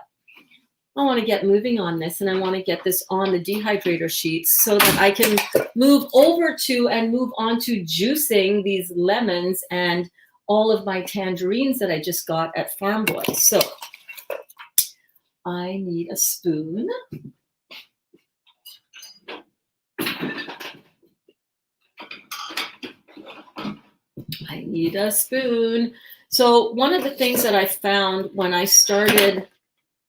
I want to get moving on this, and I want to get this on the dehydrator sheets so that I can move on to juicing these lemons and all of my tangerines that I just got at Farm Boy. So I need a spoon. I need a spoon. So one of the things that I found when I started,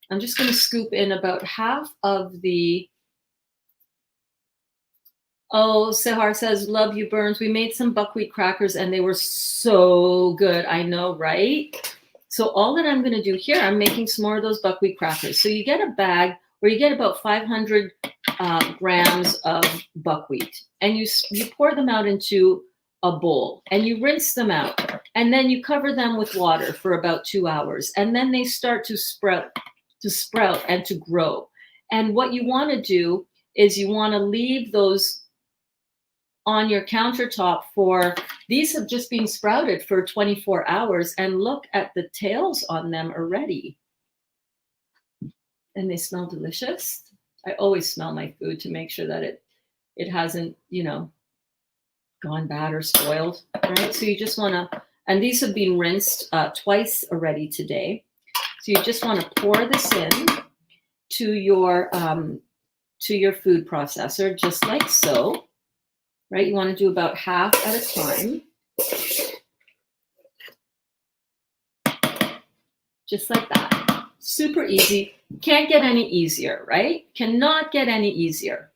I'm just going to scoop in about half of the, oh, Sehar says, love you, Berns. We made some buckwheat crackers and they were so good. I know, right? So all that I'm going to do here, I'm making some more of those buckwheat crackers. So you get a bag where you get about 500 grams of buckwheat, and you pour them out into a bowl and you rinse them out, and then you cover them with water for about 2 hours, and then they start to sprout and to grow. And what you want to do is you want to leave those on your countertop for, these have just been sprouted for 24 hours, and look at the tails on them already. And they smell delicious. I always smell my food to make sure that it hasn't, gone bad or spoiled, right? So you just want to, and these have been rinsed twice already today. So you just want to pour this in to your food processor, just like so, right? You want to do about half at a time. Just like that. Super easy. Can't get any easier, right? Cannot get any easier.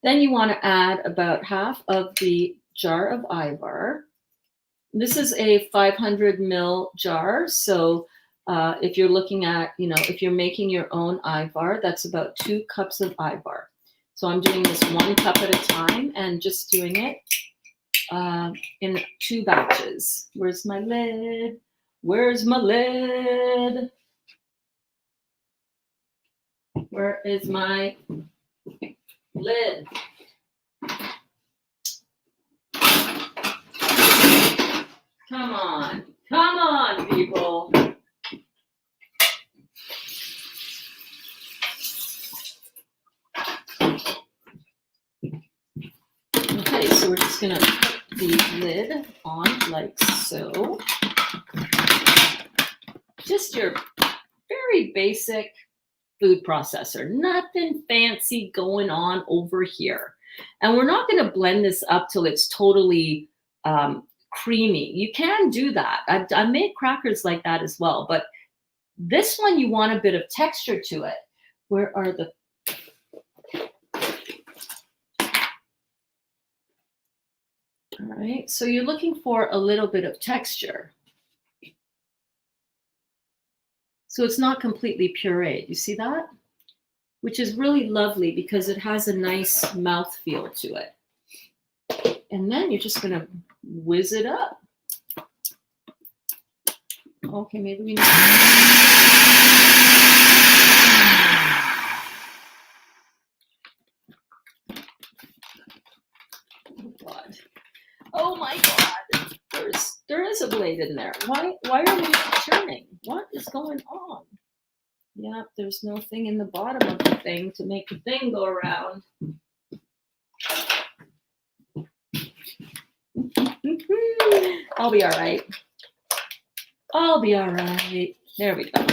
Then you want to add about half of the jar of Ivar. This is a 500 ml jar. So if you're looking at, if you're making your own Ivar, that's about 2 cups of Ivar. So I'm doing this 1 cup at a time and just doing it in 2 batches. Where's my lid? Where's my lid? Where is my lid? Come on, people. Okay, so we're just gonna put the lid on like so. Just your very basic food processor, nothing fancy going on over here. And we're not gonna blend this up till it's totally creamy. You can do that. I made crackers like that as well, but this one you want a bit of texture to it. Where are the, all right, so you're looking for a little bit of texture. So it's not completely pureed. You see that? Which is really lovely because it has a nice mouthfeel to it. And then you're just gonna whiz it up. Okay, maybe we need oh God. Oh my God. There is a blade in there. Why are we not turning? What is going on? Yep, there's no thing in the bottom of the thing to make the thing go around. I'll be all right. I'll be all right. There we go.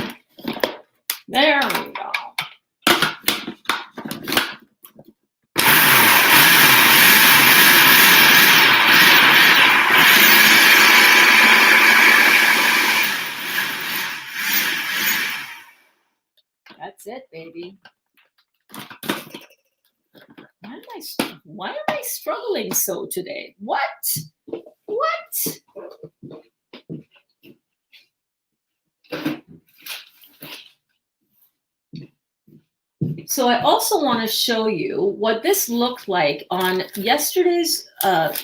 There we go. That's it, baby. Why am I struggling so today? What? So I also want to show you what this looked like on yesterday's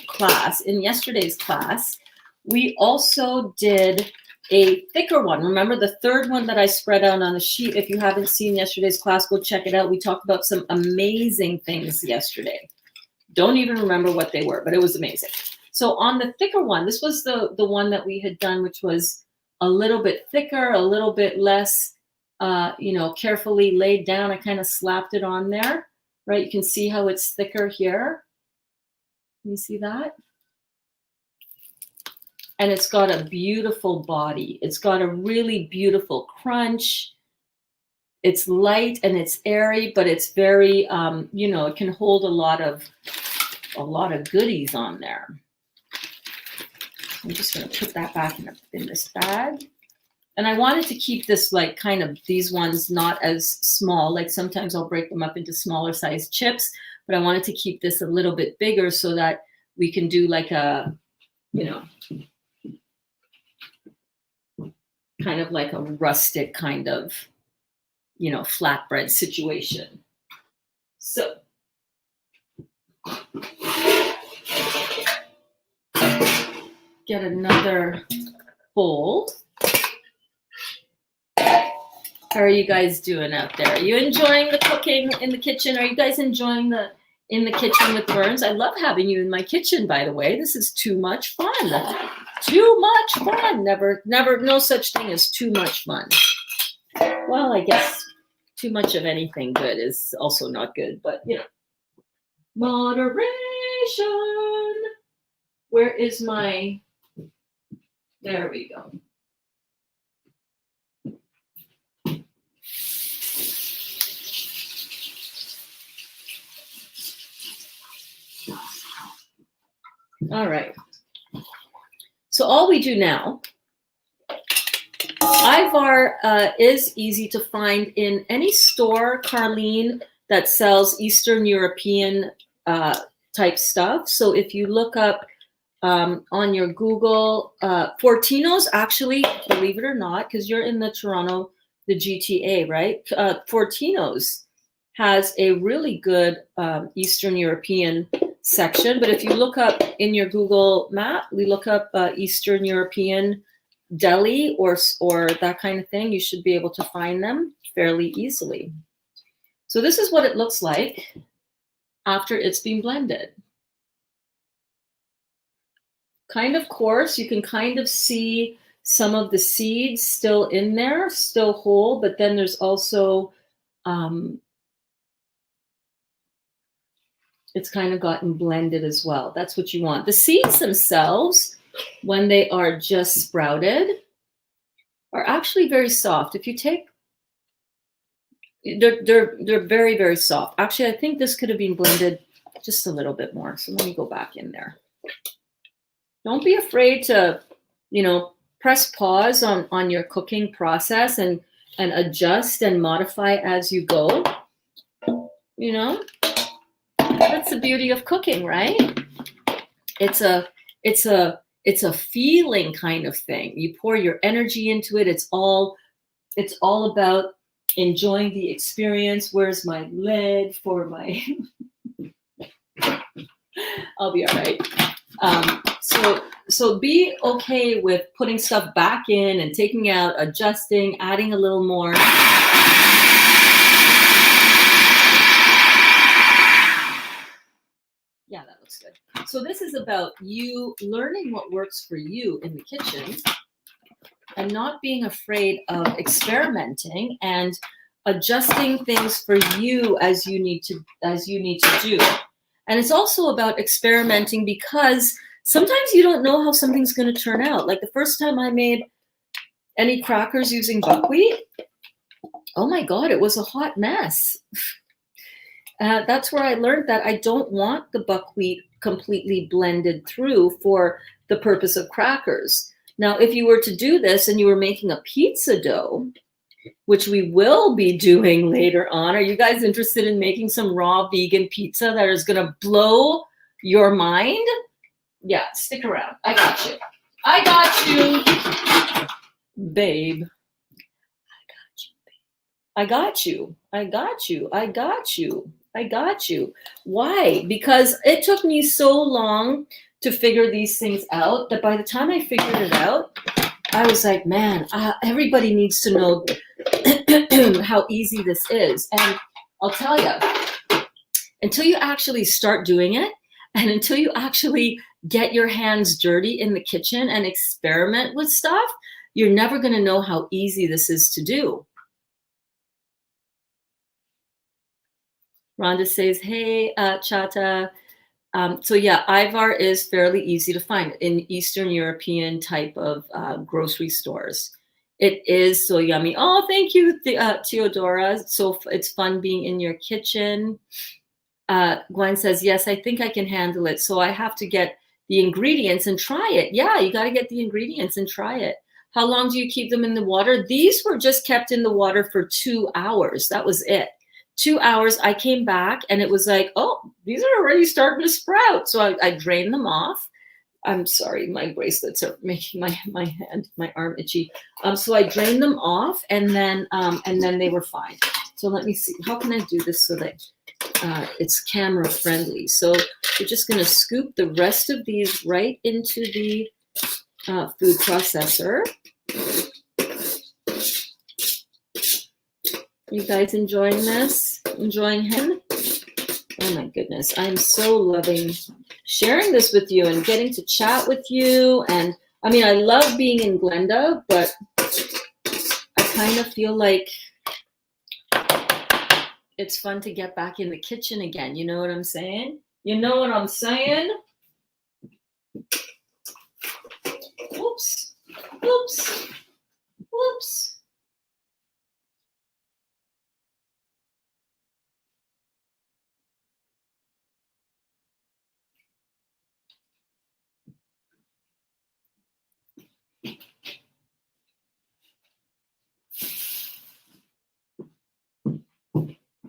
class. In yesterday's class, we also did a thicker one. Remember the third one that I spread out on the sheet? If you haven't seen yesterday's class, go check it out. We talked about some amazing things yesterday. Don't even remember what they were, but it was amazing. So on the thicker one, this was the one that we had done, which was a little bit thicker, a little bit less, carefully laid down. I kind of slapped it on there, right? You can see how it's thicker here. Can you see that? And it's got a beautiful body. It's got a really beautiful crunch. It's light and it's airy, but it's very, it can hold a lot of goodies on there. I'm just going to put that back in this bag. And I wanted to keep this like kind of these ones not as small. Like sometimes I'll break them up into smaller size chips, but I wanted to keep this a little bit bigger so that we can do like a, kind of like a rustic kind of, flatbread situation. So get another bowl. How are you guys doing out there? Are you enjoying the cooking in the kitchen? Are you guys enjoying in the kitchen with Berns? I love having you in my kitchen, by the way. This is too much fun. Too much fun. Never, no such thing as too much fun. Well, I guess too much of anything good is also not good, but moderation. Where is my, there we go. All right. So all we do now, Ivar is easy to find in any store, Carlene, that sells Eastern European type stuff. So if you look up on your Google, Fortino's actually, believe it or not, because you're in the Toronto, the GTA, right? Fortino's has a really good Eastern European section, but if you look up in your Google map, we look up Eastern European deli or that kind of thing, you should be able to find them fairly easily. So this is what it looks like after it's been blended. Kind of coarse, you can kind of see some of the seeds still in there, still whole, but then there's also it's kind of gotten blended as well. That's what you want. The seeds themselves, when they are just sprouted, are actually very soft. If you take, they're very, very soft. Actually, I think this could have been blended just a little bit more. So let me go back in there. Don't be afraid to, press pause on your cooking process and adjust and modify as you go. That's the beauty of cooking, right? It's a feeling kind of thing. You pour your energy into it. It's all about enjoying the experience. Where's my lid for my I'll be all right. So be okay with putting stuff back in and taking out, adjusting, adding a little more. Yeah, that looks good. So this is about you learning what works for you in the kitchen and not being afraid of experimenting and adjusting things for you as you need to do. And it's also about experimenting because sometimes you don't know how something's going to turn out. Like the first time I made any crackers using buckwheat, oh my God, it was a hot mess. That's where I learned that I don't want the buckwheat completely blended through for the purpose of crackers. Now, if you were to do this and you were making a pizza dough, which we will be doing later on. Are you guys interested in making some raw vegan pizza that is going to blow your mind? Yeah, stick around. I got you. I got you, babe. I got you. I got you. I got you. I got you. Why? Because it took me so long to figure these things out that by the time I figured it out, I was like, man, everybody needs to know how easy this is. And I'll tell you, until you actually start doing it, and until you actually get your hands dirty in the kitchen and experiment with stuff, you're never going to know how easy this is to do. Rhonda says, hey, Chata. So yeah, Ivar is fairly easy to find in Eastern European type of grocery stores. It is so yummy. Oh, thank you, Theodora. So it's fun being in your kitchen. Gwen says, yes, I think I can handle it. So I have to get the ingredients and try it. Yeah, you got to get the ingredients and try it. How long do you keep them in the water? These were just kept in the water for 2 hours. That was it. 2 hours. I came back and it was like, oh, these are already starting to sprout. So I drained them off. I'm sorry, my bracelets are making my arm itchy. So I drained them off and then they were fine. So let me see, how can I do this so that it's camera friendly? So we're just gonna scoop the rest of these right into the food processor. You guys enjoying this? Enjoying him? Oh my goodness, I'm so loving sharing this with you and getting to chat with you. And I mean, I love being in Glenda, but I kind of feel like it's fun to get back in the kitchen again. You know what I'm saying? You know what I'm saying? Oops, oops, oops.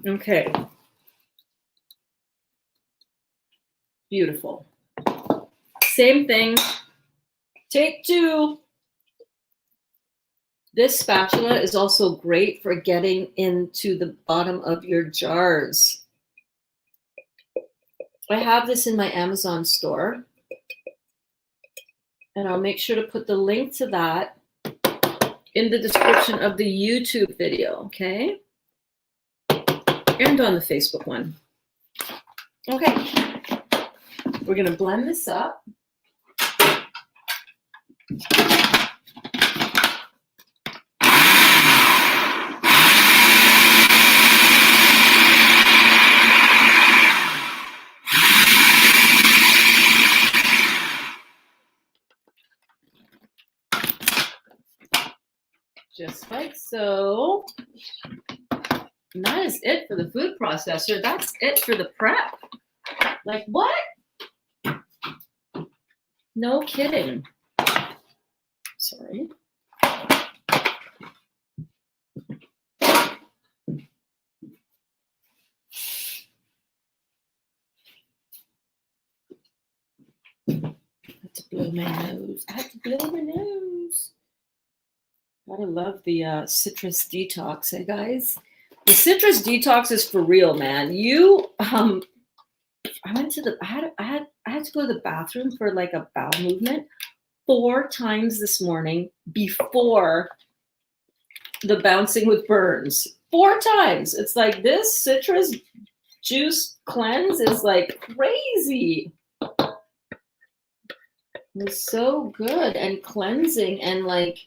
Okay. Beautiful. Same thing. Take 2. This spatula is also great for getting into the bottom of your jars. I have this in my Amazon store. And I'll make sure to put the link to that in the description of the YouTube video, okay? And on the Facebook one. Okay. We're gonna blend this up. Just like so. And that is it for the food processor. That's it for the prep. Like what? No kidding. Sorry. I had to blow my nose. I had to blow my nose. Gotta love the citrus detox, eh, guys? The citrus detox is for real, man. You, I went to the, I had to go to the bathroom for like a bowel movement 4 times this morning before the Bouncing with Berns. 4 times. It's like this citrus juice cleanse is like crazy. It's so good and cleansing and like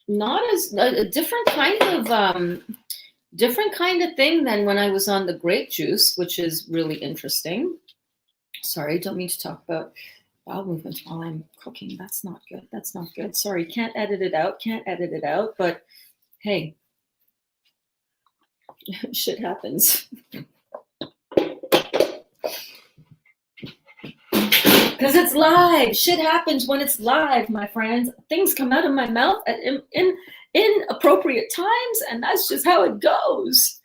not as a different kind of thing than when I was on the grape juice, which is really interesting. Sorry, don't mean to talk about bowel movements while I'm cooking. That's not good. That's not good. Sorry, can't edit it out. Can't edit it out. But hey, shit happens. Because it's live. Shit happens when it's live, my friends. Things come out of my mouth at in appropriate times, and that's just how it goes.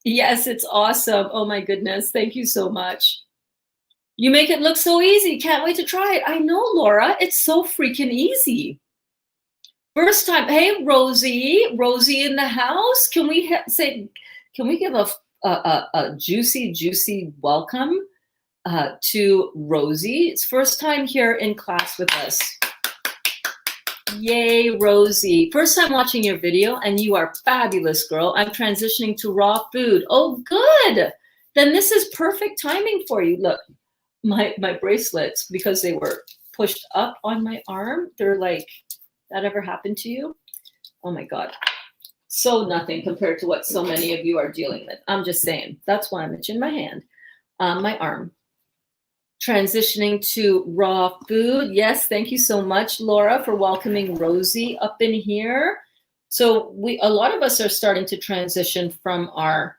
Yes, it's awesome. Oh my goodness. Thank you so much. You make it look so easy. Can't wait to try it. I know, Laura. It's so freaking easy. First time. Hey, Rosie. Rosie in the house. Can we give a juicy welcome to Rosie? It's first time here in class with us. Yay, Rosie. First time watching your video, and you are fabulous, girl. I'm transitioning to raw food. Oh, good. Then this is perfect timing for you. Look, my bracelets, because they were pushed up on my arm, they're like, that ever happened to you? Oh my God. So nothing compared to what so many of you are dealing with. I'm just saying. That's why I'm itching my hand, my arm. Transitioning to raw food. Yes, thank you so much, Laura, for welcoming Rosie up in here. So a lot of us are starting to transition from our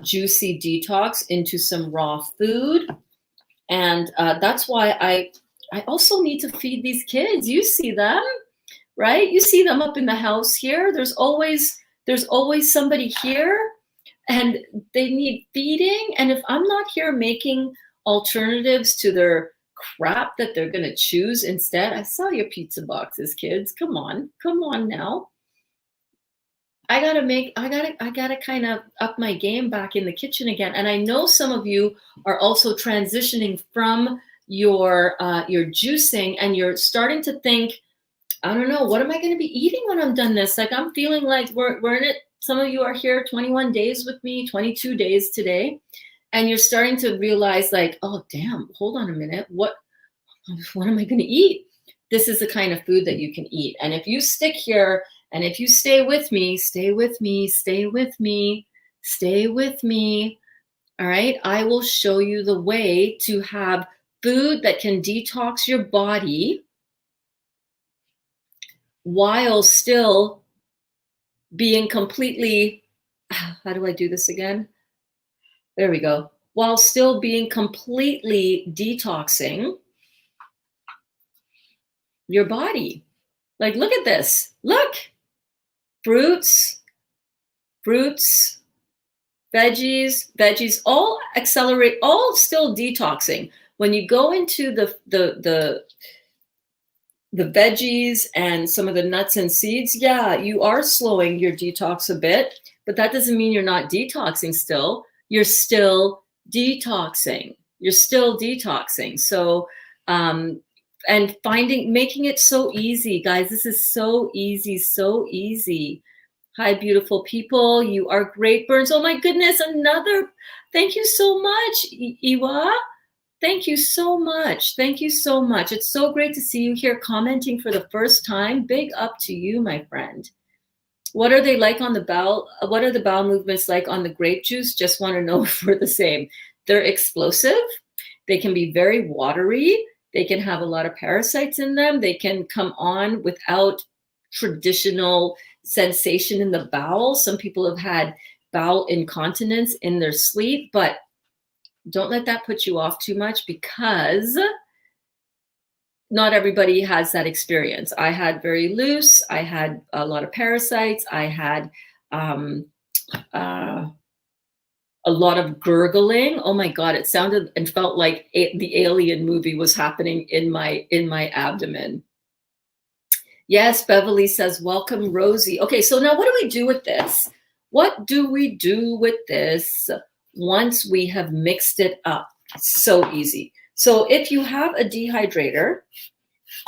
juicy detox into some raw food. And that's why I also need to feed these kids. You see them, right? You see them up in the house here. There's always somebody here, and they need feeding. And if I'm not here making alternatives to their crap that they're going to choose instead, I saw your pizza boxes, kids. Come on now. I gotta kind of up my game back in the kitchen again. And I know some of you are also transitioning from your juicing, and you're starting to think, I don't know, what am I going to be eating when I'm done this? Like, I'm feeling like we're in it. Some of you are here 21 days with me, 22 days today. And you're starting to realize, like, oh, damn, hold on a minute. What am I going to eat? This is the kind of food that you can eat. And if you stick here, and if you stay with me, all right, I will show you the way to have food that can detox your body while still being completely, how do I do this again? There we go. While still being completely detoxing your body. Like, look at this. Look. Fruits, veggies, all accelerate, all still detoxing. When you go into the veggies and some of the nuts and seeds, yeah, you are slowing your detox a bit, but that doesn't mean you're not detoxing still. You're still detoxing. So, and making it so easy, guys. This is so easy. Hi, beautiful people. You are great, Berns. Oh my goodness, thank you so much, Iwa. Thank you so much. It's so great to see you here commenting for the first time. Big up to you, my friend. What are they like on the bowel? What are the bowel movements like on the grape juice? Just want to know if we're the same. They're explosive. They can be very watery. They can have a lot of parasites in them. They can come on without traditional sensation in the bowel. Some people have had bowel incontinence in their sleep, but don't let that put you off too much, because not everybody has that experience. I had very loose. I had a lot of parasites. I had a lot of gurgling. Oh my God, it sounded and felt like the Alien movie was happening in my abdomen. Yes, Beverly says, welcome, Rosie. Okay, so now what do we do with this? What do we do with this once we have mixed it up? So easy. So if you have a dehydrator,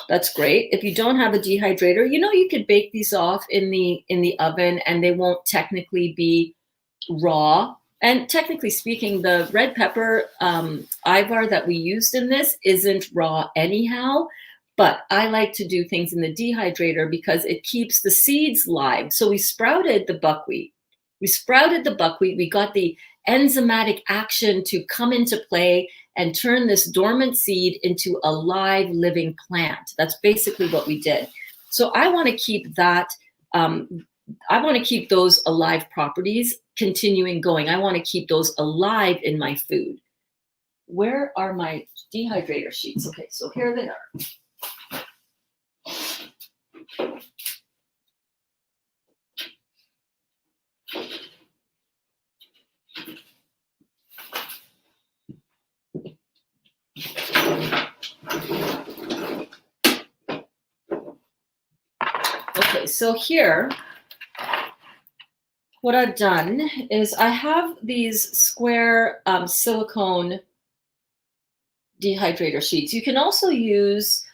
that's great. If you don't have a dehydrator, you could bake these off in the oven, and they won't technically be raw. And technically speaking, the red pepper ivar that we used in this isn't raw anyhow. But I like to do things in the dehydrator because it keeps the seeds live. So we sprouted the buckwheat. We got the enzymatic action to come into play and turn this dormant seed into a live, living plant. That's basically what we did. So I want to keep that. I want to keep those alive properties continuing going. I want to keep those alive in my food. where are my dehydrator sheets? Okay, so here they are. Okay, so here, what I've done is I have these square silicone dehydrator sheets. You can also use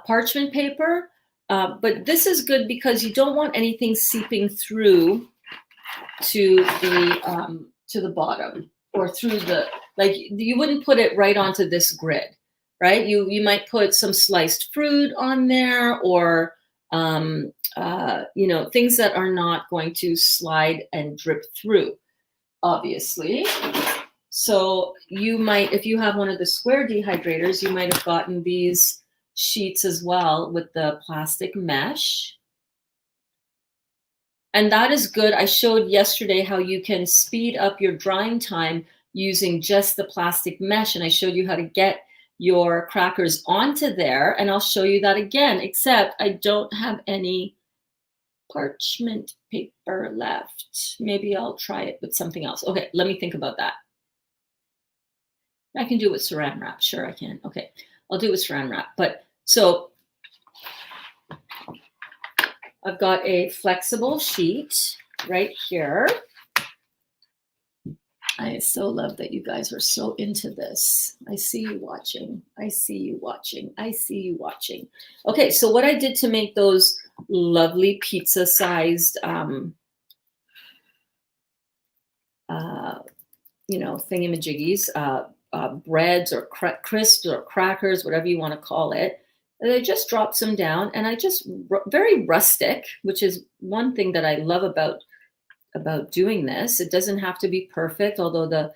parchment paper, but this is good because you don't want anything seeping through to the bottom or through the, like you wouldn't put it right onto this grid, right? You might put some sliced fruit on there or things that are not going to slide and drip through, obviously. So you might, if you have one of the square dehydrators, you might have gotten these sheets as well with the plastic mesh. And that is good. I showed yesterday how you can speed up your drying time using just the plastic mesh. And I showed you how to get your crackers onto there. And I'll show you that again, except I don't have any parchment paper left. Maybe I'll try it with something else. Okay, let me think about that. I can do it with saran wrap. Sure, I can. Okay, I'll do it with saran wrap. But so I've got a flexible sheet right here. I so love that you guys are so into this. I see you watching. I see you watching. I see you watching. Okay, so what I did to make those lovely pizza-sized, thingamajiggies, breads or crisps or crackers, whatever you want to call it. And I just dropped some down, and I just very rustic, which is one thing that I love about doing this. It doesn't have to be perfect, although the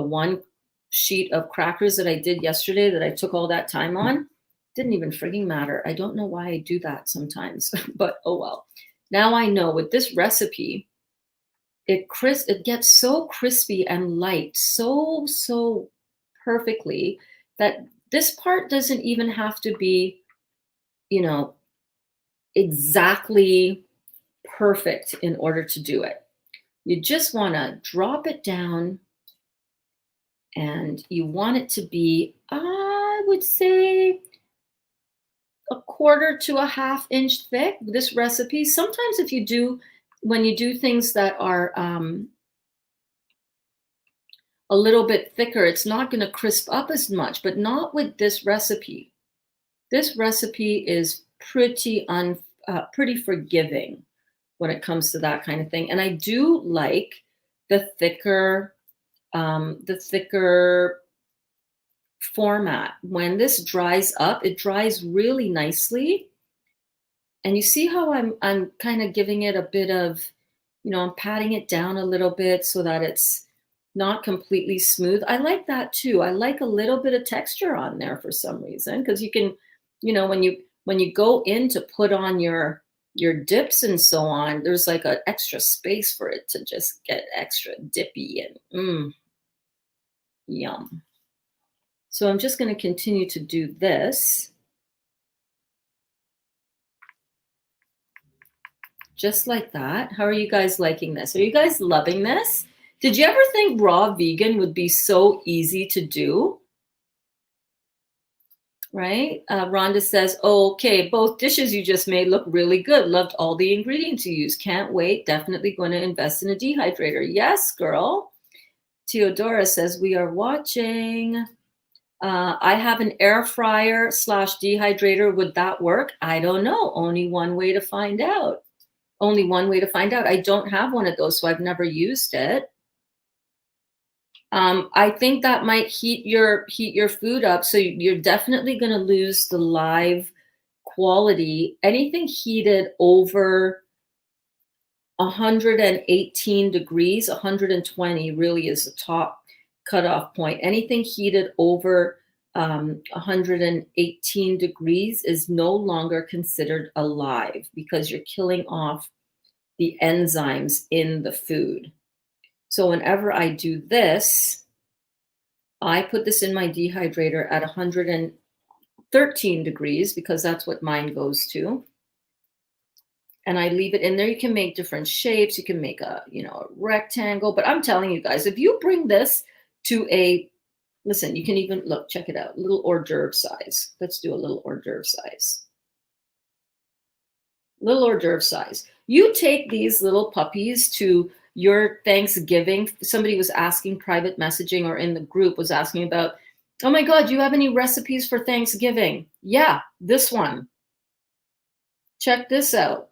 one sheet of crackers that I did yesterday that I took all that time on didn't even frigging matter. I don't know why I do that sometimes, but oh well. Now I know with this recipe, it gets so crispy and light so perfectly that this part doesn't even have to be, exactly perfect in order to do it. You just want to drop it down, and you want it to be, I would say, 1/4 to 1/2 inch thick. This recipe, sometimes when you do things that are a little bit thicker, it's not going to crisp up as much, but not with this recipe. This recipe is pretty forgiving when it comes to that kind of thing. And I do like the thicker format. When this dries up, it dries really nicely. And you see how I'm kind of giving it a bit of, I'm patting it down a little bit so that it's not completely smooth. I like that too. I like a little bit of texture on there for some reason, because you can, when you go in to put on your dips and so on, there's like an extra space for it to just get extra dippy and yum. So I'm just going to continue to do this. Just like that. How are you guys liking this? Are you guys loving this? Did you ever think raw vegan would be so easy to do? Right? Rhonda says, oh, okay, both dishes you just made look really good. Loved all the ingredients you used. Can't wait. Definitely going to invest in a dehydrator. Yes, girl. Theodora says, we are watching. I have an air fryer / dehydrator. Would that work? I don't know. Only one way to find out. Only one way to find out. I don't have one of those, so I've never used it. I think that might heat your food up, so you're definitely going to lose the live quality. Anything heated over 118 degrees, 120 really is the top cutoff point. Anything heated over 118 degrees is no longer considered alive because you're killing off the enzymes in the food. So whenever I do this, I put this in my dehydrator at 113 degrees because that's what mine goes to. And I leave it in there. You can make different shapes. You can make a, a rectangle. But I'm telling you guys, if you bring this to listen, you can even, look, check it out, little hors d'oeuvre size. Let's do a little hors d'oeuvre size. Little hors d'oeuvre size. You take these little puppies to your Thanksgiving. Somebody was asking, private messaging or in the group was asking about, oh my God, do you have any recipes for Thanksgiving? Yeah, this one. Check this out.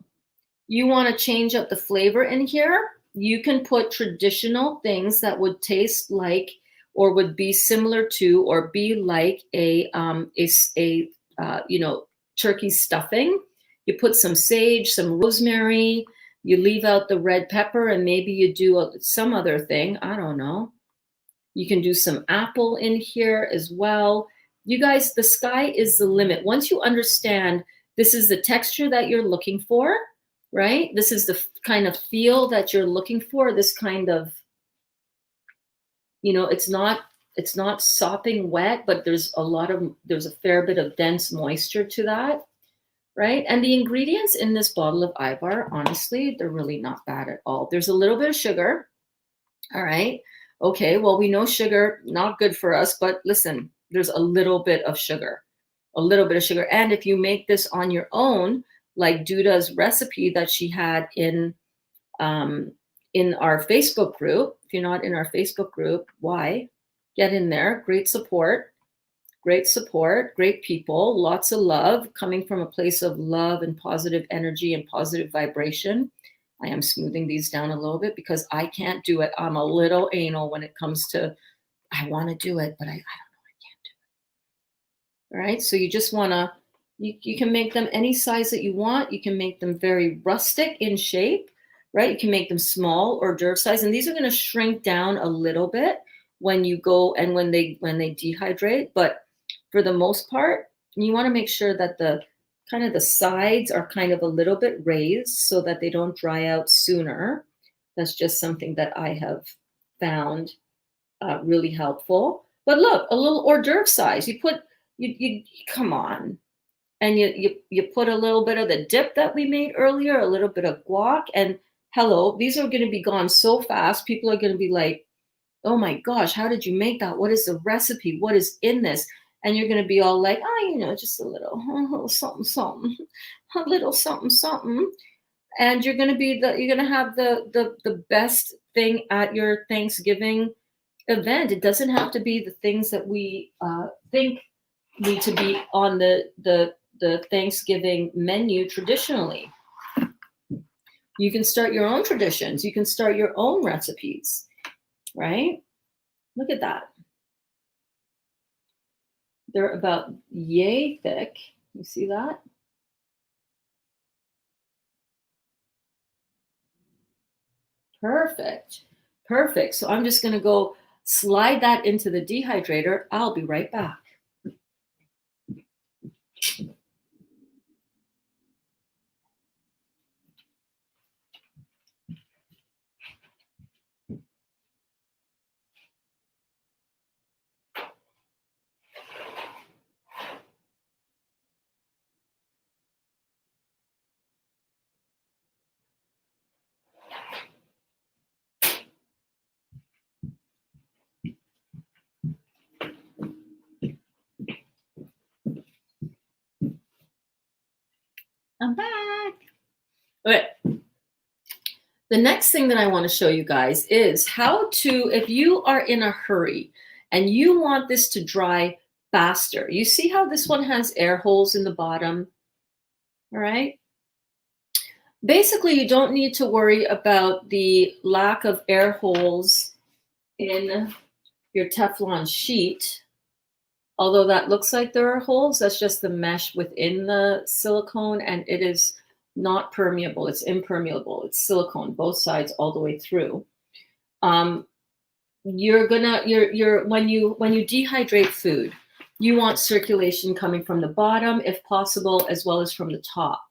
You want to change up the flavor in here? You can put traditional things that would taste like or would be similar to or be like a turkey stuffing. You put some sage, some rosemary, you leave out the red pepper, and maybe you do some other thing. I don't know. You can do some apple in here as well. You guys, the sky is the limit. Once you understand this is the texture that you're looking for, right? This is the kind of feel that you're looking for, this kind of, it's not sopping wet, but there's a fair bit of dense moisture to that, right? And the ingredients in this bottle of Ivar, honestly, they're really not bad at all. There's a little bit of sugar, all right? Okay, well, we know sugar, not good for us, but listen, there's a little bit of sugar. And if you make this on your own, like Duda's recipe that she had in our Facebook group. If you're not in our Facebook group, why? Get in there. Great support, great people, lots of love, coming from a place of love and positive energy and positive vibration. I am smoothing these down a little bit because I can't do it. I'm a little anal when it comes to, I want to do it, but I don't know, I can't do it. All right, so you just want to, you can make them any size that you want. You can make them very rustic in shape, right? You can make them small or hors d'oeuvre size. And these are going to shrink down a little bit when you go and when they dehydrate. But for the most part, you want to make sure that the sides are kind of a little bit raised so that they don't dry out sooner. That's just something that I have found really helpful. But look, a little hors d'oeuvre size. You come on. And you put a little bit of the dip that we made earlier, a little bit of guac, and hello, these are going to be gone so fast. People are going to be like, oh my gosh, how did you make that? What is the recipe? What is in this? And you're going to be all like, just a little something, a little something. And you're going to have the best thing at your Thanksgiving event. It doesn't have to be the things that we think need to be on the Thanksgiving menu traditionally. You can start your own traditions. You can start your own recipes, right? Look at that. They're about yay thick. You see that? Perfect. So I'm just going to go slide that into the dehydrator. I'll be right back. I'm back. Okay. The next thing that I want to show you guys is how to, if you are in a hurry and you want this to dry faster, you see how this one has air holes in the bottom, all right? Basically, you don't need to worry about the lack of air holes in your Teflon sheet. Although that looks like there are holes, that's just the mesh within the silicone, and it is not permeable. It's impermeable. It's silicone, both sides, all the way through. When you dehydrate food, you want circulation coming from the bottom, if possible, as well as from the top.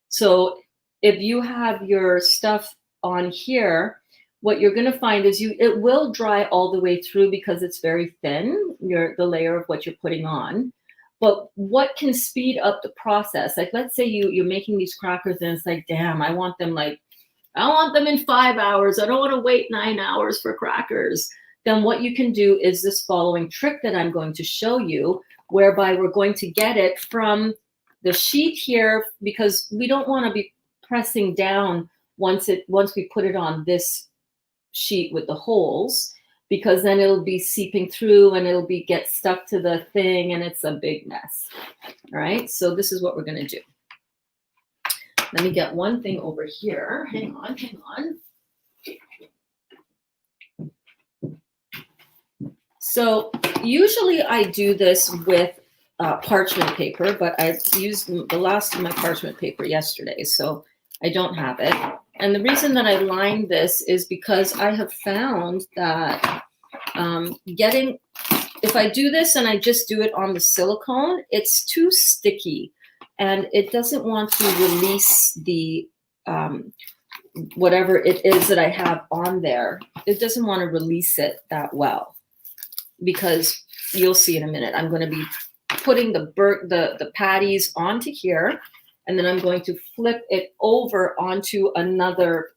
So if you have your stuff on here, what you're going to find is it will dry all the way through because it's very thin, the layer of what you're putting on. But what can speed up the process? Like, let's say you're making these crackers and it's like, damn, I want them in 5 hours. I don't want to wait 9 hours for crackers. Then what you can do is this following trick that I'm going to show you, whereby we're going to get it from the sheet here, because we don't want to be pressing down once we put it on this sheet with the holes, because then it'll be seeping through and it'll get stuck to the thing and it's a big mess. All right, so this is what we're going to do. Let me get one thing over here. Hang on. So usually I do this with parchment paper, but I used the last of my parchment paper yesterday, so I don't have it. And the reason that I lined this is because I have found that if I do this and I just do it on the silicone, it's too sticky and it doesn't want to release the whatever it is that I have on there. It doesn't want to release it that well, because you'll see in a minute. I'm going to be putting the patties onto here, and then I'm going to flip it over onto another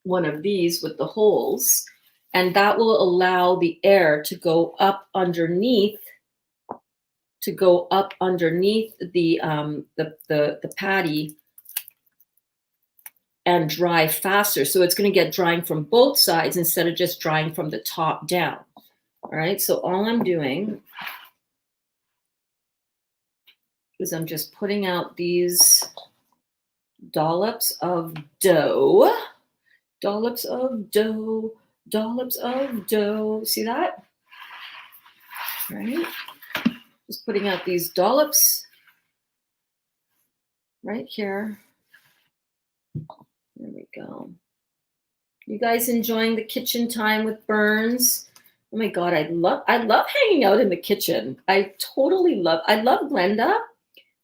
one of these with the holes, and that will allow the air to go up underneath the patty and dry faster. So it's going to get drying from both sides instead of just drying from the top down. All right, so all I'm doing is I'm just putting out these dollops of dough. Dollops of dough. See that? All right. Just putting out these dollops right here. There we go. You guys enjoying the kitchen time with Berns? Oh my God, I love hanging out in the kitchen. I love Glenda.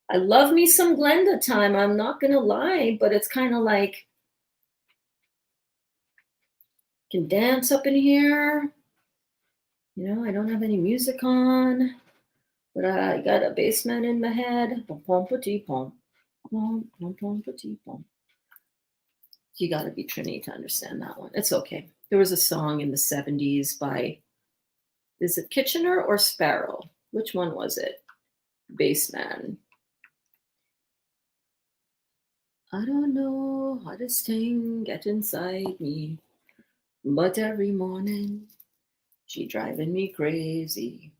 I love me some Glenda time. I'm not gonna lie, but it's kind of like, can dance up in here. You know, I don't have any music on, but I got a bassman in my head. You got to be Trini to understand that one. It's okay. There was a song in the 70s by, is it Kitchener or Sparrow? Which one was it? Bassman. I don't know how this thing get inside me, but every morning she driving me crazy.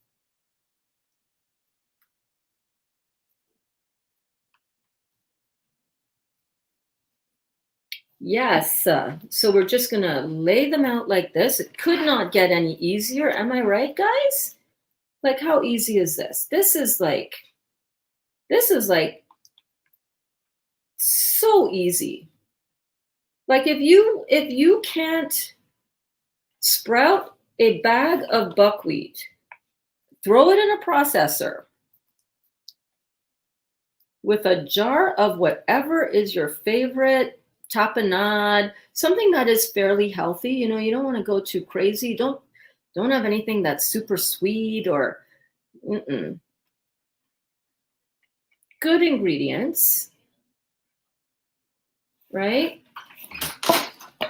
Yes, so we're just gonna lay them out like this. It could not get any easier. Am I right, guys? Like, how easy is this? This is like so easy. Like, if you can't sprout a bag of buckwheat, throw it in a processor with a jar of whatever is your favorite tapenade, something that is fairly healthy. You know, you don't want to go too crazy. Don't have anything that's super sweet or good ingredients, right?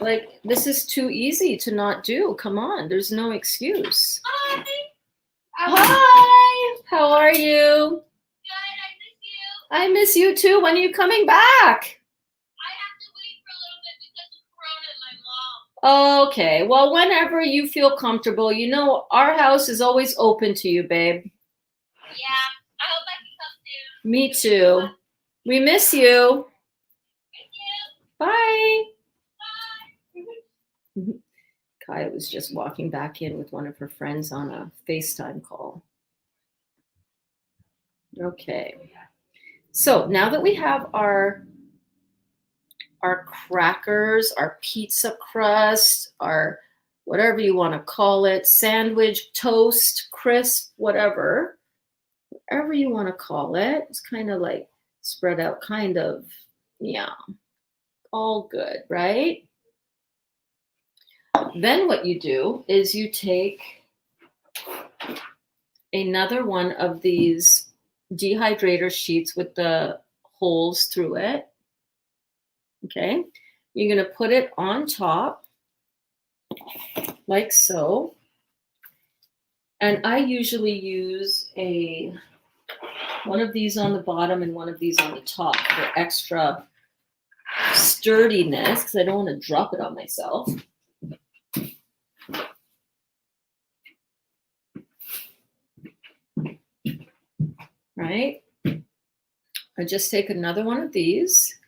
Like, this is too easy to not do. Come on, there's no excuse. Hi. Hi, how are you? Good, I miss you. I miss you too. When are you coming back? I have to wait for a little bit because of Corona and my mom. Okay, well, whenever you feel comfortable, you know, our house is always open to you, babe. Yeah, I hope I can come soon. Me too. We miss you. Thank you. Bye. Bye. Kaya was just walking back in with one of her friends on a FaceTime call. Okay. So now that we have our crackers, our pizza crust, our whatever you want to call it, sandwich, toast, crisp, whatever you want to call it. It's kind of like spread out, kind of, yeah, all good, right? Then what you do is you take another one of these dehydrator sheets with the holes through it. Okay. You're going to put it on top like so. And I usually use one of these on the bottom and one of these on the top for extra sturdiness, because I don't want to drop it on myself. Right? I just take another one of these,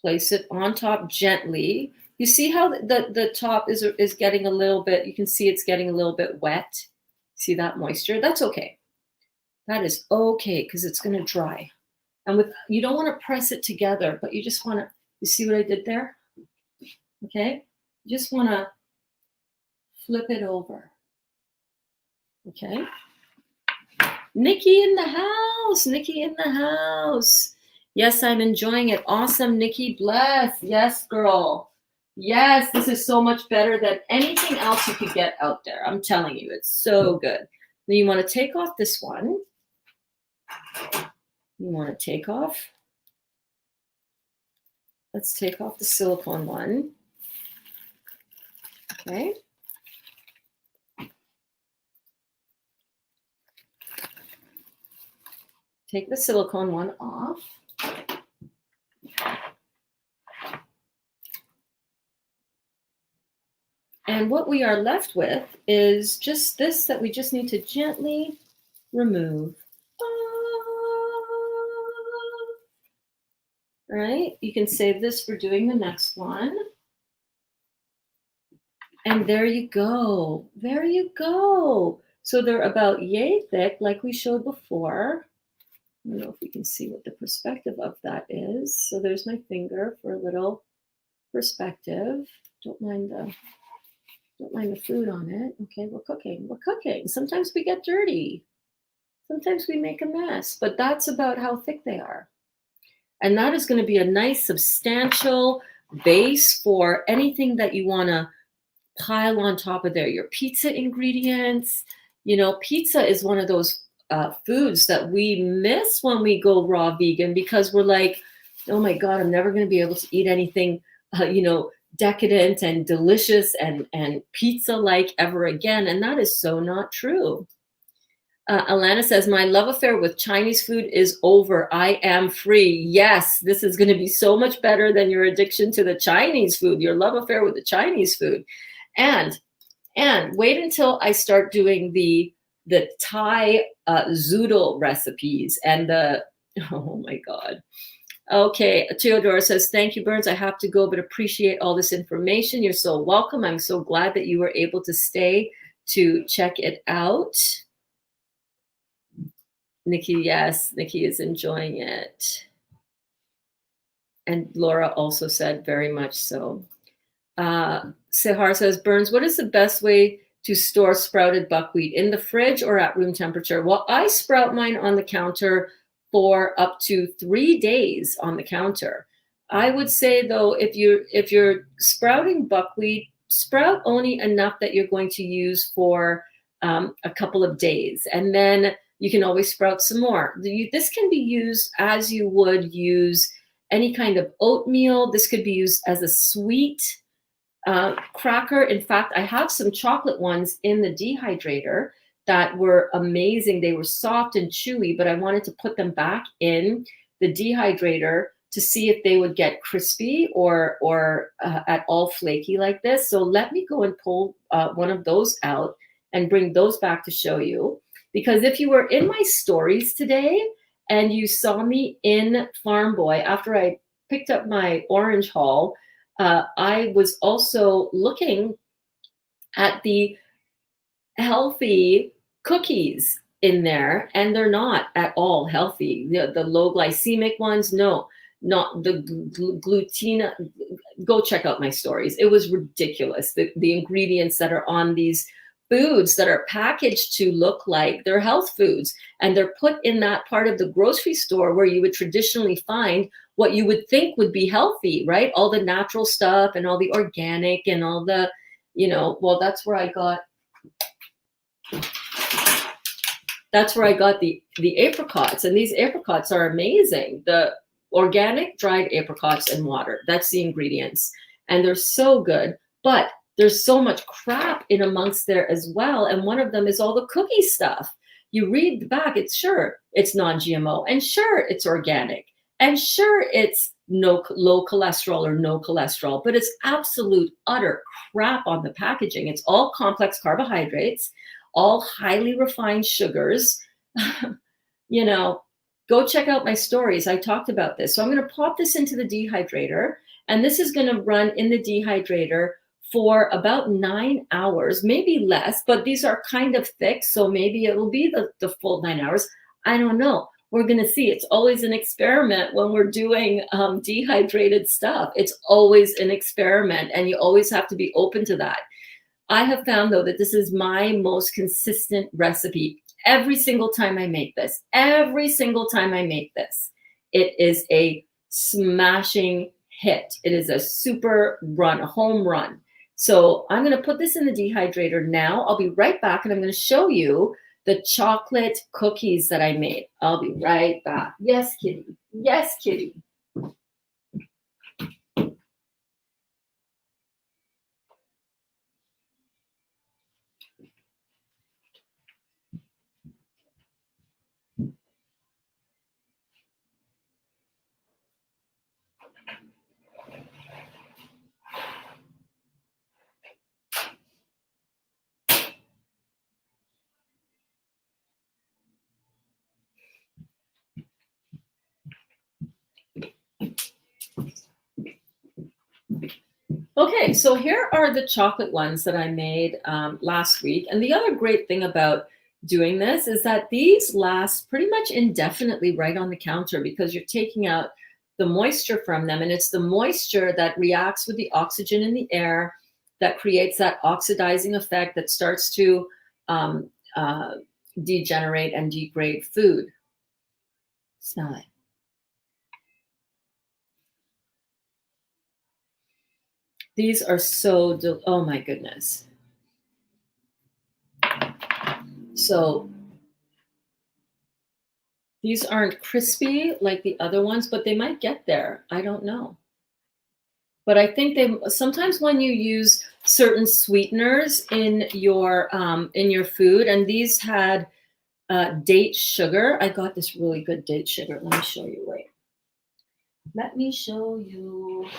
place it on top gently. You see how the top is getting a little bit, you can see it's getting a little bit wet. See that moisture? That's okay. That is okay, because it's going to dry. And you don't want to press it together, but you just want to, you see what I did there? Okay? You just want to flip it over. Okay? Nikki in the house. Nikki in the house. Yes, I'm enjoying it. Awesome, Nikki. Bless. Yes, girl. Yes, this is so much better than anything else you could get out there. I'm telling you, it's so good. Then you want to take off this one. You want to take off. Let's take off the silicone one. Okay. Take the silicone one off. And what we are left with is just this that we just need to gently remove. All right, you can save this for doing the next one. And there you go. There you go. So they're about yay thick, like we showed before. I don't know if you can see what the perspective of that is. So there's my finger for a little perspective. Don't mind the food on it. Okay, we're cooking. We're cooking. Sometimes we get dirty. Sometimes we make a mess, but that's about how thick they are. And that is going to be a nice substantial base for anything that you want to pile on top of there. Your pizza ingredients. You know, pizza is one of those foods that we miss when we go raw vegan, because we're like, oh my God, I'm never going to be able to eat anything, decadent and delicious and pizza-like ever again. And that is so not true. Alana says, my love affair with Chinese food is over. I am free. Yes, this is going to be so much better than your addiction to the Chinese food, your love affair with the Chinese food. And wait until I start doing the Thai zoodle recipes and oh my God. Okay, Theodora says, thank you, Berns. I have to go, but appreciate all this information. You're so welcome. I'm so glad that you were able to stay to check it out. Nikki, yes, Nikki is enjoying it. And Laura also said very much so. Sehar says, Berns, what is the best way to store sprouted buckwheat, in the fridge or at room temperature? Well, I sprout mine on the counter for up to 3 days on the counter. I would say though, if you're sprouting buckwheat, sprout only enough that you're going to use for a couple of days, and then you can always sprout some more. This can be used as you would use any kind of oatmeal. This could be used as a sweet cracker. In fact, I have some chocolate ones in the dehydrator that were amazing. They were soft and chewy, but I wanted to put them back in the dehydrator to see if they would get crispy or at all flaky like this. So let me go and pull one of those out and bring those back to show you. Because if you were in my stories today and you saw me in Farm Boy after I picked up my orange haul, I was also looking at the healthy cookies in there, and they're not at all healthy. The low glycemic ones, no, not the gluten. Go check out my stories. It was ridiculous. The ingredients that are on these foods that are packaged to look like they're health foods, and they're put in that part of the grocery store where you would traditionally find what you would think would be healthy, right? All the natural stuff and all the organic and all the you know, well, that's where I got the apricots, and these apricots are amazing. The organic dried apricots and water, that's the ingredients, and they're so good. But there's so much crap in amongst there as well, and one of them is all the cookie stuff. You read the back, it's non-GMO, and sure, it's organic, and sure, it's low cholesterol or no cholesterol, but it's absolute utter crap on the packaging. It's all complex carbohydrates, all highly refined sugars. You know, go check out my stories. I talked about this. So I'm going to pop this into the dehydrator, and this is going to run in the dehydrator for about 9 hours, maybe less, but these are kind of thick, so maybe it'll be the full 9 hours. I don't know. We're going to see. It's always an experiment when we're doing dehydrated stuff. It's always an experiment, and you always have to be open to that. I have found, though, that this is my most consistent recipe. Every single time I make this, it is a smashing hit. It is a super run, a home run. So I'm going to put this in the dehydrator now. I'll be right back, and I'm going to show you the chocolate cookies that I made. I'll be right back. Yes, kitty. Yes, kitty. Okay, so here are the chocolate ones that I made last week. And the other great thing about doing this is that these last pretty much indefinitely right on the counter, because you're taking out the moisture from them. And it's the moisture that reacts with the oxygen in the air that creates that oxidizing effect that starts to degenerate and degrade food. Smell it. These are so, oh my goodness. So these aren't crispy like the other ones, but they might get there. I don't know. But I think sometimes when you use certain sweeteners in your food, and these had date sugar. I got this really good date sugar. Let me show you. Wait. Let me show you.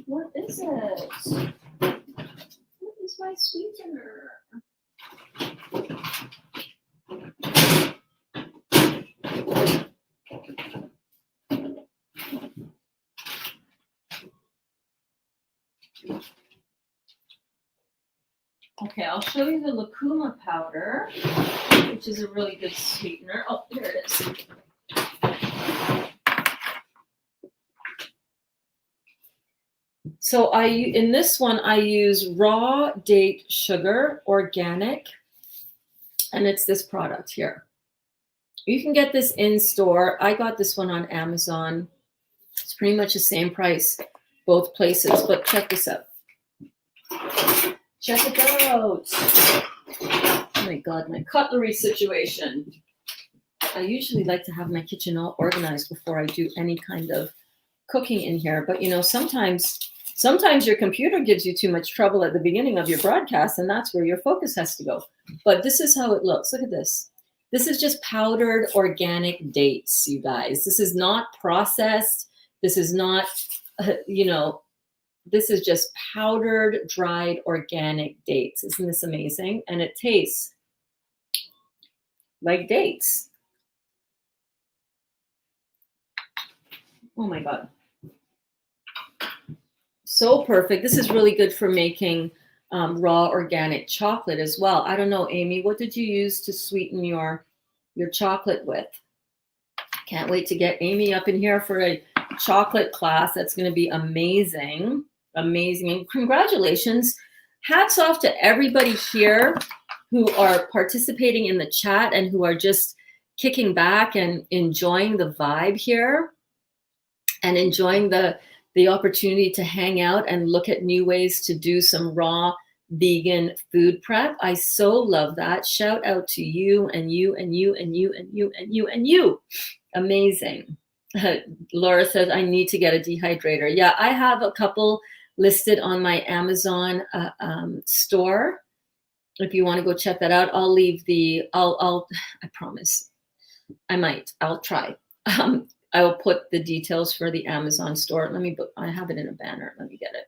What is it? What is my sweetener? Okay, I'll show you the lucuma powder, which is a really good sweetener. Oh, here it is. So in this one, I use raw date sugar, organic, and it's this product here. You can get this in store. I got this one on Amazon. It's pretty much the same price, both places, but check this out. Check it out. Oh my God, my cutlery situation. I usually like to have my kitchen all organized before I do any kind of cooking in here, but you know, sometimes your computer gives you too much trouble at the beginning of your broadcast, and that's where your focus has to go. But this is how it looks. Look at this. This is just powdered organic dates, you guys. This is not processed. This is not, this is just powdered, dried, organic dates. Isn't this amazing? And it tastes like dates. Oh my God. So perfect. This is really good for making raw organic chocolate as well. I don't know, Amy, what did you use to sweeten your chocolate with? Can't wait to get Amy up in here for a chocolate class. That's going to be amazing. Amazing. And congratulations. Hats off to everybody here who are participating in the chat and who are just kicking back and enjoying the vibe here and enjoying the opportunity to hang out and look at new ways to do some raw vegan food prep. I so love that. Shout out to you and you and you and you and you and you and you. Amazing. Laura says, I need to get a dehydrator. Yeah, I have a couple listed on my Amazon store. If you want to go check that out, I'll leave I promise I'll try. I will put the details for the Amazon store. I have it in a banner. Let me get it.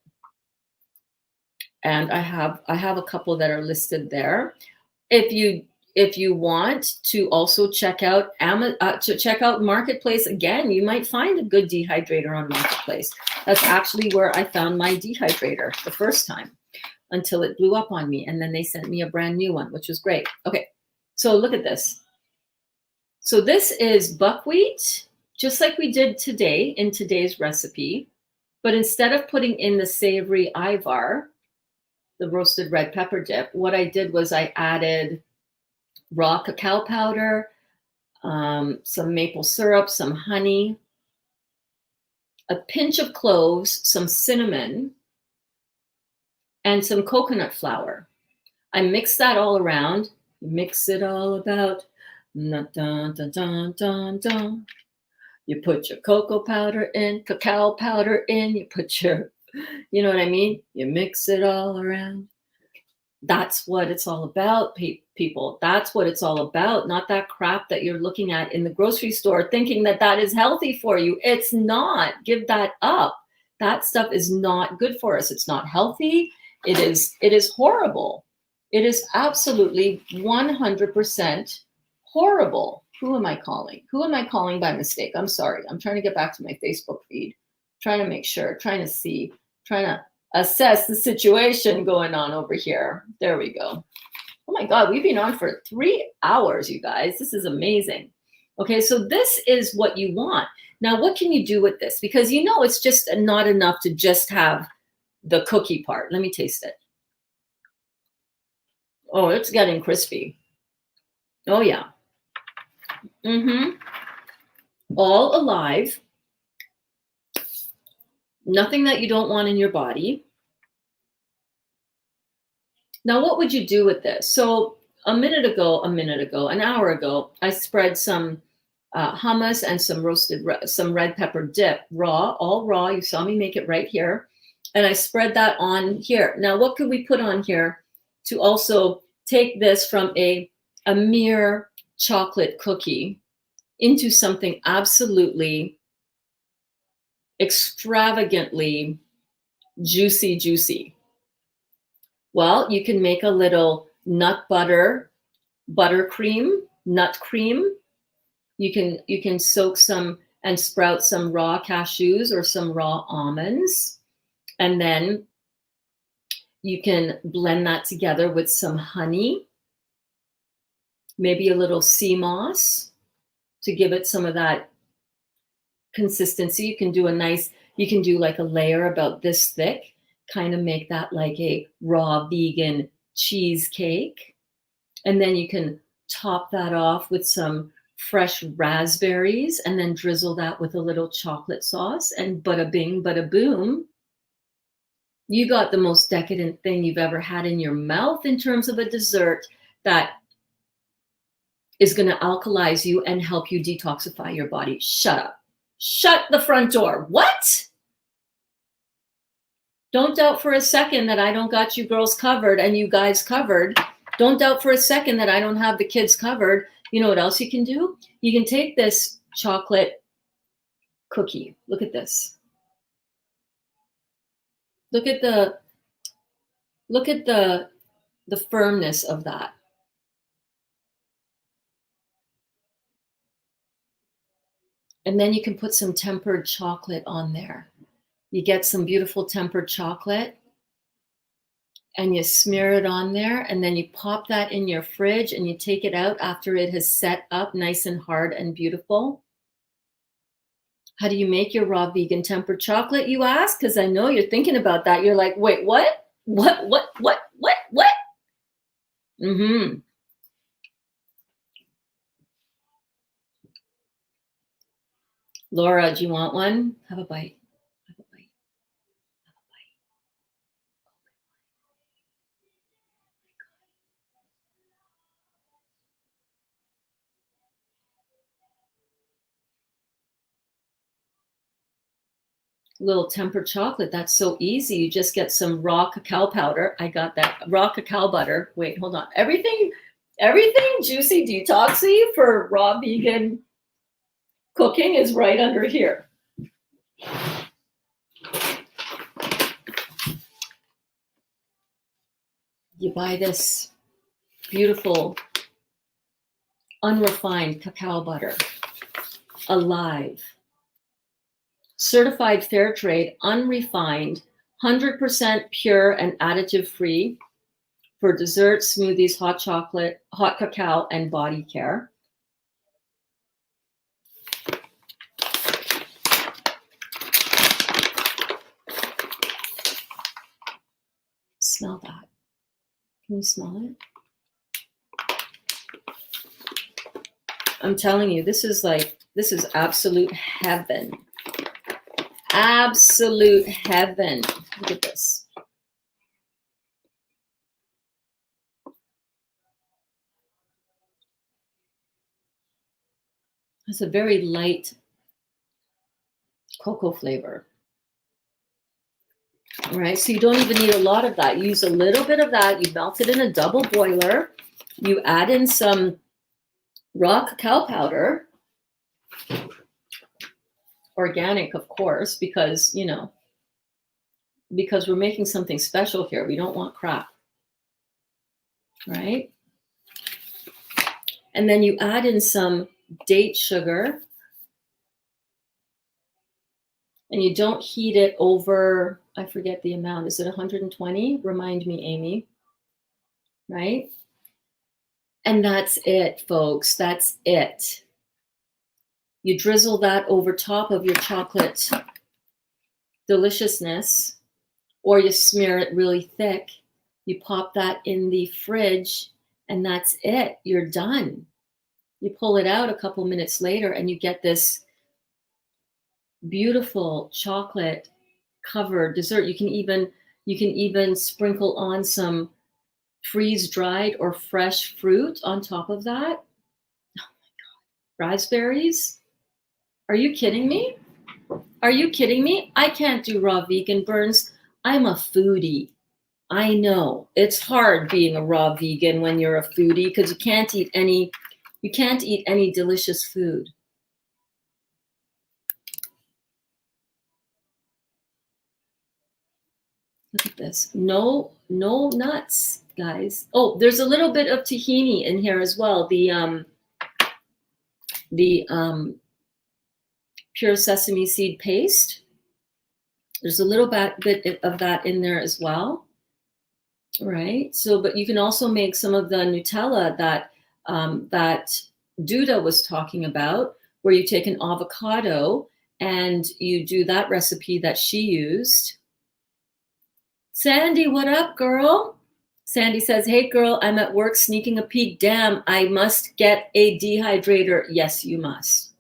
And I have a couple that are listed there. If you want to also check out Marketplace, again, you might find a good dehydrator on Marketplace. That's actually where I found my dehydrator the first time, until it blew up on me. And then they sent me a brand new one, which was great. Okay, so look at this. So this is buckwheat, just like we did today in today's recipe. But instead of putting in the savory ivar, the roasted red pepper dip, what I did was I added raw cacao powder, some maple syrup, some honey, a pinch of cloves, some cinnamon, and some coconut flour. I mixed that all around. Mix it all about. Dun, dun, dun, dun, dun, dun. You put your cocoa powder in, cacao powder in, you put your, you know what I mean? You mix it all around. That's what it's all about, people. That's what it's all about, not that crap that you're looking at in the grocery store thinking that that is healthy for you. It's not. Give that up. That stuff is not good for us. It's not healthy. It is horrible. It is absolutely 100% horrible. Who am I calling? Who am I calling by mistake? I'm sorry. I'm trying to get back to my Facebook feed, trying to make sure, trying to see, trying to assess the situation going on over here. There we go. Oh my God, we've been on for 3 hours, you guys. This is amazing. Okay, so this is what you want. Now, what can you do with this? Because you know it's just not enough to just have the cookie part. Let me taste it. Oh, it's getting crispy. Oh yeah. All alive. Nothing that you don't want in your body. Now, what would you do with this? So an hour ago, I spread some hummus and some red pepper dip, all raw. You saw me make it right here. And I spread that on here. Now, what could we put on here to also take this from a mere chocolate cookie into something absolutely extravagantly juicy? Well, you can make a little nut cream. You can soak some and sprout some raw cashews or some raw almonds. And then you can blend that together with some honey, maybe a little sea moss to give it some of that consistency. You can do like a layer about this thick, kind of make that like a raw vegan cheesecake. And then you can top that off with some fresh raspberries and then drizzle that with a little chocolate sauce, and bada bing, bada boom. You got the most decadent thing you've ever had in your mouth in terms of a dessert that is going to alkalize you and help you detoxify your body. Shut up. Shut the front door. What? Don't doubt for a second that I don't got you girls covered and you guys covered. Don't doubt for a second that I don't have the kids covered. You know what else you can do? You can take this chocolate cookie. Look at this. Look at the firmness of that. And then you can put some tempered chocolate on there. You get some beautiful tempered chocolate and you smear it on there, and then you pop that in your fridge and you take it out after it has set up nice and hard and beautiful. How do you make your raw vegan tempered chocolate, you ask? Because I know you're thinking about that. You're like, wait, what? What? Mm-hmm. Laura, do you want one? Have a bite. Have a bite. Have a bite. Little tempered chocolate. That's so easy. You just get some raw cacao powder. I got that raw cacao butter. Wait, hold on. Everything juicy detoxy for raw vegan cooking is right under here. You buy this beautiful unrefined cacao butter, alive, certified fair trade, unrefined, 100% pure and additive free for desserts, smoothies, hot chocolate, hot cacao, and body care. Smell that. Can you smell it? I'm telling you, this is absolute heaven. Absolute heaven. Look at this. It's a very light cocoa flavor. All right, so you don't even need a lot of that. You use a little bit of that. You melt it in a double boiler. You add in some raw cacao powder, organic, of course, because, you know, because we're making something special here. We don't want crap, right? And then you add in some date sugar, and you don't heat it over, I forget the amount. Is it 120? Remind me, Amy, right? And that's it, folks. That's it. You drizzle that over top of your chocolate deliciousness, or you smear it really thick. You pop that in the fridge, and that's it. You're done. You pull it out a couple minutes later, and you get this beautiful chocolate covered dessert. You can even sprinkle on some freeze dried or fresh fruit on top of that. Oh my God. Raspberries? Are you kidding me? Are you kidding me? I can't do raw vegan, Berns. I'm a foodie. I know it's hard being a raw vegan when you're a foodie because you can't eat any delicious food. Look at this. No nuts, guys. Oh, there's a little bit of tahini in here as well. The pure sesame seed paste. There's a little bit of that in there as well. Right. So, but you can also make some of the Nutella that Duda was talking about, where you take an avocado and you do that recipe that she used. Sandy, what up, girl? Sandy says, hey, girl, I'm at work sneaking a peek. Damn, I must get a dehydrator. Yes, you must.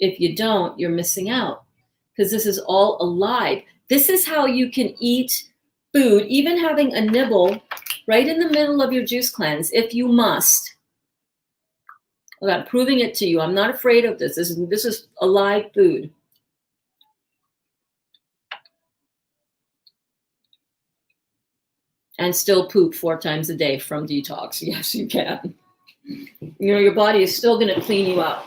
If you don't, you're missing out because this is all alive. This is how you can eat food, even having a nibble right in the middle of your juice cleanse, if you must. Well, I'm proving it to you. I'm not afraid of this. This is alive food. And still poop 4 times a day from detox. Yes, you can. You know, your body is still going to clean you out.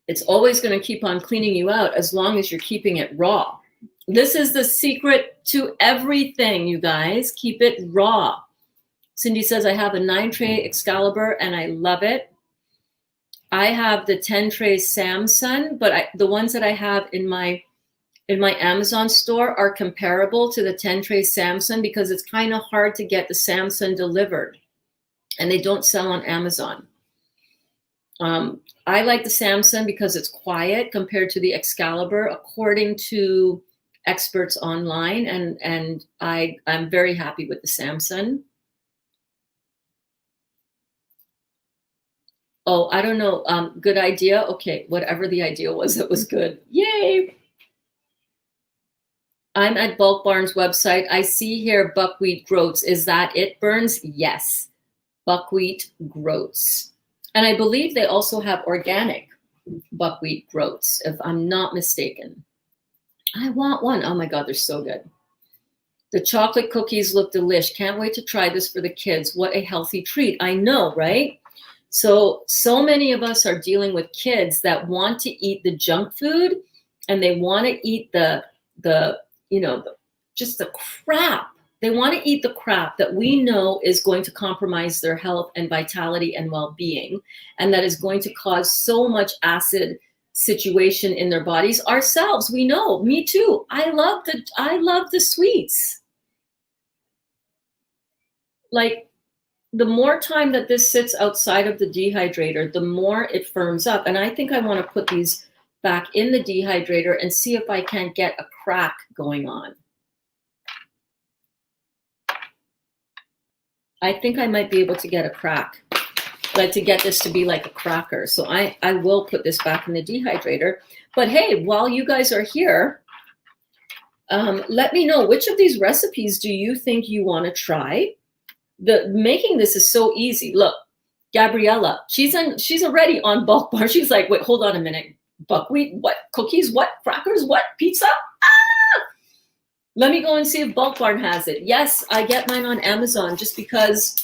It's always going to keep on cleaning you out as long as you're keeping it raw. This is the secret to everything, you guys. Keep it raw. Cindy says, I have a 9-tray Excalibur and I love it. I have the 10-tray Samsung, but the ones that I have in my Amazon store are comparable to the 10-tray Samsung because it's kind of hard to get the Samsung delivered and they don't sell on Amazon. I like the Samsung because it's quiet compared to the Excalibur. According to experts online, and I'm very happy with the Samsung. Oh, I don't know. Good idea. Okay, whatever the idea was, it was good. Yay! I'm at Bulk Barn's website. I see here buckwheat groats. Is that it, Berns? Yes, buckwheat groats. And I believe they also have organic buckwheat groats, if I'm not mistaken. I want one. Oh my God, they're so good. The chocolate cookies look delish. Can't wait to try this for the kids. What a healthy treat. I know, right? So many of us are dealing with kids that want to eat the junk food, and they want to eat just the crap. They want to eat the crap that we know is going to compromise their health and vitality and well-being, and that is going to cause so much acid situation in their bodies. Ourselves, we know, me too. I love the sweets. Like, the more time that this sits outside of the dehydrator, the more it firms up. And I think I want to put these back in the dehydrator and see if I can't get a crack going on. I think I might be able to get a crack, like to get this to be like a cracker. So I will put this back in the dehydrator. But hey, while you guys are here, let me know, which of these recipes do you think you want to try? Making this is so easy. Look, Gabriella, she's already on Bulk Bar. She's like, wait, hold on a minute. Buckwheat, what? Cookies, what? Crackers, what? Pizza? Ah! Let me go and see if Bulk Barn has it. Yes, I get mine on Amazon just because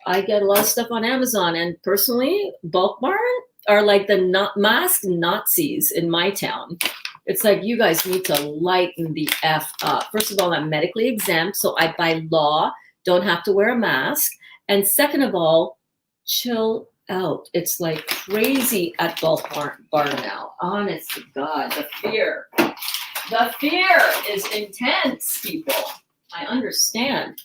I get a lot of stuff on Amazon. And personally, Bulk Barn are like the masked Nazis in my town. It's like, you guys need to lighten the F up. First of all, I'm medically exempt, so I, by law, don't have to wear a mask. And second of all, chill out. It's like crazy at Bulk Bar now. Honest to God, the fear is intense, people. I understand.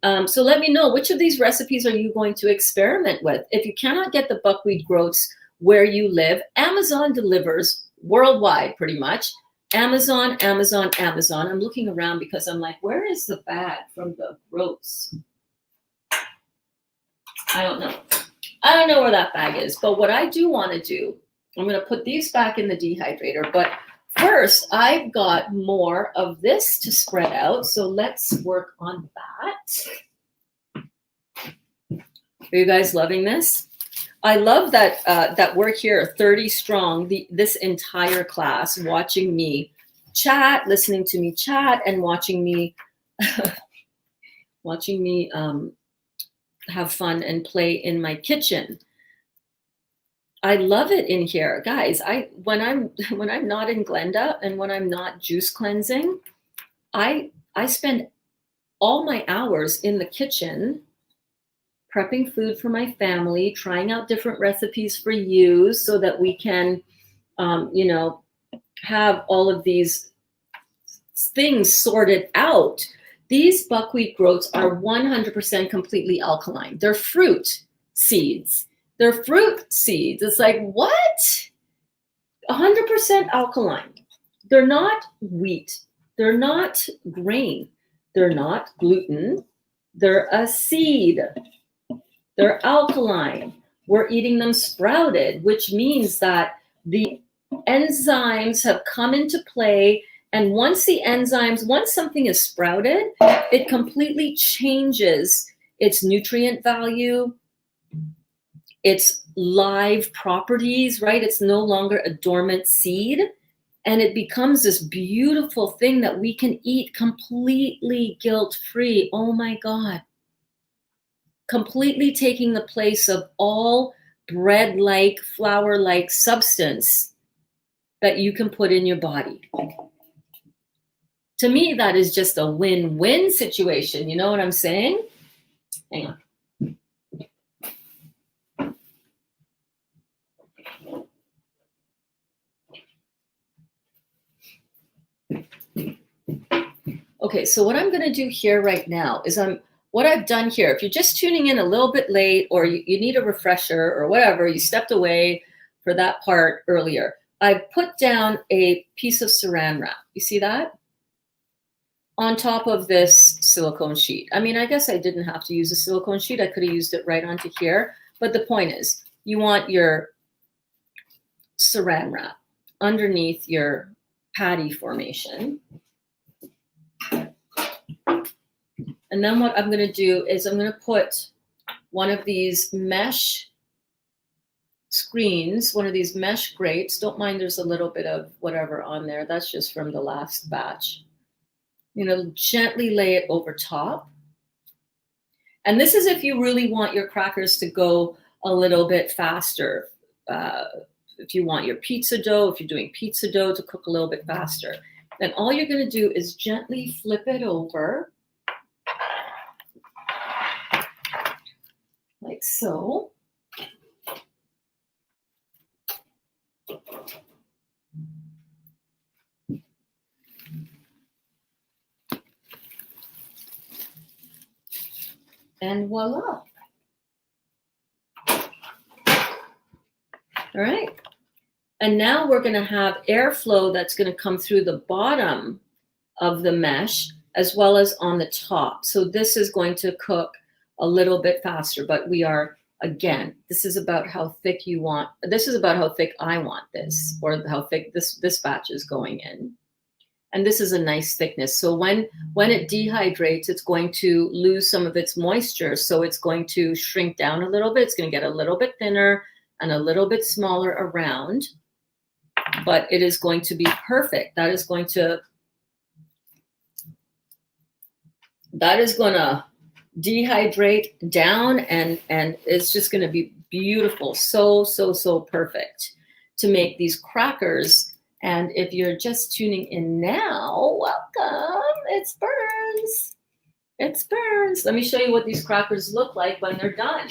So let me know, which of these recipes are you going to experiment with? If you cannot get the buckwheat groats where you live, Amazon delivers worldwide pretty much. Amazon, Amazon, Amazon. I'm looking around because I'm like, where is the bag from the groats? I don't know. I don't know where that bag is. But what I do want to do, I'm going to put these back in the dehydrator. But first, I've got more of this to spread out. So let's work on that. Are you guys loving this? I love that that we're here 30 strong, this entire class, watching me chat, listening to me chat, and watching me have fun and play in my kitchen. I love it in here, guys. When I'm not in Glenda and when I'm not juice cleansing, I spend all my hours in the kitchen prepping food for my family, trying out different recipes for you so that we can, have all of these things sorted out. These buckwheat groats are 100% completely alkaline. They're fruit seeds. They're fruit seeds. It's like, what? 100% alkaline. They're not wheat. They're not grain. They're not gluten. They're a seed. They're alkaline. We're eating them sprouted, which means that the enzymes have come into play. And once something is sprouted, it completely changes its nutrient value, its live properties, right? It's no longer a dormant seed. And it becomes this beautiful thing that we can eat completely guilt-free. Oh my God. Completely taking the place of all bread-like, flour-like substance that you can put in your body. To me, that is just a win-win situation. You know what I'm saying? Hang on. Okay, so what I'm going to do here right now is what I've done here, if you're just tuning in a little bit late or you need a refresher or whatever, you stepped away for that part earlier, I put down a piece of saran wrap. You see that? on top of this silicone sheet. I mean, I guess I didn't have to use a silicone sheet. I could have used it right onto here. But the point is, you want your saran wrap underneath your patty formation. And then what I'm going to do is I'm going to put one of these mesh screens, one of these mesh grates. Don't mind there's a little bit of whatever on there. That's just from the last batch. You know, gently lay it over top. And this is if you really want your crackers to go a little bit faster. If you want your pizza dough, if you're doing pizza dough to cook a little bit faster, then all you're going to do is gently flip it over like so. And voila. All right. And now we're going to have airflow that's going to come through the bottom of the mesh as well as on the top. So this is going to cook a little bit faster, but we are, again, this is about how thick you want. This is about how thick I want this, or how thick this batch is going in. And this is a nice thickness. So when it dehydrates, it's going to lose some of its moisture. So it's going to shrink down a little bit. It's going to get a little bit thinner and a little bit smaller around. But it is going to be perfect. That is going to dehydrate down, and it's just going to be beautiful. So perfect to make these crackers. And if you're just tuning in now, welcome. It's Berns. It's Berns. Let me show you what these crackers look like when they're done.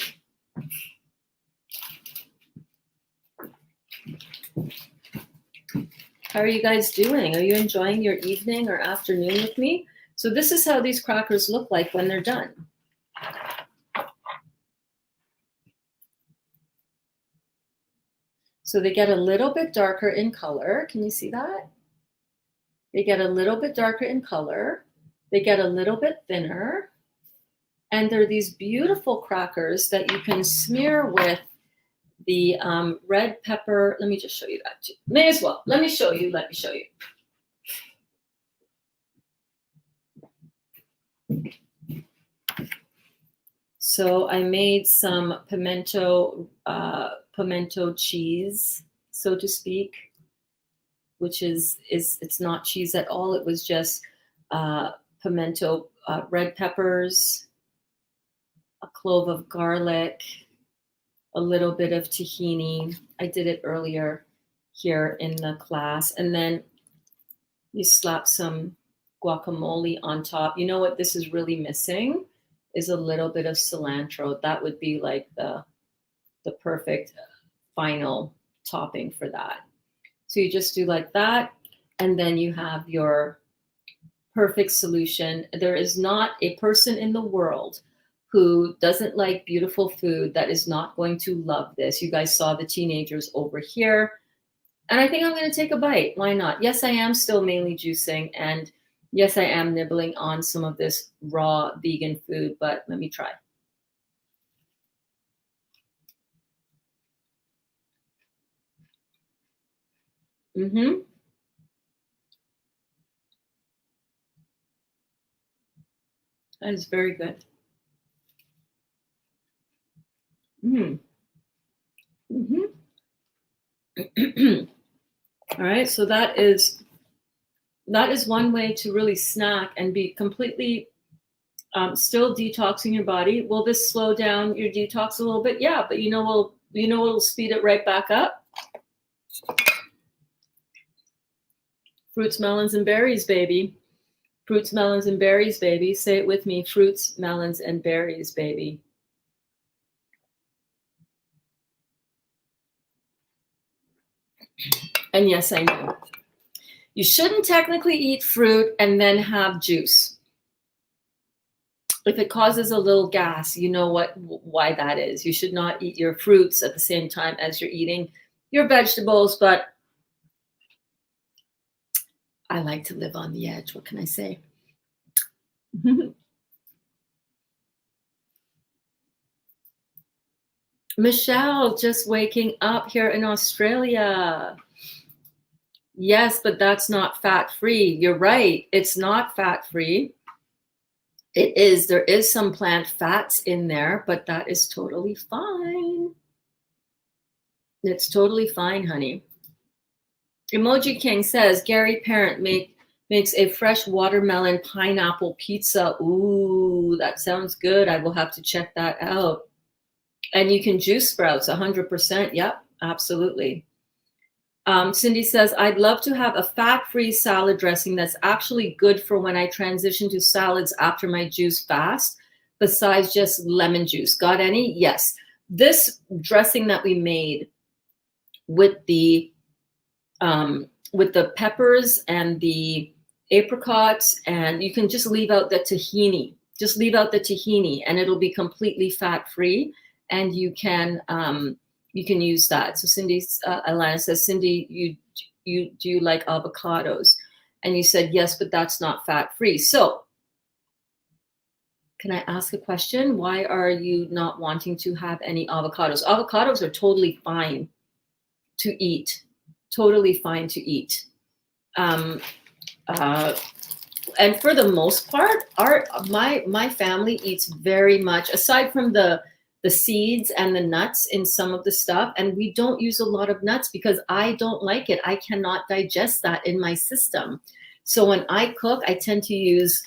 How are you guys doing? Are you enjoying your evening or afternoon with me? So this is how these crackers look like when they're done. So they get a little bit darker in color. Can you see that? They get a little bit darker in color. They get a little bit thinner. And they're these beautiful crackers that you can smear with the red pepper. Let me just show you that too. May as well. Let me show you. So I made some pimento cheese, so to speak, which is it's not cheese at all. It was just pimento, red peppers, a clove of garlic, a little bit of tahini. I did it earlier here in the class. And then you slap some guacamole on top. You know what this is really missing is a little bit of cilantro. That would be like the perfect final topping for that. So you just do like that, and then you have your perfect solution. There is not a person in the world who doesn't like beautiful food that is not going to love this. You guys saw the teenagers over here. And I think I'm going to take a bite. Why not? Yes, I am still mainly juicing. And yes, I am nibbling on some of this raw vegan food, but let me try. That is very good. All right, so that is one way to really snack and be completely still detoxing your body. Will this slow down your detox a little bit? Yeah, but it'll speed it right back up. Fruits, melons, and berries, baby. Fruits, melons, and berries, baby. Say it with me. Fruits, melons, and berries, baby. And yes, I know. You shouldn't technically eat fruit and then have juice. If it causes a little gas, you know why that is. You should not eat your fruits at the same time as you're eating your vegetables, but I like to live on the edge. What can I say? Michelle, just waking up here in Australia. Yes, but that's not fat-free. You're right. It's not fat-free. There is some plant fats in there, but that is totally fine. It's totally fine, honey. Emoji King says, Gary Parent makes a fresh watermelon pineapple pizza. Ooh, that sounds good. I will have to check that out. And you can juice sprouts 100%. Yep, absolutely. Cindy says, I'd love to have a fat-free salad dressing that's actually good for when I transition to salads after my juice fast, besides just lemon juice. Got any? Yes. This dressing that we made with the peppers and the apricots, and you can just leave out the tahini. Just leave out the tahini, and it'll be completely fat-free, and you can use that. So Cindy's Alana says, Cindy, do you like avocados? And you said yes, but that's not fat-free. So can I ask a question? Why are you not wanting to have any avocados? Avocados are totally fine to eat. Totally fine to eat. And for the most part, my family eats very much, aside from the seeds and the nuts in some of the stuff, and we don't use a lot of nuts because I don't like it. I cannot digest that in my system. So when I cook, I tend to use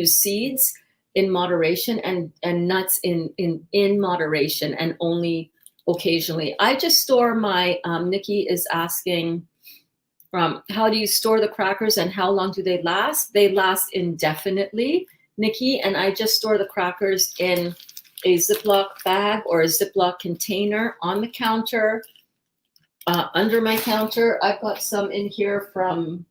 seeds in moderation and nuts in moderation, and only occasionally. I just store my, Nikki is asking, how do you store the crackers and how long do they last? They last indefinitely, Nikki, and I just store the crackers in a Ziploc bag or a Ziploc container on the counter, under my counter. I've got some in here from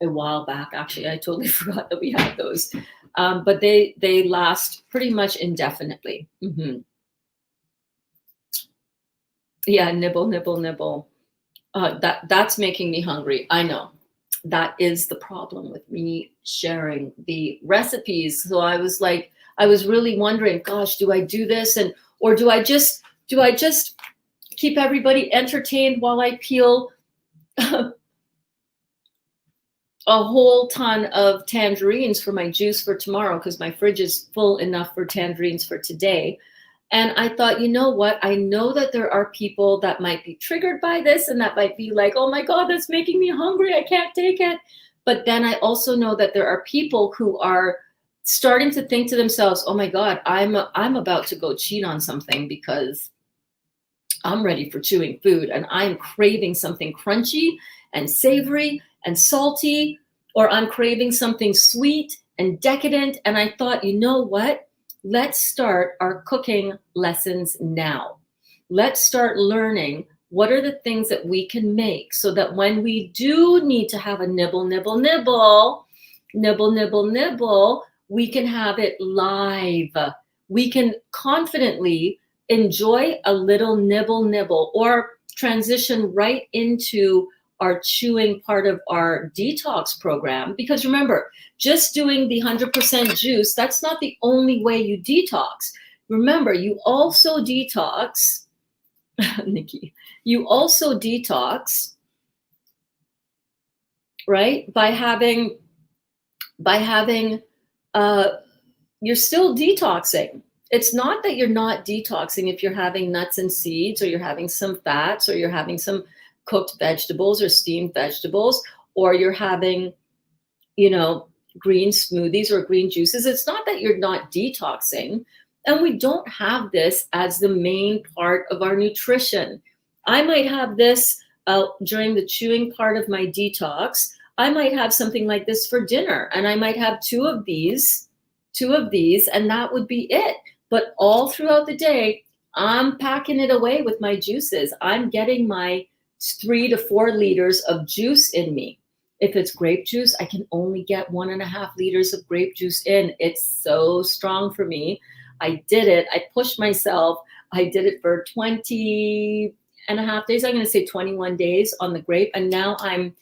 a while back. Actually, I totally forgot that we had those. But they last pretty much indefinitely. Mm-hmm. Yeah, nibble, nibble, nibble. That's making me hungry. I know. That is the problem with me sharing the recipes. So I was really wondering, gosh, do I do this, or do I just keep everybody entertained while I peel a whole ton of tangerines for my juice for tomorrow, because my fridge is full enough for tangerines for today. And I thought, you know what? I know that there are people that might be triggered by this and that might be like, oh my God, that's making me hungry. I can't take it. But then I also know that there are people who are starting to think to themselves, oh my God, I'm about to go cheat on something because I'm ready for chewing food and I'm craving something crunchy and savory and salty, or I'm craving something sweet and decadent. And I thought, you know what? Let's start our cooking lessons now. Let's start learning what are the things that we can make so that when we do need to have a nibble, nibble, nibble, nibble, nibble, nibble, we can have it live. We can confidently enjoy a little nibble, nibble, or transition right into our chewing part of our detox program. Because remember, just doing the 100% juice, that's not the only way you detox. Remember, you also detox, Nikki, you also detox, right? By having, you're still detoxing. It's not that you're not detoxing if you're having nuts and seeds, or you're having some fats, or you're having some cooked vegetables or steamed vegetables, or you're having, green smoothies or green juices. It's not that you're not detoxing. And we don't have this as the main part of our nutrition. I might have this during the chewing part of my detox. I might have something like this for dinner, and I might have two of these, and that would be it. But all throughout the day, I'm packing it away with my juices. I'm getting my 3 to 4 liters of juice in me. If it's grape juice, I can only get 1.5 liters of grape juice in. It's so strong for me. I did it. I pushed myself. I did it for 20.5 days. I'm going to say 21 days on the grape. And now I'm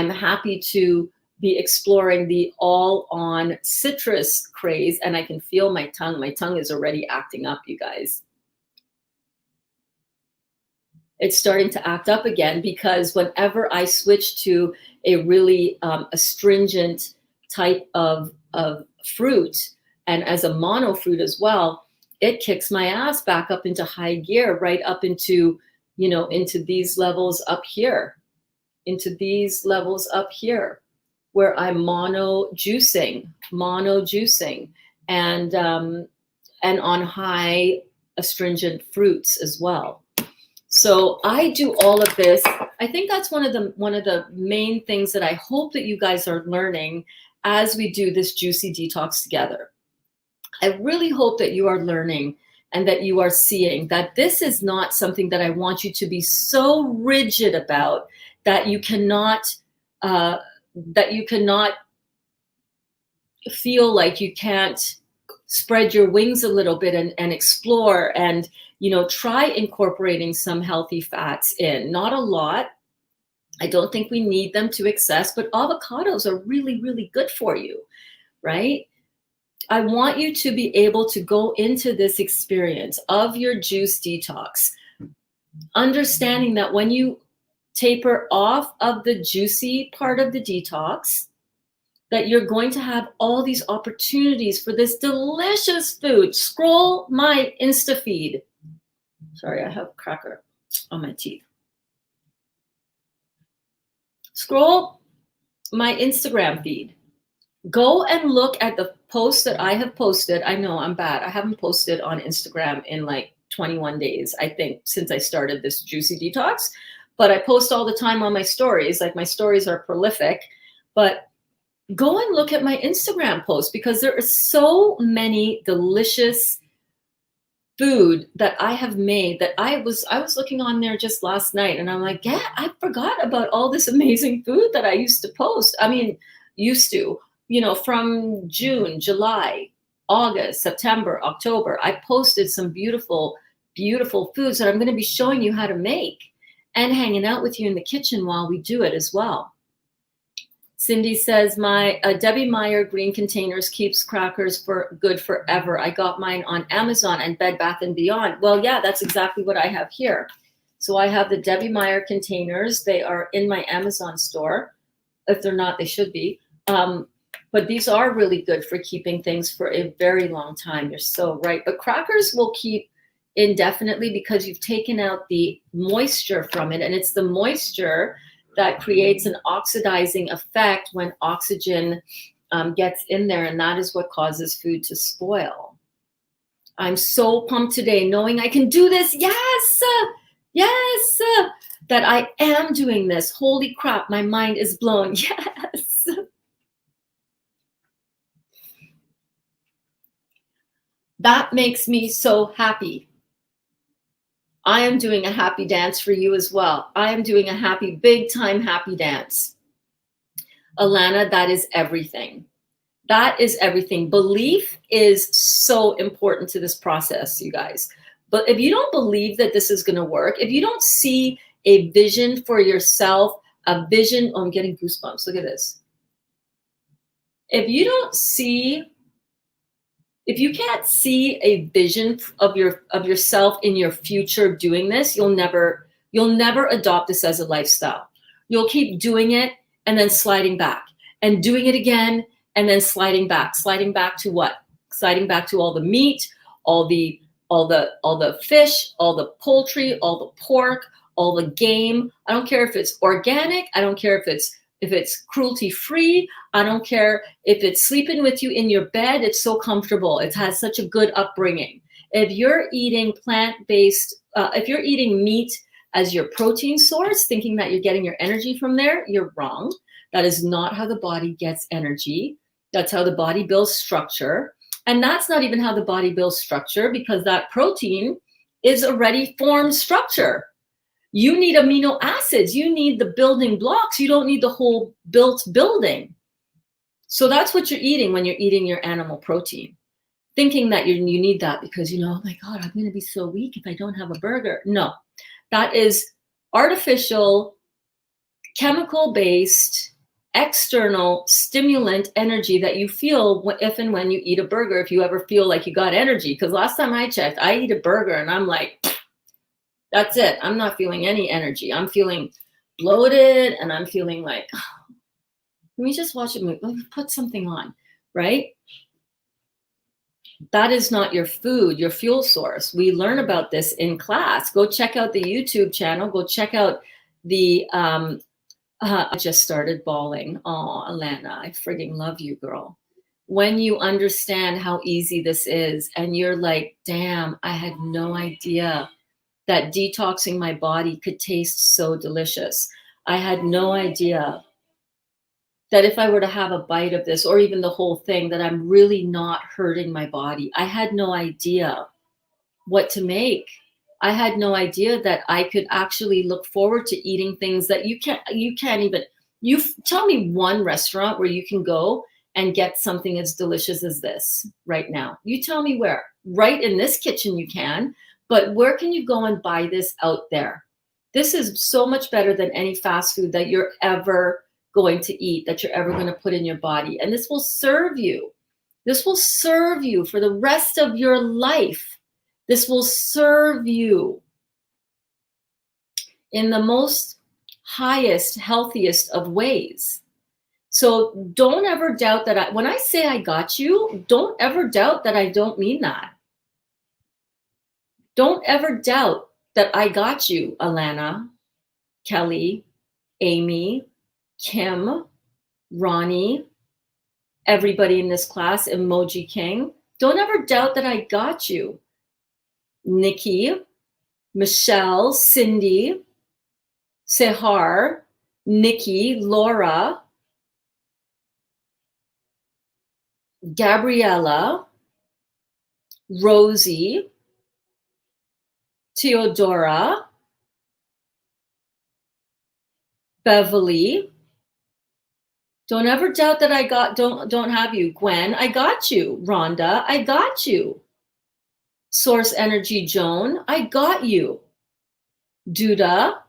happy to be exploring the all-on citrus craze, and I can feel my tongue. My tongue is already acting up, you guys. It's starting to act up again because whenever I switch to a really astringent type of fruit, and as a mono fruit as well, it kicks my ass back up into high gear, right up into, you know, into these levels up here, where I'm mono juicing, and on high astringent fruits as well. So I do all of this. I think that's one of the main things that I hope that you guys are learning as we do this juicy detox together. I really hope that you are learning and that you are seeing that this is not something that I want you to be so rigid about that you cannot feel like you can't spread your wings a little bit and explore and, you know, try incorporating some healthy fats in. Not a lot. I don't think we need them to excess, but avocados are really, really good for you, right? I want you to be able to go into this experience of your juice detox, understanding that when you taper off of the juicy part of the detox, that you're going to have all these opportunities for this delicious food. Scroll my Insta feed. Sorry, I have cracker on my teeth. Scroll my Instagram feed. Go and look at the posts that I have posted. I know I'm bad. I haven't posted on Instagram in like 21 days, I think, since I started this juicy detox. But I post all the time on my stories. Like, my stories are prolific. But go and look at my Instagram posts, because there are so many delicious food that I have made that I was looking on there just last night, and I'm like, yeah, I forgot about all this amazing food that I used to post. I mean, you know, from June, July, August, September, October, I posted some beautiful, beautiful foods that I'm going to be showing you how to make and hanging out with you in the kitchen while we do it as well. Cindy says, my Debbie Meyer green containers keeps crackers for good forever. I got mine on Amazon and Bed Bath & Beyond. Well, yeah, that's exactly what I have here. So I have the Debbie Meyer containers. They are in my Amazon store. If they're not, they should be. But these are really good for keeping things for a very long time. You're so right. But crackers will keep indefinitely because you've taken out the moisture from it. And it's the moisture that creates an oxidizing effect when oxygen gets in there. And that is what causes food to spoil. I'm so pumped today knowing I can do this. Yes, yes, that I am doing this. Holy crap, my mind is blown. Yes. That makes me so happy. I am doing a happy dance for you as well. I am doing a happy, big time happy dance. Alana, that is everything. That is everything. Belief is so important to this process, you guys. But if you don't believe that this is going to work, if you don't see a vision for yourself, a vision, oh, I'm getting goosebumps. Look at this. If you can't see a vision of yourself in your future doing this, you'll never adopt this as a lifestyle. You'll keep doing it and then sliding back and doing it again and then sliding back to what? Sliding back to all the meat, all the fish, all the poultry, all the pork, all the game. I don't care if it's organic. I don't care if it's cruelty-free. I don't care if it's sleeping with you in your bed. It's so comfortable. It has such a good upbringing. If you're eating plant-based, if you're eating meat as your protein source, thinking that you're getting your energy from there, you're wrong. That is not how the body gets energy. That's how the body builds structure. And that's not even how the body builds structure, because that protein is already formed structure. You need amino acids. You need the building blocks. You don't need the whole built building. So that's what you're eating when you're eating your animal protein, thinking that you need that because, oh my God, I'm going to be so weak if I don't have a burger. No, that is artificial, chemical-based, external stimulant energy that you feel if and when you eat a burger, if you ever feel like you got energy. Because last time I checked, I eat a burger and I'm like, that's it. I'm not feeling any energy. I'm feeling bloated and I'm feeling like, oh, let me just watch a movie. Let me put something on, right? That is not your food, your fuel source. We learn about this in class. Go check out the YouTube channel. Go check out the, I just started bawling. Oh, Alana, I frigging love you, girl. When you understand how easy this is and you're like, damn, I had no idea that detoxing my body could taste so delicious. I had no idea that if I were to have a bite of this or even the whole thing, that I'm really not hurting my body. I had no idea what to make. I had no idea that I could actually look forward to eating things that you can't even, tell me one restaurant where you can go and get something as delicious as this right now. You tell me where. Right in this kitchen you can, but where can you go and buy this out there? This is so much better than any fast food that you're ever going to eat, that you're ever going to put in your body. And this will serve you. This will serve you for the rest of your life. This will serve you in the most highest, healthiest of ways. So don't ever doubt that when I say I got you, don't ever doubt that I don't mean that. Don't ever doubt that I got you, Alana, Kelly, Amy, Kim, Ronnie, everybody in this class, Emoji King. Don't ever doubt that I got you. Nikki, Michelle, Cindy, Sehar, Nikki, Laura, Gabriella, Rosie, Theodora, Beverly. Don't ever doubt that I don't have you. Gwen, I got you. Rhonda, I got you. Source Energy Joan, I got you. Duda.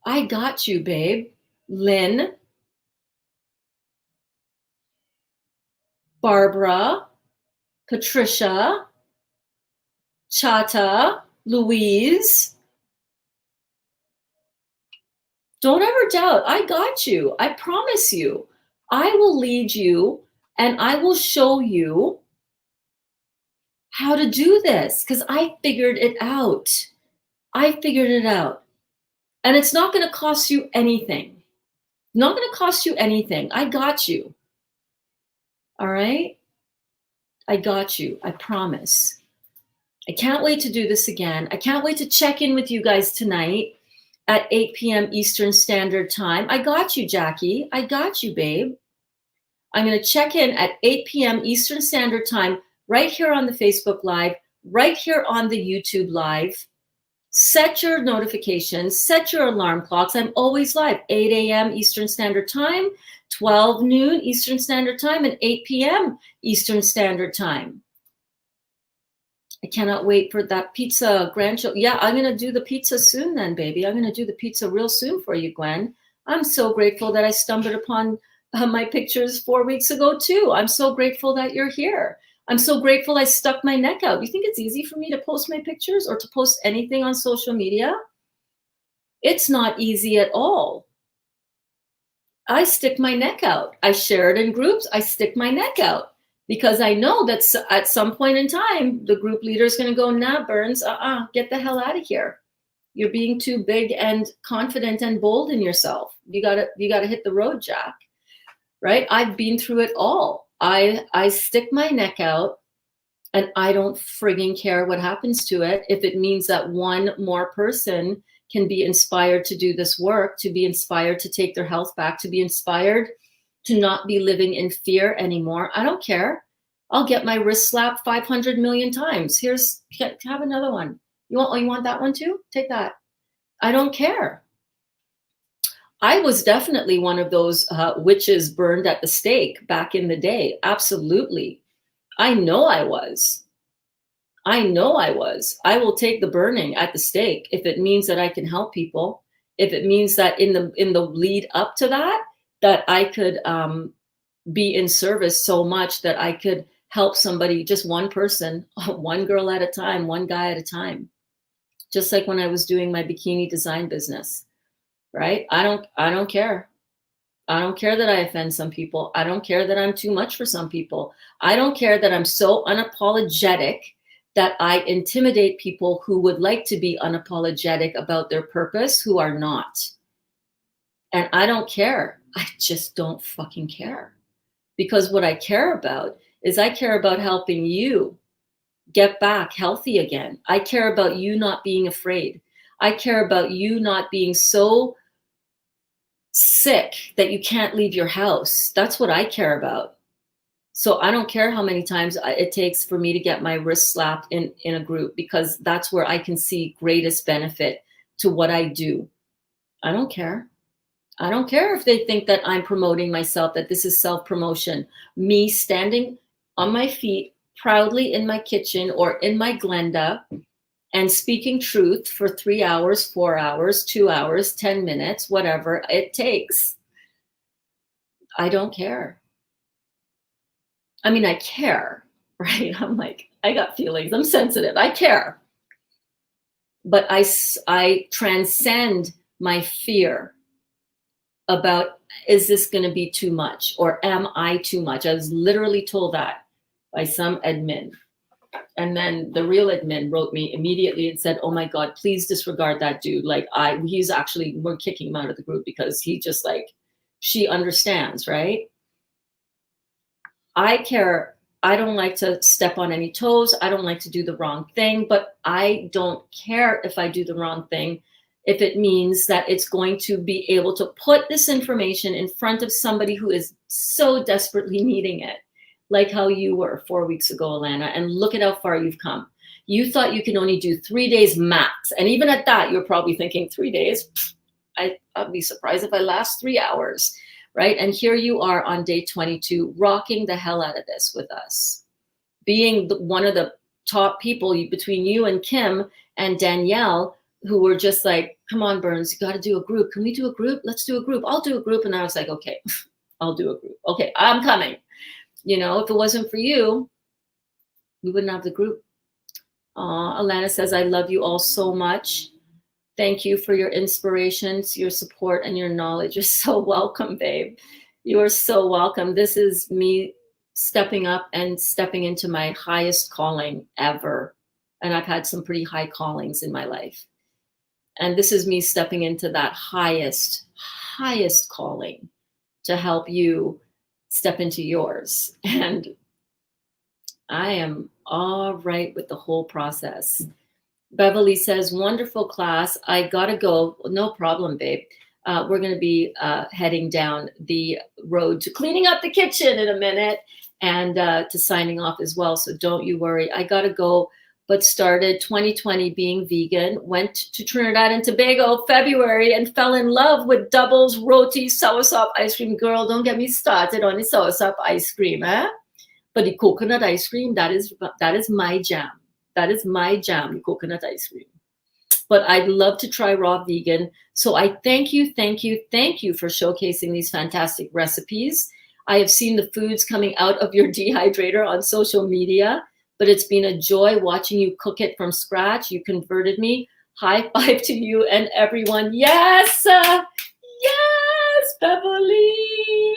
I got you, babe. Lynn. Barbara. Patricia. Chata. Louise. Don't ever doubt. I got you. I promise you. I will lead you and I will show you how to do this because I figured it out. I figured it out. And it's not going to cost you anything. Not going to cost you anything. I got you. All right? I got you. I promise. I can't wait to do this again. I can't wait to check in with you guys tonight at 8 p.m. Eastern Standard Time. I got you, Jackie. I got you, babe. I'm going to check in at 8 p.m. Eastern Standard Time right here on the Facebook Live, right here on the YouTube Live. Set your notifications, set your alarm clocks. I'm always live, 8 a.m. Eastern Standard Time, 12 noon Eastern Standard Time, and 8 p.m. Eastern Standard Time. I cannot wait for that pizza grandchild. Yeah, I'm going to do the pizza soon then, baby. I'm going to do the pizza real soon for you, Gwen. I'm so grateful that I stumbled upon my pictures 4 weeks ago, too. I'm so grateful that you're here. I'm so grateful I stuck my neck out. You think it's easy for me to post my pictures or to post anything on social media? It's not easy at all. I stick my neck out. I share it in groups. I stick my neck out. Because I know that at some point in time, the group leader is going to go, nah, Berns, get the hell out of here. You're being too big and confident and bold in yourself. You gotta hit the road, Jack. Right? I've been through it all. I stick my neck out and I don't frigging care what happens to it. If it means that one more person can be inspired to do this work, to be inspired to take their health back, to be inspired to not be living in fear anymore. I don't care. I'll get my wrist slapped 500 million times. Have another one. You want that one too? Take that. I don't care. I was definitely one of those witches burned at the stake back in the day. Absolutely. I know I was. I know I was. I will take the burning at the stake if it means that I can help people. If it means that in the lead up to that, that I could be in service so much that I could help somebody, just one person, one girl at a time, one guy at a time. Just like when I was doing my bikini design business, right? I don't care. I don't care that I offend some people. I don't care that I'm too much for some people. I don't care that I'm so unapologetic that I intimidate people who would like to be unapologetic about their purpose, who are not. And I don't care. I just don't fucking care. Because what I care about is I care about helping you get back healthy again. I care about you not being afraid. I care about you not being so sick that you can't leave your house. That's what I care about. So I don't care how many times it takes for me to get my wrist slapped in a group, because that's where I can see greatest benefit to what I do. I don't care. I don't care if they think that I'm promoting myself, that this is self-promotion. Me standing on my feet proudly in my kitchen or in my Glenda and speaking truth for 3 hours, 4 hours, 2 hours, 10 minutes, whatever it takes. I don't care. I mean, I care, right? I'm like, I got feelings. I'm sensitive. I care. But I transcend my fear about, is this going to be too much, or am I too much? I was literally told that by some admin. And then the real admin wrote me immediately and said, oh my God, please disregard that dude. Like we're kicking him out of the group because he just like, she understands, right? I care. I don't like to step on any toes. I don't like to do the wrong thing, but I don't care if I do the wrong thing, if it means that it's going to be able to put this information in front of somebody who is so desperately needing it, like how you were 4 weeks ago, Alana, and look at how far you've come. You thought you can only do 3 days max. And even at that, you're probably thinking 3 days, I'd be surprised if I last 3 hours. Right? And here you are on day 22, rocking the hell out of this with us, being one of the top people between you and Kim and Danielle, who were just like, come on, Berns, you got to do a group. Can we do a group? Let's do a group. I'll do a group. And I was like, okay, I'll do a group. Okay, I'm coming. You know, if it wasn't for you, we wouldn't have the group. Alana says, I love you all so much. Thank you for your inspirations, your support, and your knowledge. You're so welcome, babe. You are so welcome. This is me stepping up and stepping into my highest calling ever. And I've had some pretty high callings in my life. And this is me stepping into that highest calling to help you step into yours. And I am all right with the whole process. Beverly says, wonderful class. I gotta go. No problem, babe. We're gonna be heading down the road to cleaning up the kitchen in a minute and to signing off as well. So don't you worry. I gotta go, but started 2020 being vegan, went to Trinidad and Tobago February and fell in love with doubles, roti, soursop ice cream. Girl, don't get me started on the soursop ice cream, eh? But the coconut ice cream, that is my jam. That is my jam, the coconut ice cream. But I'd love to try raw vegan. So I thank you for showcasing these fantastic recipes. I have seen the foods coming out of your dehydrator on social media, but it's been a joy watching you cook it from scratch. You converted me. High five to you and everyone. Yes, yes, Beverly.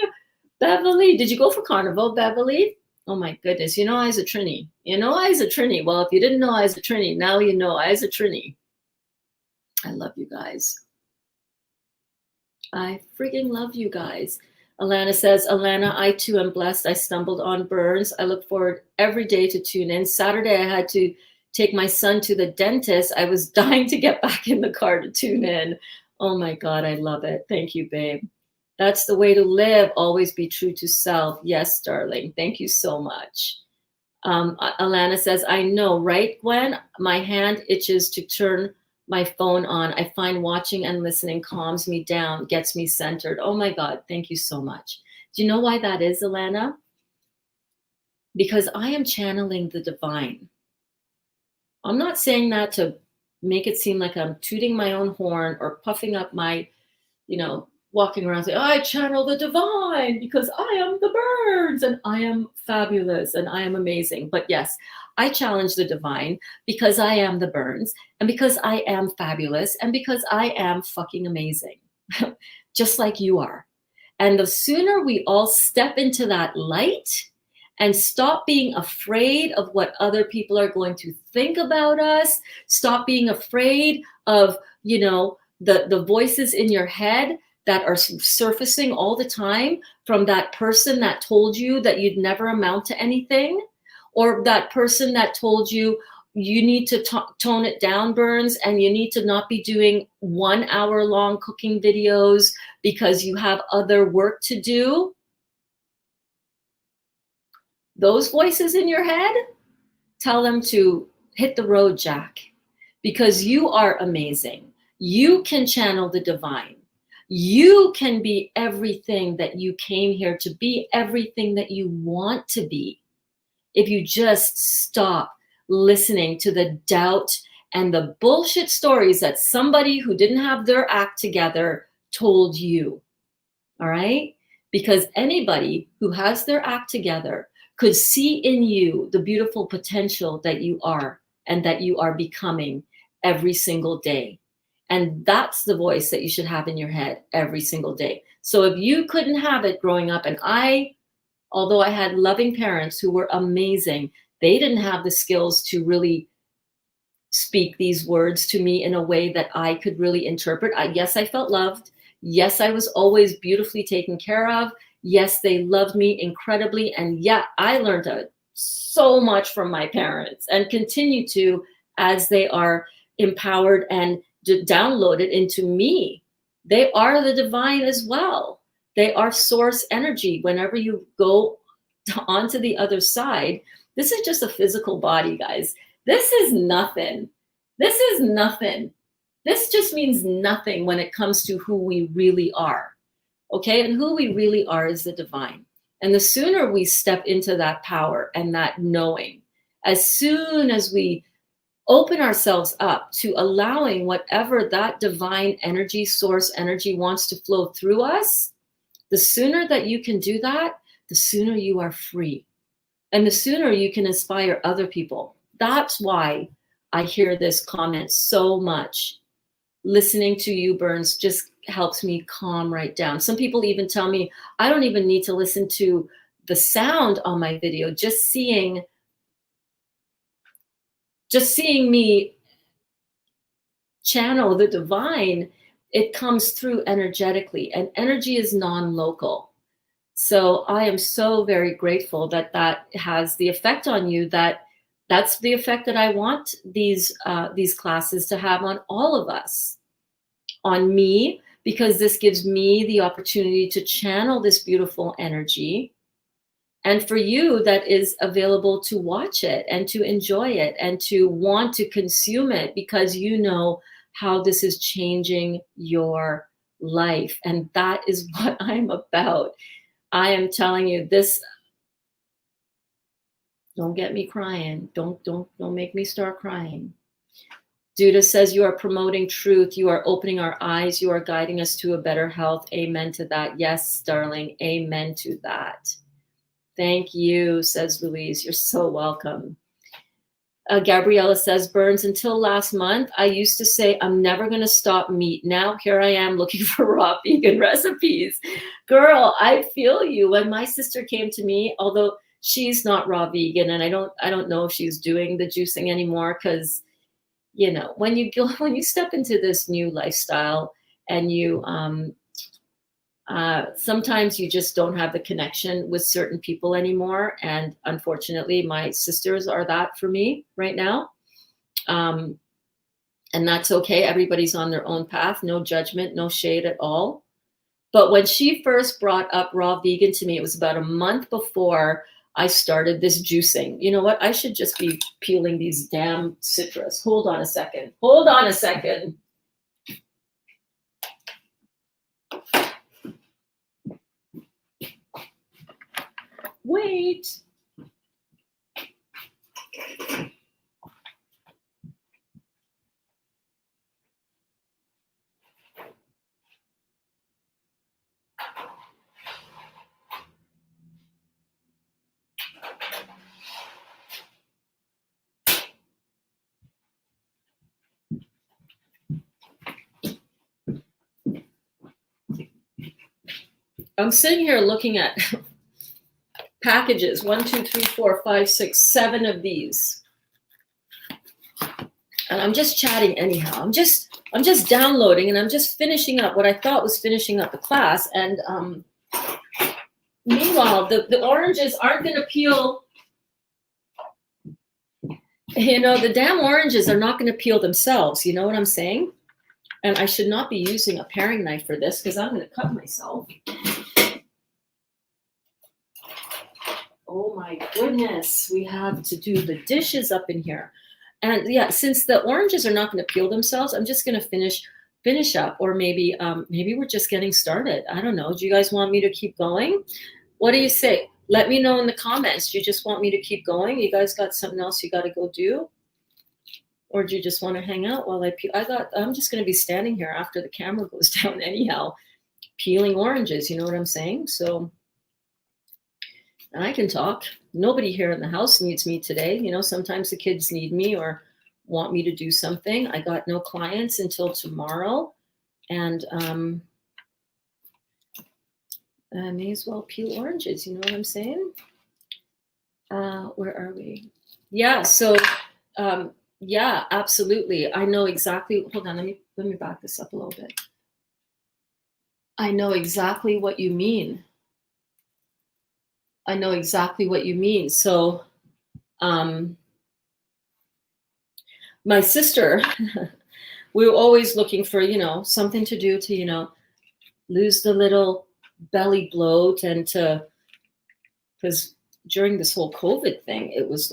Beverly, did you go for Carnival, Beverly? Oh my goodness, you know I's a Trini. You know I's a Trini. Well, if you didn't know I's a Trini, now you know I's a Trini. I love you guys. I frigging love you guys. Alana says, Alana, I too am blessed. I stumbled on Berns. I look forward every day to tune in. Saturday, I had to take my son to the dentist. I was dying to get back in the car to tune in. Oh my God, I love it. Thank you, babe. That's the way to live. Always be true to self. Yes, darling. Thank you so much. Alana says, I know, right, Gwen? My hand itches to turn my phone on. I find watching and listening calms me down, gets me centered. Oh my God, thank you so much. Do you know why that is, Alana? Because I am channeling the divine. I'm not saying that to make it seem like I'm tooting my own horn or puffing up my, walking around saying, I channel the divine because I am the Berns and I am fabulous and I am amazing. But yes, I challenge the divine because I am the Berns and because I am fabulous and because I am fucking amazing, just like you are. And the sooner we all step into that light and stop being afraid of what other people are going to think about us, stop being afraid of, the voices in your head that are surfacing all the time from that person that told you that you'd never amount to anything, or that person that told you you need to tone it down, Berns, and you need to not be doing 1 hour long cooking videos because you have other work to do. Those voices in your head, tell them to hit the road, Jack, because you are amazing. You can channel the divine. You can be everything that you came here to be, everything that you want to be. If you just stop listening to the doubt and the bullshit stories that somebody who didn't have their act together told you. All right? Because anybody who has their act together could see in you the beautiful potential that you are and that you are becoming every single day. And that's the voice that you should have in your head every single day. So if you couldn't have it growing up, and although I had loving parents who were amazing, they didn't have the skills to really speak these words to me in a way that I could really interpret. Yes, I felt loved. Yes, I was always beautifully taken care of. Yes, they loved me incredibly. And yeah, I learned so much from my parents and continue to as they are empowered and downloaded into me. They are the divine as well. They are source energy. Whenever you go onto the other side, this is just a physical body, guys. This is nothing. This is nothing. This just means nothing when it comes to who we really are. Okay? And who we really are is the divine. And the sooner we step into that power and that knowing, as soon as we open ourselves up to allowing whatever that divine energy, source energy wants to flow through us, the sooner that you can do that, the sooner you are free. And the sooner you can inspire other people. That's why I hear this comment so much. Listening to you, Berns, just helps me calm right down. Some people even tell me I don't even need to listen to the sound on my video. Just seeing me channel the divine, it comes through energetically, and energy is non-local. So I am so very grateful that has the effect on you. That's the effect that I want these classes to have on all of us, on me, because this gives me the opportunity to channel this beautiful energy, and for you that is available to watch it and to enjoy it and to want to consume it because you know how this is changing your life. And that is what I'm about. I am telling you this. Don't get me crying. Don't make me start crying. Duda says you are promoting truth. You are opening our eyes. You are guiding us to a better health. Amen to that. Yes, darling. Amen to that. Thank you, says Louise. You're so welcome. Gabriella says, Berns, until last month, I used to say, I'm never going to stop meat. Now here I am looking for raw vegan recipes. Girl, I feel you. When my sister came to me, although she's not raw vegan, and I don't know if she's doing the juicing anymore, because, when you step into this new lifestyle and you, sometimes you just don't have the connection with certain people anymore. And unfortunately, my sisters are that for me right now. And that's okay. Everybody's on their own path. No judgment, no shade at all. But when she first brought up raw vegan to me, it was about a month before I started this juicing. You know what? I should just be peeling these damn citrus. Hold on a second. Wait. I'm sitting here looking at packages, 1, 2, 3, 4, 5, 6, 7 of these. And I'm just chatting anyhow. I'm just downloading, and I'm just finishing up what I thought was finishing up the class. And meanwhile, the oranges aren't going to peel. You know, the damn oranges are not going to peel themselves. You know what I'm saying? And I should not be using a paring knife for this because I'm going to cut myself. Oh my goodness. We have to do the dishes up in here. And yeah, since the oranges are not going to peel themselves, I'm just going to finish up. Or maybe we're just getting started. I don't know. Do you guys want me to keep going? What do you say? Let me know in the comments. Do you just want me to keep going? You guys got something else you got to go do? Or do you just want to hang out while I peel? I'm just going to be standing here after the camera goes down anyhow, peeling oranges. You know what I'm saying? So I can talk. Nobody here in the house needs me today. You know, sometimes the kids need me or want me to do something. I got no clients until tomorrow. And I may as well peel oranges. You know what I'm saying? Where are we? Yeah. So, yeah, absolutely. I know exactly. Hold on. Let me back this up a little bit. I know exactly what you mean. I know exactly what you mean. So, my sister, we were always looking for, you know, something to do to, you know, lose the little belly bloat and because during this whole COVID thing, it was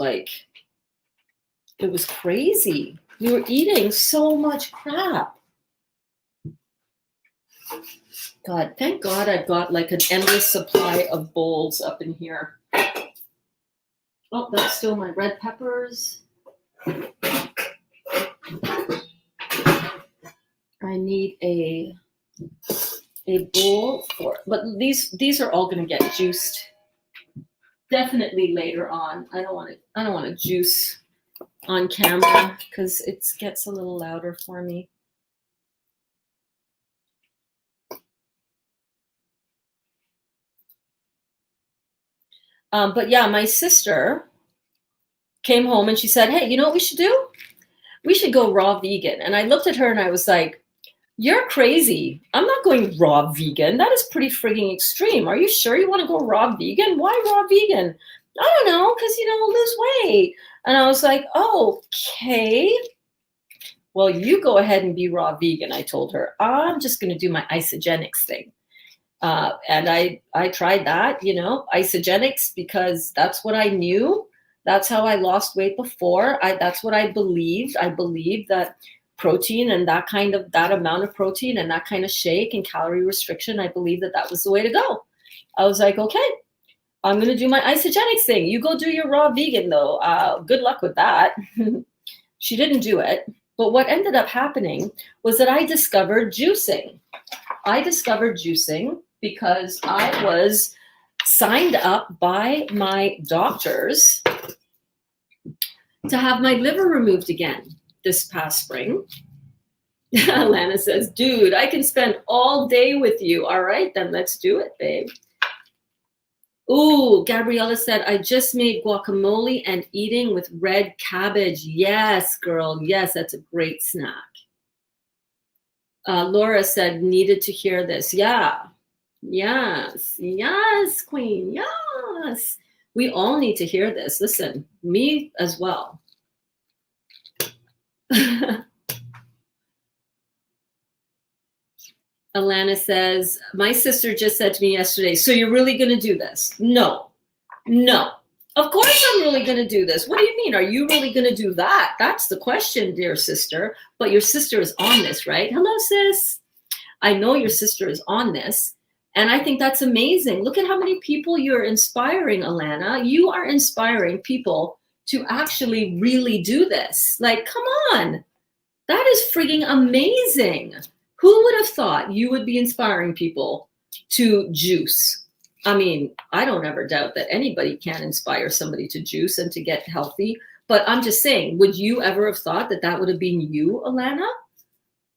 crazy. We were eating so much crap. God, thank God I've got like an endless supply of bowls up in here. Oh, that's still my red peppers. I need a bowl but these are all going to get juiced definitely later on. I don't want to juice on camera because it gets a little louder for me. But yeah, my sister came home and she said, hey, you know what we should do? We should go raw vegan. And I looked at her and I was like, you're crazy. I'm not going raw vegan. That is pretty frigging extreme. Are you sure you want to go raw vegan? Why raw vegan? I don't know, because, you know, lose weight. And I was like, okay. Well, you go ahead and be raw vegan, I told her. I'm just going to do my isogenics thing. And I tried that, you know, isogenics, because that's what I knew. That's how I lost weight before. That's what I believed. I believed that protein and that amount of protein and that kind of shake and calorie restriction, I believe that was the way to go. I was like, okay, I'm going to do my isogenics thing. You go do your raw vegan though. Good luck with that. She didn't do it. But what ended up happening was that I discovered juicing. Because I was signed up by my doctors to have my liver removed again this past spring. Alana says, dude, I can spend all day with you. All right, then let's do it, babe. Ooh, Gabriella said, I just made guacamole and eating with red cabbage. Yes, girl. Yes, that's a great snack. Laura said, needed to hear this. Yeah. Yes. Yes, queen. Yes. We all need to hear this. Listen, me as well. Alana says, my sister just said to me yesterday, so you're really going to do this? No. Of course I'm really going to do this. What do you mean? Are you really going to do that? That's the question, dear sister. But your sister is on this, right? Hello, sis. I know your sister is on this. And I think that's amazing. Look at how many people you're inspiring, Alana. You are inspiring people to actually really do this. Like, come on. That is frigging amazing. Who would have thought you would be inspiring people to juice? I mean, I don't ever doubt that anybody can inspire somebody to juice and to get healthy. But I'm just saying, would you ever have thought that would have been you, Alana?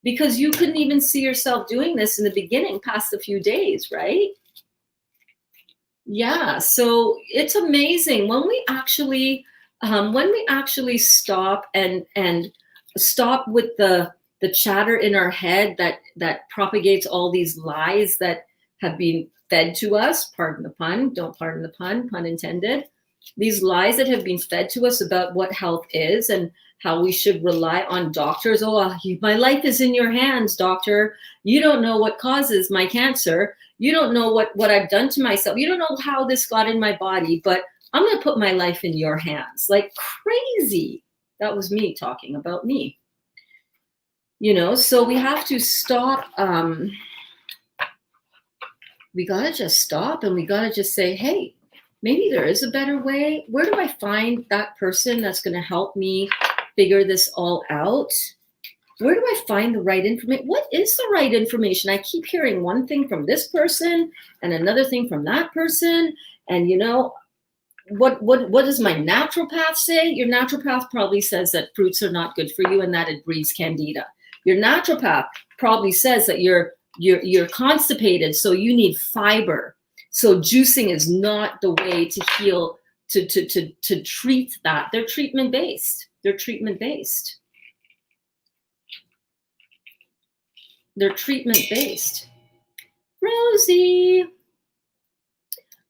Because you couldn't even see yourself doing this in the beginning past a few days, right? Yeah, so it's amazing when we actually stop and stop with the chatter in our head that propagates all these lies that have been fed to us. Pardon the pun. Don't pardon the pun. Pun intended. These lies that have been fed to us about what health is and how we should rely on doctors. Oh, my life is in your hands, doctor. You don't know what causes my cancer. You don't know what I've done to myself. You don't know how this got in my body, but I'm going to put my life in your hands. Like crazy. That was me talking about me. So we have to stop. We got to just stop and we got to just say, hey, maybe there is a better way. Where do I find that person that's going to help me figure this all out? Where do I find the right information? What is the right information? I keep hearing one thing from this person and another thing from that person. And what does my naturopath say? Your naturopath probably says that fruits are not good for you and that it breeds candida. Your naturopath probably says that you're constipated, so you need fiber. So juicing is not the way to heal, to treat that. They're treatment based. They're treatment based. They're treatment based.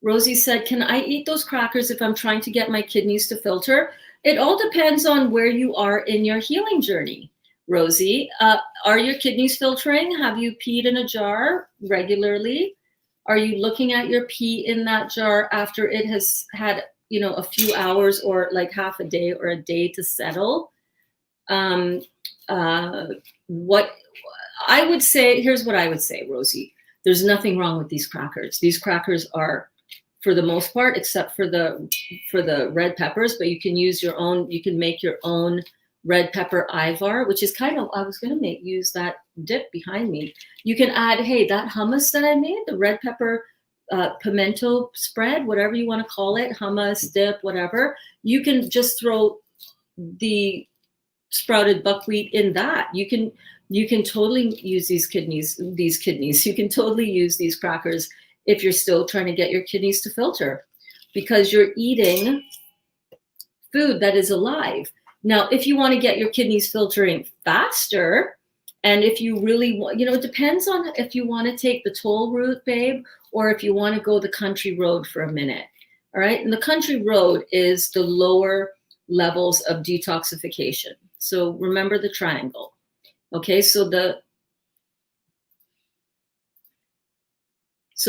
Rosie said, can I eat those crackers if I'm trying to get my kidneys to filter? It all depends on where you are in your healing journey. Rosie, are your kidneys filtering? Have you peed in a jar regularly? Are you looking at your pee in that jar after it has had, a few hours or like half a day or a day to settle? What I would say, here's what I would say, Rosie. There's nothing wrong with these crackers. These crackers are, for the most part, except for the red peppers, but you can use your own, you can make your own red pepper ivar, which is kind of, I was going to use that dip behind me. You can add, hey, that hummus that I made, the red pepper pimento spread, whatever you want to call it, hummus, dip, whatever. You can just throw the sprouted buckwheat in that. You can totally use these kidneys. You can totally use these crackers if you're still trying to get your kidneys to filter, because you're eating food that is alive. Now, if you want to get your kidneys filtering faster, and if you really want, it depends on if you want to take the toll route, babe, or if you want to go the country road for a minute. All right. And the country road is the lower levels of detoxification. So remember the triangle. Okay. So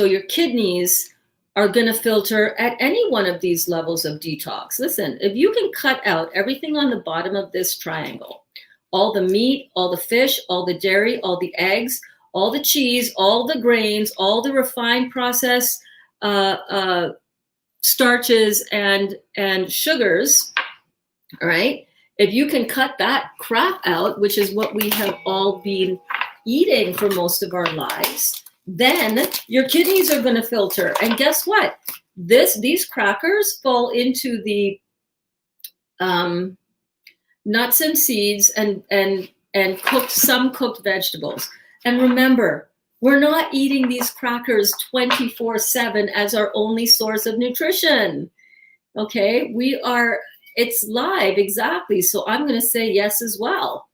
your kidneys are going to filter at any one of these levels of detox. Listen, if you can cut out everything on the bottom of this triangle, all the meat, all the fish, all the dairy, all the eggs, all the cheese, all the grains, all the refined processed starches and sugars, all right? If you can cut that crap out, which is what we have all been eating for most of our lives, then your kidneys are going to filter. And guess what? These crackers fall into the nuts and seeds and cooked vegetables. And remember, we're not eating these crackers 24/7 as our only source of nutrition. Okay, it's live, exactly. So I'm going to say yes as well.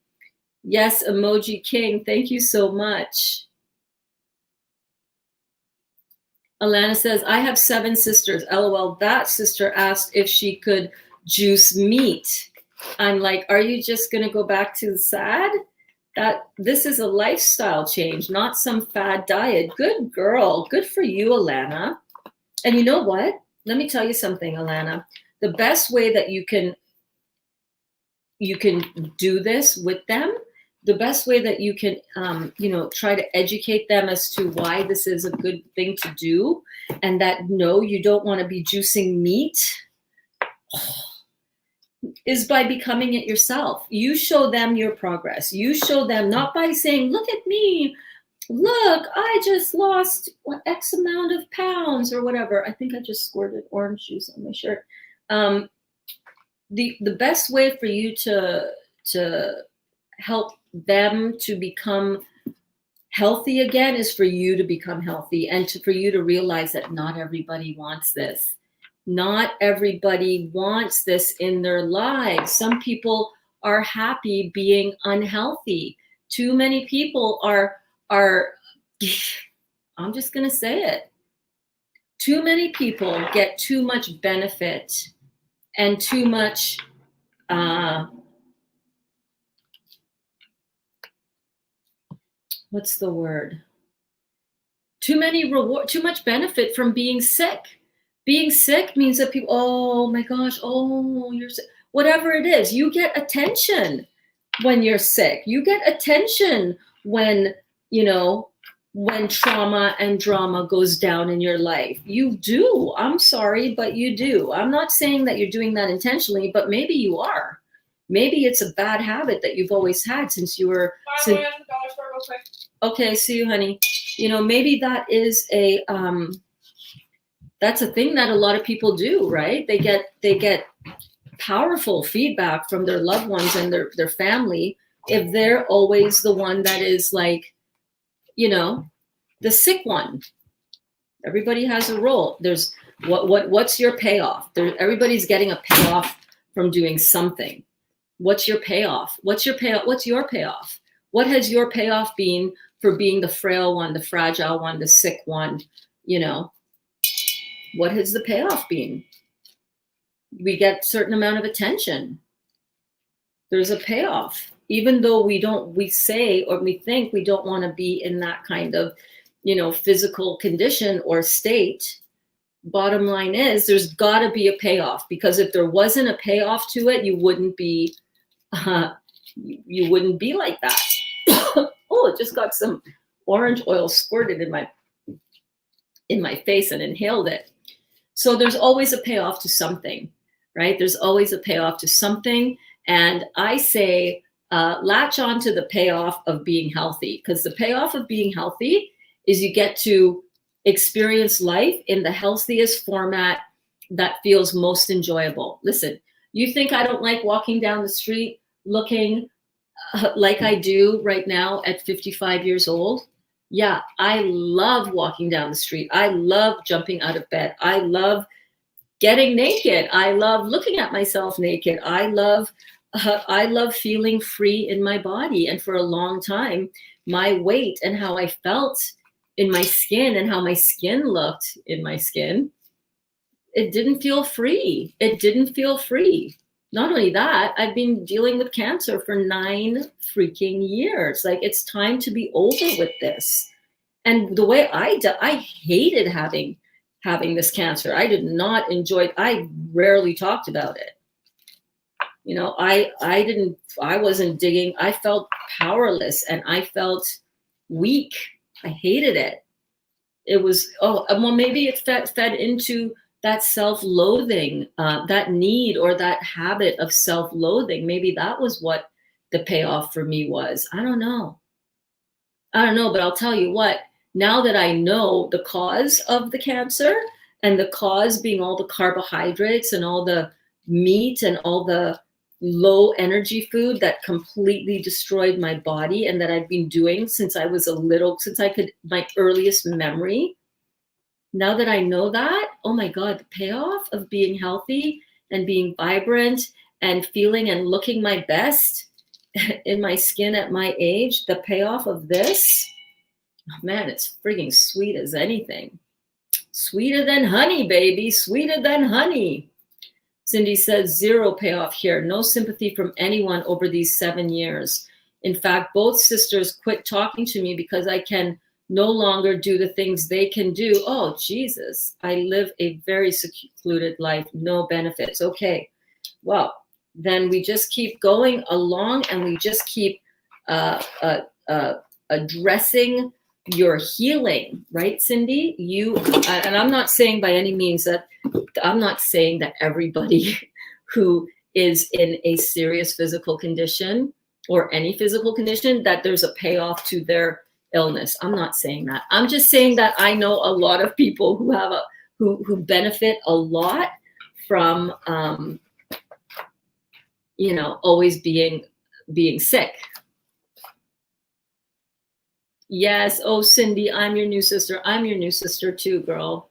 Yes, Emoji King, thank you so much. Alana says, I have 7 sisters. LOL, that sister asked if she could juice meat. I'm like, are you just going to go back to the sad? This is a lifestyle change, not some fad diet. Good girl. Good for you, Alana. And you know what? Let me tell you something, Alana. The best way that you can do this with them, the best way that you can, try to educate them as to why this is a good thing to do, and that no, you don't want to be juicing meat, is by becoming it yourself. You show them your progress. You show them, not by saying, look at me, look, I just lost X amount of pounds or whatever. I think I just squirted orange juice on my shirt. The best way for you to help them to become Healthy again is for you to become healthy and for you to realize that not everybody wants this. Not everybody wants this in their lives. Some people are happy being unhealthy. Too many people are I'm just going to say it. Too many people get too much benefit and too much what's the word? Too much benefit from being sick. Being sick means that people, oh my gosh, oh, you're sick. Whatever it is, you get attention when you're sick. You get attention when, when trauma and drama goes down in your life. You do. I'm sorry, but you do. I'm not saying that you're doing that intentionally, but maybe you are. Maybe it's a bad habit that you've always had since you were. Okay, see you, honey. Maybe that is that's a thing that a lot of people do, right? They get powerful feedback from their loved ones and their family if they're always the one that is like, the sick one. Everybody has a role. There's what's your payoff? Everybody's getting a payoff from doing something. What's your payoff? What's your payoff? What's your payoff? What has your payoff been for being the frail one, the fragile one, the sick one? What has the payoff been? We get a certain amount of attention. There's a payoff. Even though we say or we think we don't want to be in that kind of, physical condition or state. Bottom line is there's got to be a payoff, because if there wasn't a payoff to it, you wouldn't be like that. Oh, it just got some orange oil squirted in my face and inhaled it. So there's always a payoff to something, right? There's always a payoff to something. And I say, latch on to the payoff of being healthy, because the payoff of being healthy is you get to experience life in the healthiest format that feels most enjoyable. Listen, you think I don't like walking down the street looking like I do right now at 55 years old? Yeah, I love walking down the street. I love jumping out of bed. I love getting naked. I love looking at myself naked. I love feeling free in my body. And for a long time, my weight and how I felt in my skin and how my skin looked in my skin, it didn't feel free. It didn't feel free. Not only that, I've been dealing with cancer for 9 freaking years. Like, it's time to be over with this. And the way I hated having this cancer. I did not enjoy it. I rarely talked about it. I wasn't digging. I felt powerless and I felt weak. I hated it. It was, well, maybe it fed into that self-loathing, that need or that habit of self-loathing. Maybe that was what the payoff for me was. I don't know, but I'll tell you what, now that I know the cause of the cancer, and the cause being all the carbohydrates and all the meat and all the low energy food that completely destroyed my body, and that I've been doing since I was my earliest memory. Now that I know that, oh my God, the payoff of being healthy and being vibrant and feeling and looking my best in my skin at my age, the payoff of this, oh man, it's frigging sweet as anything. Sweeter than honey, baby, sweeter than honey. Cindy says, 0 payoff here. No sympathy from anyone over these 7 years. In fact, both sisters quit talking to me because I can no longer do the things they can do. Oh, Jesus. I live a very secluded life, no benefits. Okay. Well, then we just keep going along and we just keep addressing your healing, right, Cindy? And I'm not saying by any means that everybody who is in a serious physical condition or any physical condition, that there's a payoff to their illness. I'm not saying that. I'm just saying that I know a lot of people who have who benefit a lot from always being sick. Yes. Oh, Cindy, I'm your new sister. I'm your new sister too, girl.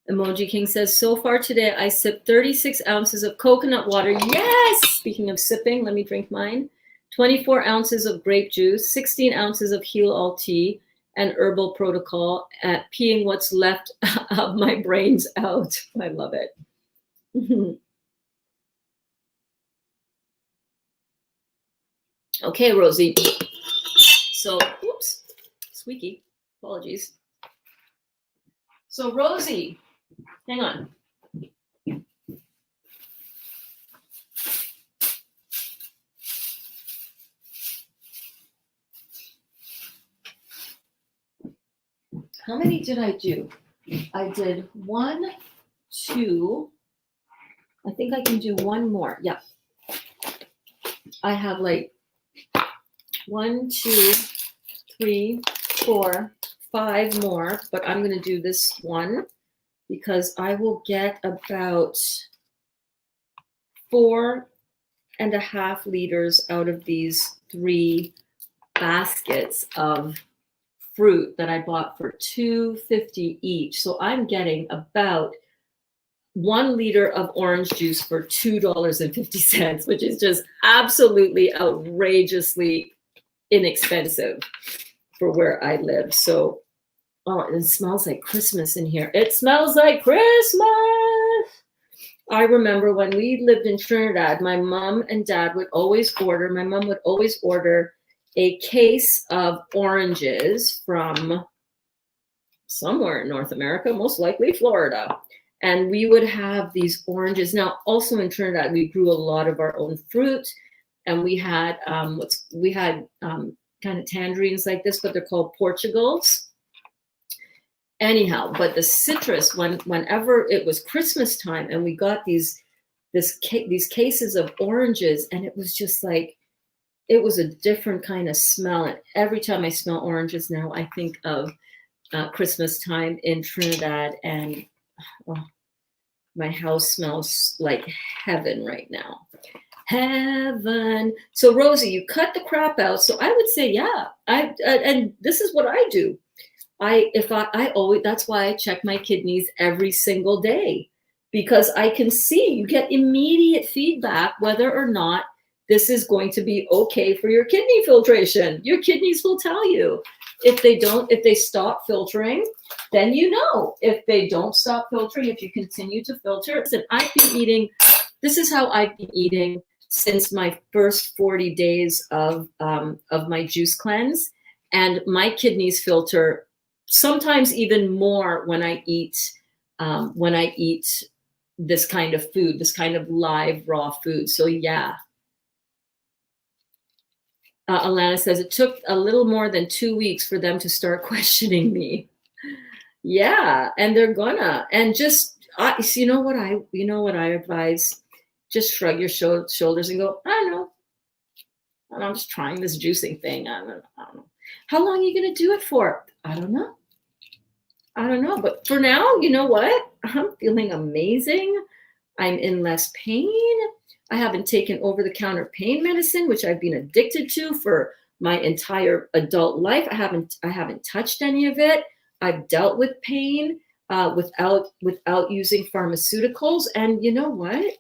Emoji King says, so far today, I sipped 36 ounces of coconut water. Yes! Speaking of sipping, let me drink mine. 24 ounces of grape juice, 16 ounces of Heal All Tea, and Herbal Protocol at peeing what's left of my brains out. I love it. Okay, Rosie. So, oops, squeaky. Apologies. So, Rosie, hang on. How many did I do? I did 1, 2. I think I can do one more. Yeah. I have like 1, 2, 3, 4, 5 more, but I'm going to do this one because I will get about 4.5 liters out of these 3 baskets of fruit that I bought for $2.50 each. So I'm getting about 1 liter of orange juice for $2.50, which is just absolutely outrageously inexpensive for where I live. So, oh, it smells like Christmas in here. It smells like Christmas. I remember when we lived in Trinidad, my mom and dad would always order, my mom would always order a case of oranges from somewhere in North America, most likely Florida. And we would have these oranges. Now, also in Trinidad, we grew a lot of our own fruit, and we had kind of tangerines like this, but they're called Portugals. Anyhow, but the citrus, whenever it was Christmas time, and we got these cases of oranges, and it was just like, it was a different kind of smell. And every time I smell oranges now, I think of Christmas time in Trinidad, and oh, my house smells like heaven right now. Heaven. So Rosie, you cut the crap out. So I would say, yeah, and this is what I do. I always, that's why I check my kidneys every single day, because I can see, you get immediate feedback whether or not this is going to be okay for your kidney filtration. Your kidneys will tell you. If they stop filtering, then you know. If they don't stop filtering, if you continue to filter, listen, this is how I've been eating since my first 40 days of my juice cleanse, and my kidneys filter sometimes even more when I eat this kind of food, this kind of live raw food. So yeah. Alana says it took a little more than 2 weeks for them to start questioning me. Yeah, and they're gonna, and just you know what I advise? Just shrug your shoulders and go, I don't know. I'm just trying this juicing thing. I don't know. How long are you gonna do it for? I don't know. But for now, you know what? I'm feeling amazing. I'm in less pain. I haven't taken over-the-counter pain medicine, which I've been addicted to for my entire adult life. I haven't touched any of it. I've dealt with pain without using pharmaceuticals. And you know what?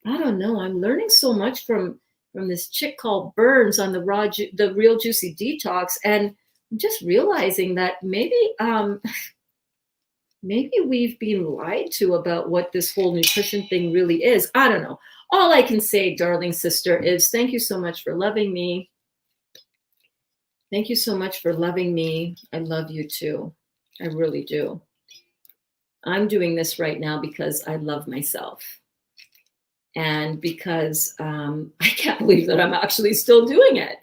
I don't know. I'm learning so much from this chick called Berns on the Real Juicy Detox, and I'm just realizing that maybe we've been lied to about what this whole nutrition thing really is. I don't know. All I can say, darling sister, is thank you so much for loving me. Thank you so much for loving me. I love you too. I really do. I'm doing this right now because I love myself. And because I can't believe that I'm actually still doing it.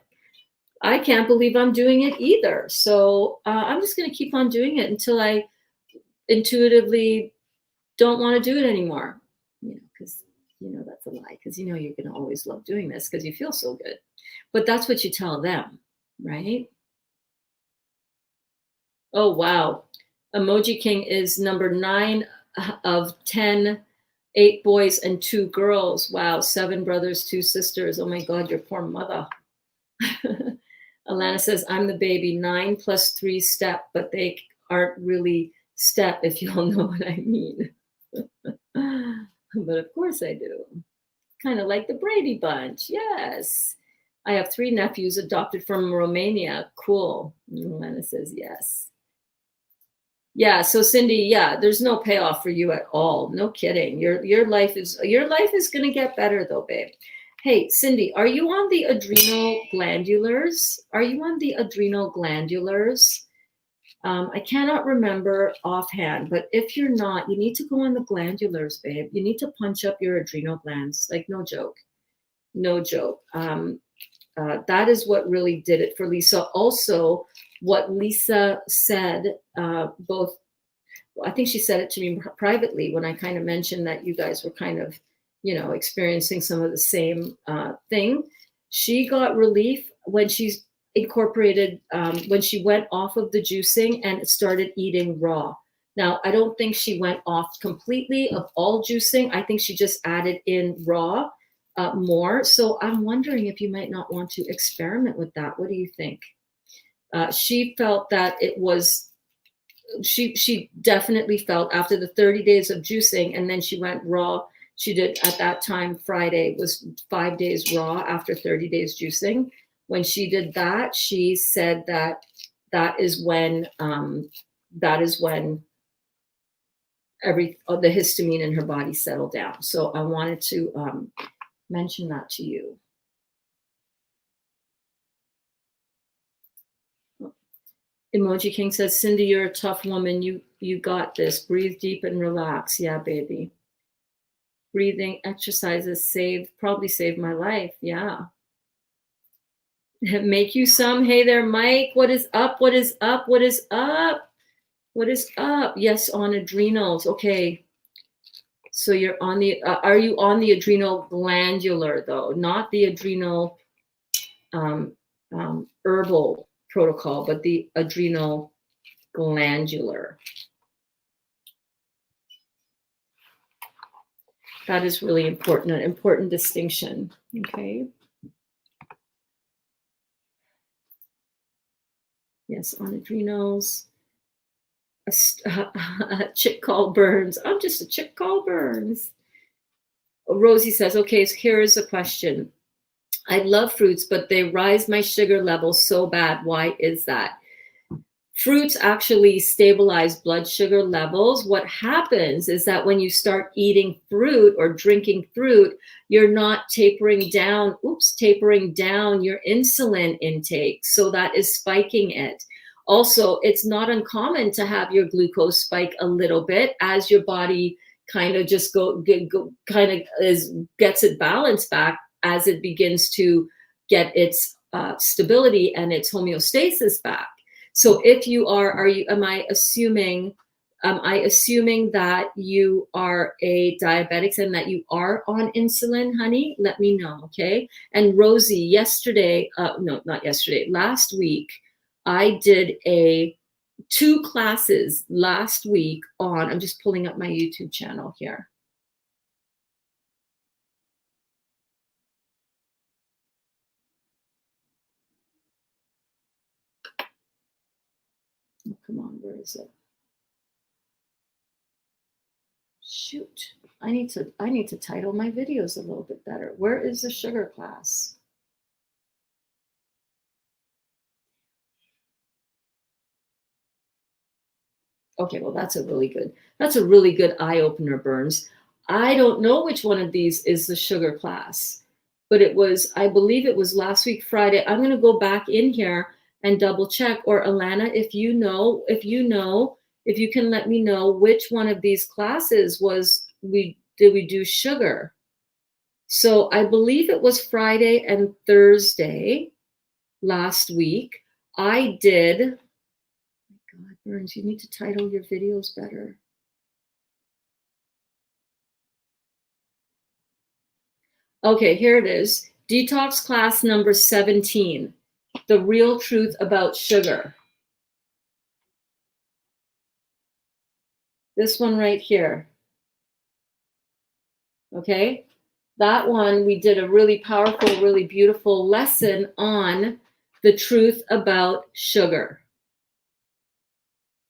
I can't believe I'm doing it either. So I'm just going to keep on doing it until I intuitively don't want to do it anymore. Because that's a lie, because you're going to always love doing this because you feel so good. But that's what you tell them, right? Oh, wow. Emoji King is number 9 of 10, 8 boys and 2 girls. Wow, 7 brothers, 2 sisters. Oh my God, your poor mother. Alana says, I'm the baby, 9 plus 3 step, but they aren't really step, if you all know what I mean. But of course I do. Kind of like the Brady Bunch. Yes. I have 3 nephews adopted from Romania. Cool. Alana says, yes. Yeah, so Cindy, yeah, there's no payoff for you at all. No kidding. Your life is going to get better though, babe. Hey, Cindy, are you on the adrenal glandulars? Are you on the adrenal glandulars? I cannot remember offhand, but if you're not, you need to go on the glandulars, babe. You need to punch up your adrenal glands. Like, no joke. No joke. That is what really did it for Lisa. Also, what Lisa said, both, I think she said it to me privately when I kind of mentioned that you guys were kind of, experiencing some of the same thing. She got relief when she's incorporated, when she went off of the juicing and started eating raw. Now, I don't think she went off completely of all juicing. I think she just added in raw more. So I'm wondering if you might not want to experiment with that. What do you think? She felt that it was, she definitely felt after the 30 days of juicing, and then she went raw. She did at that time, Friday was 5 days raw after 30 days juicing. When she did that, she said that is when the histamine in her body settled down. So I wanted to mention that to you. Emoji King says, Cindy, you're a tough woman. You got this. Breathe deep and relax. Yeah, baby. Breathing exercises probably saved my life. Yeah. Make you some. Hey there, Mike. What is up? What is up? What is up? What is up? Yes, on adrenals. Okay. So you're on the, are you on the adrenal glandular though? Not the adrenal herbal protocol, but the adrenal glandular. That is really important, an important distinction. Okay. Yes, on adrenals. A chick called Berns. I'm just a chick called Berns. Rosie says, okay, so here is a question. I love fruits, but they rise my sugar levels so bad. Why is that? Fruits actually stabilize blood sugar levels. What happens is that when you start eating fruit or drinking fruit, you're not tapering down your insulin intake. So that is spiking it. Also, it's not uncommon to have your glucose spike a little bit as your body kind of just gets it balanced back as it begins to get its stability and its homeostasis back. So if you am I assuming that you are a diabetic and that you are on insulin, honey? Let me know, okay? And Rosie, last week, I did 2 classes last week on, I'm just pulling up my YouTube channel here. Oh, come on, where is it? Shoot, I need to title my videos a little bit better. Where is the sugar class? Okay, well, that's a really good eye opener, Berns. I don't know which one of these is the sugar class, but I believe it was last week, Friday. I'm going to go back in here and double check. Or Alana, if you can let me know which one of these classes did we do sugar? So I believe it was Friday and Thursday last week. I did. God, Berns, you need to title your videos better. Okay, here it is. Detox class number 17. The real truth about sugar. This one right here. Okay, that one we did a really powerful, really beautiful lesson on the truth about sugar.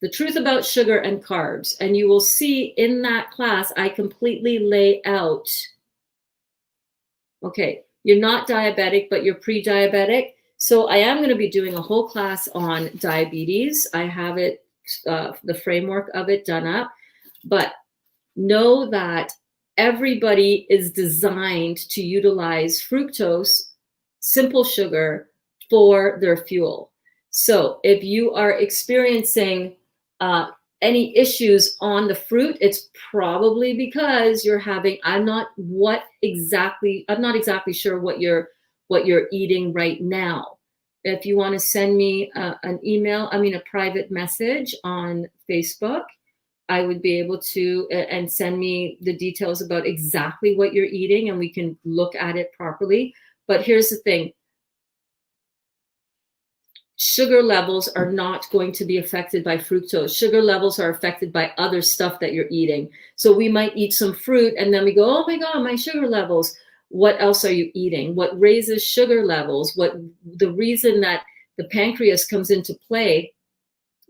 The truth about sugar and carbs. And you will see in that class, I completely lay out, okay, you're not diabetic, but you're pre-diabetic. So I am going to be doing a whole class on diabetes. I have it, the framework of it done up, but know that everybody is designed to utilize fructose, simple sugar, for their fuel. So if you are experiencing any issues on the fruit, it's probably because you're having, I'm not exactly sure what you're eating right now. If you want to send me a private message on Facebook, I would be able to, and send me the details about exactly what you're eating, and we can look at it properly. But here's the thing. Sugar levels are not going to be affected by fructose. Sugar levels are affected by other stuff that you're eating. So we might eat some fruit and then we go, oh my God, my sugar levels. What else are you eating? What raises sugar levels? The reason that the pancreas comes into play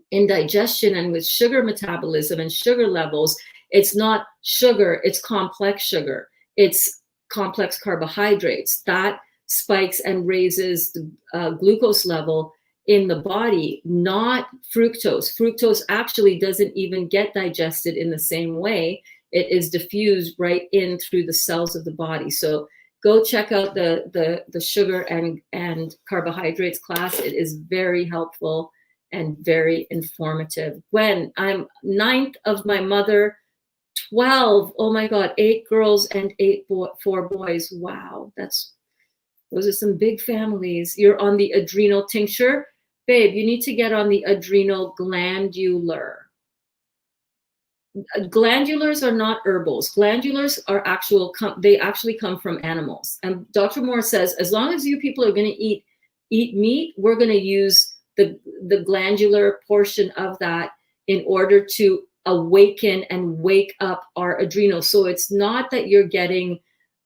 in digestion and with sugar metabolism and sugar levels, it's not sugar, it's complex sugar. It's complex carbohydrates. That spikes and raises the glucose level in the body, not fructose. Fructose actually doesn't even get digested in the same way. It is diffused right in through the cells of the body. So go check out the sugar and carbohydrates class. It is very helpful and very informative. When I'm 9th of my mother, 12, oh my God, 8 girls and 4 boys. Wow, those are some big families. You're on the adrenal tincture. Babe, you need to get on the adrenal glandular. Glandulars are not herbals. Glandulars are they actually come from animals. And Dr. Moore says, as long as you people are going to eat meat, we're going to use the glandular portion of that in order to awaken and wake up our adrenals. So it's not that you're getting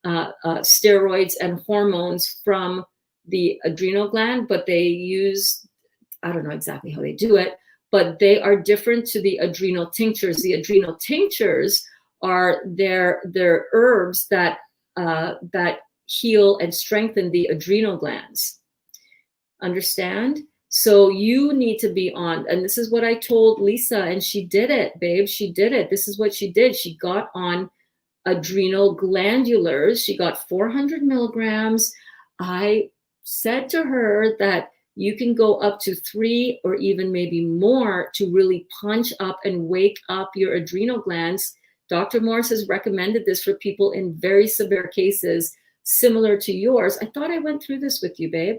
steroids and hormones from the adrenal gland, but they use, I don't know exactly how they do it, but they are different to the adrenal tinctures. The adrenal tinctures are their herbs that heal and strengthen the adrenal glands. Understand? So you need to be on, and this is what I told Lisa, and she did it, babe. She did it. This is what she did. She got on adrenal glandulars. She got 400 milligrams. I said to her that you can go up to 3 or even maybe more to really punch up and wake up your adrenal glands. Dr. Morris has recommended this for people in very severe cases similar to yours. I thought I went through this with you, babe.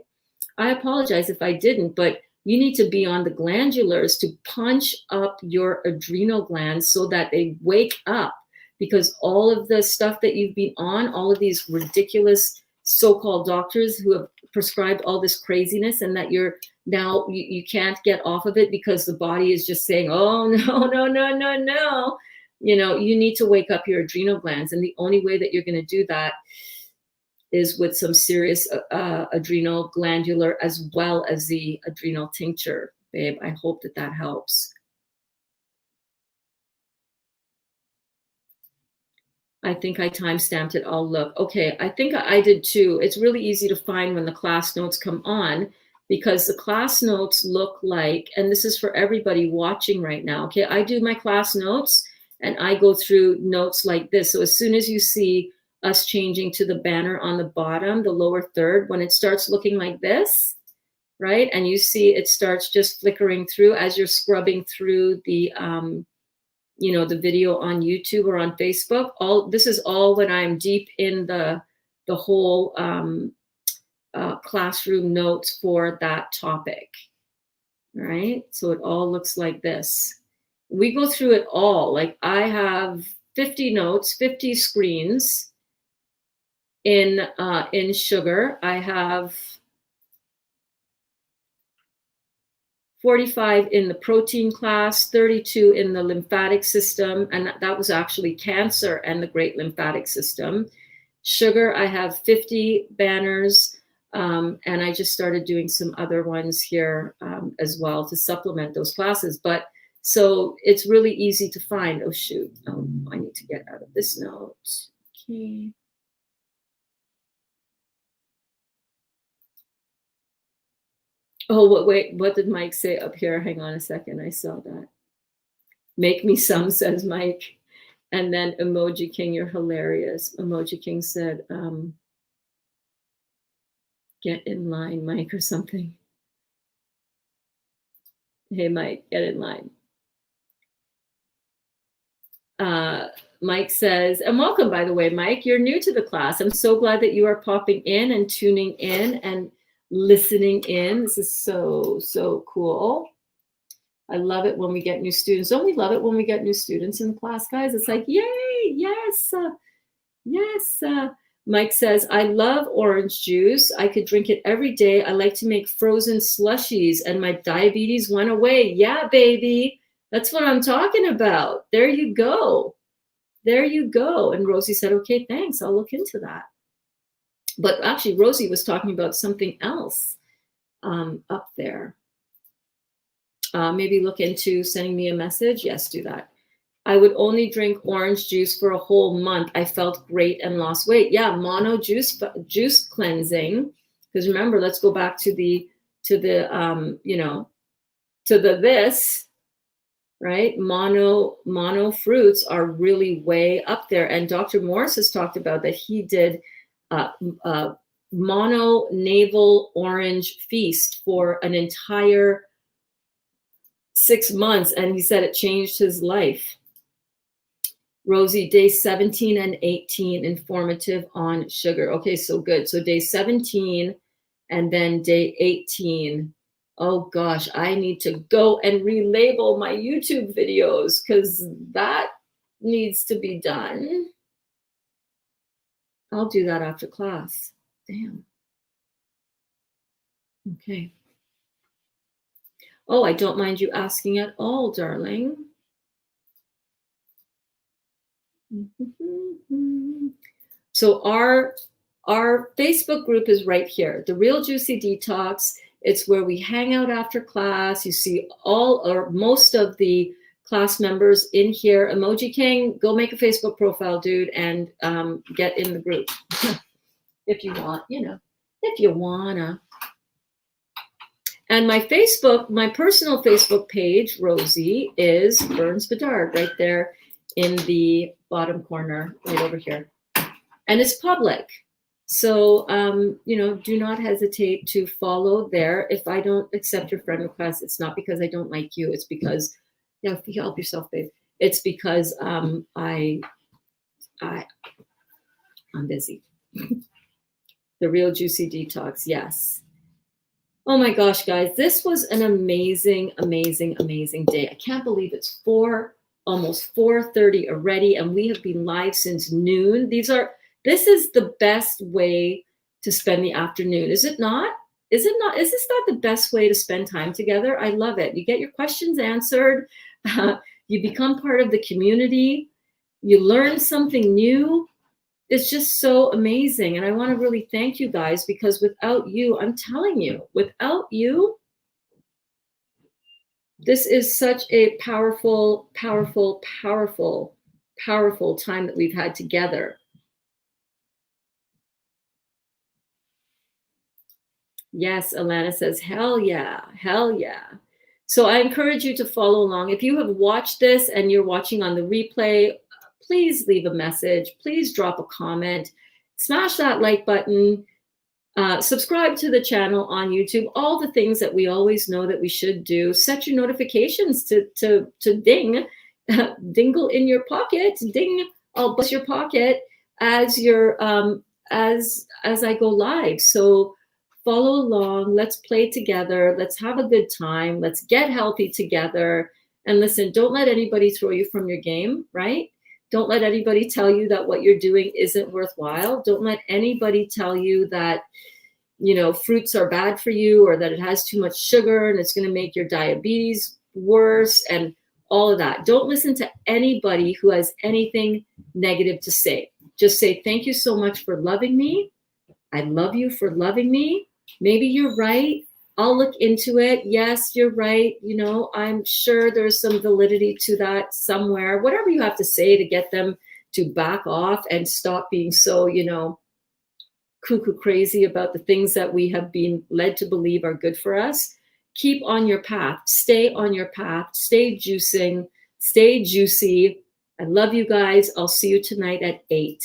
I apologize if I didn't, but you need to be on the glandulars to punch up your adrenal glands so that they wake up, because all of the stuff that you've been on, all of these ridiculous so-called doctors who have prescribed all this craziness, and that you're now, you can't get off of it because the body is just saying, oh, no. You know, you need to wake up your adrenal glands. And the only way that you're going to do that is with some serious adrenal glandular as well as the adrenal tincture, babe. I hope that helps. I think I time-stamped it. I'll look. Okay, I think I did too. It's really easy to find when the class notes come on, because the class notes look like, and this is for everybody watching right now, okay? I do my class notes and I go through notes like this. So as soon as you see us changing to the banner on the bottom, the lower third, when it starts looking like this, right? And you see it starts just flickering through as you're scrubbing through the, the video on YouTube or on Facebook. This is all when I'm deep in the whole classroom notes for that topic. All right, so it all looks like this. We go through it all. Like I have 50 notes, 50 screens in sugar. I have 45 in the protein class, 32 in the lymphatic system, and that was actually cancer and the great lymphatic system. Sugar, I have 50 banners, and I just started doing some other ones here as well to supplement those classes. But so it's really easy to find. Oh, shoot. Oh, I need to get out of this note. Okay. Oh, wait, what did Mike say up here? Hang on a second. I saw that. Make me some, says Mike. And then Emoji King, you're hilarious. Emoji King said, get in line, Mike, or something. Hey, Mike, get in line. Mike says, and welcome, by the way, Mike. You're new to the class. I'm so glad that you are popping in and tuning in and listening in. This is so, so cool. I love it when we get new students. Don't we love it when we get new students in the class, guys? It's like, yay, yes, yes. Mike says, I love orange juice. I could drink it every day. I like to make frozen slushies and my diabetes went away. Yeah, baby. That's what I'm talking about. There you go. There you go. And Rosie said, okay, thanks. I'll look into that. But actually, Rosie was talking about something else up there. Maybe look into sending me a message. Yes, do that. I would only drink orange juice for a whole month. I felt great and lost weight. Yeah, mono juice cleansing. Because remember, let's go back to the this, right? Mono fruits are really way up there. And Dr. Morris has talked about that. He did mono navel orange feast for an entire 6 months, and he said it changed his life. Rosie, day 17 and 18, informative on sugar. Okay, so good. So day 17 and then day 18. Oh gosh, I need to go and relabel my YouTube videos because that needs to be done. I'll do that after class. Damn. Okay. Oh, I don't mind you asking at all, darling. So our Facebook group is right here, The Real Juicy Detox. It's where we hang out after class. You see all or most of the class members in here. Emoji King, go make a Facebook profile, dude, and get in the group if you want, if you wanna. And my personal Facebook page, Rosie, is Berns Bedard, right there in the bottom corner, right over here. And it's public. So, do not hesitate to follow there. If I don't accept your friend request, it's not because I don't like you. It's because, help yourself, babe. It's because I'm busy. The Real Juicy Detox, yes. Oh my gosh, guys, this was an amazing, amazing, amazing day. I can't believe it's almost 4:30 already, and we have been live since noon. This is the best way to spend the afternoon, is it not? Is this not the best way to spend time together? I love it. You get your questions answered. You become part of the community. You learn something new. It's just so amazing. And I want to really thank you guys because without you, I'm telling you, without you, this is such a powerful, powerful, powerful, powerful time that we've had together. Yes, Alana says, hell yeah, hell yeah. So I encourage you to follow along. If you have watched this and you're watching on the replay, please leave a message. Please drop a comment. Smash that like button. Subscribe to the channel on YouTube. All the things that we always know that we should do. Set your notifications to ding, dingle in your pocket. Ding, I'll bless your pocket as you're as I go live. So follow along. Let's play together. Let's have a good time. Let's get healthy together. And listen, don't let anybody throw you from your game, right? Don't let anybody tell you that what you're doing isn't worthwhile. Don't let anybody tell you that, fruits are bad for you, or that it has too much sugar and it's going to make your diabetes worse and all of that. Don't listen to anybody who has anything negative to say. Just say, thank you so much for loving me. I love you for loving me. Maybe you're right. I'll look into it. Yes, you're right. I'm sure there's some validity to that somewhere. Whatever you have to say to get them to back off and stop being so, cuckoo crazy about the things that we have been led to believe are good for us. Keep on your path. Stay on your path. Stay juicing. Stay juicy. I love you guys. I'll see you tonight at 8.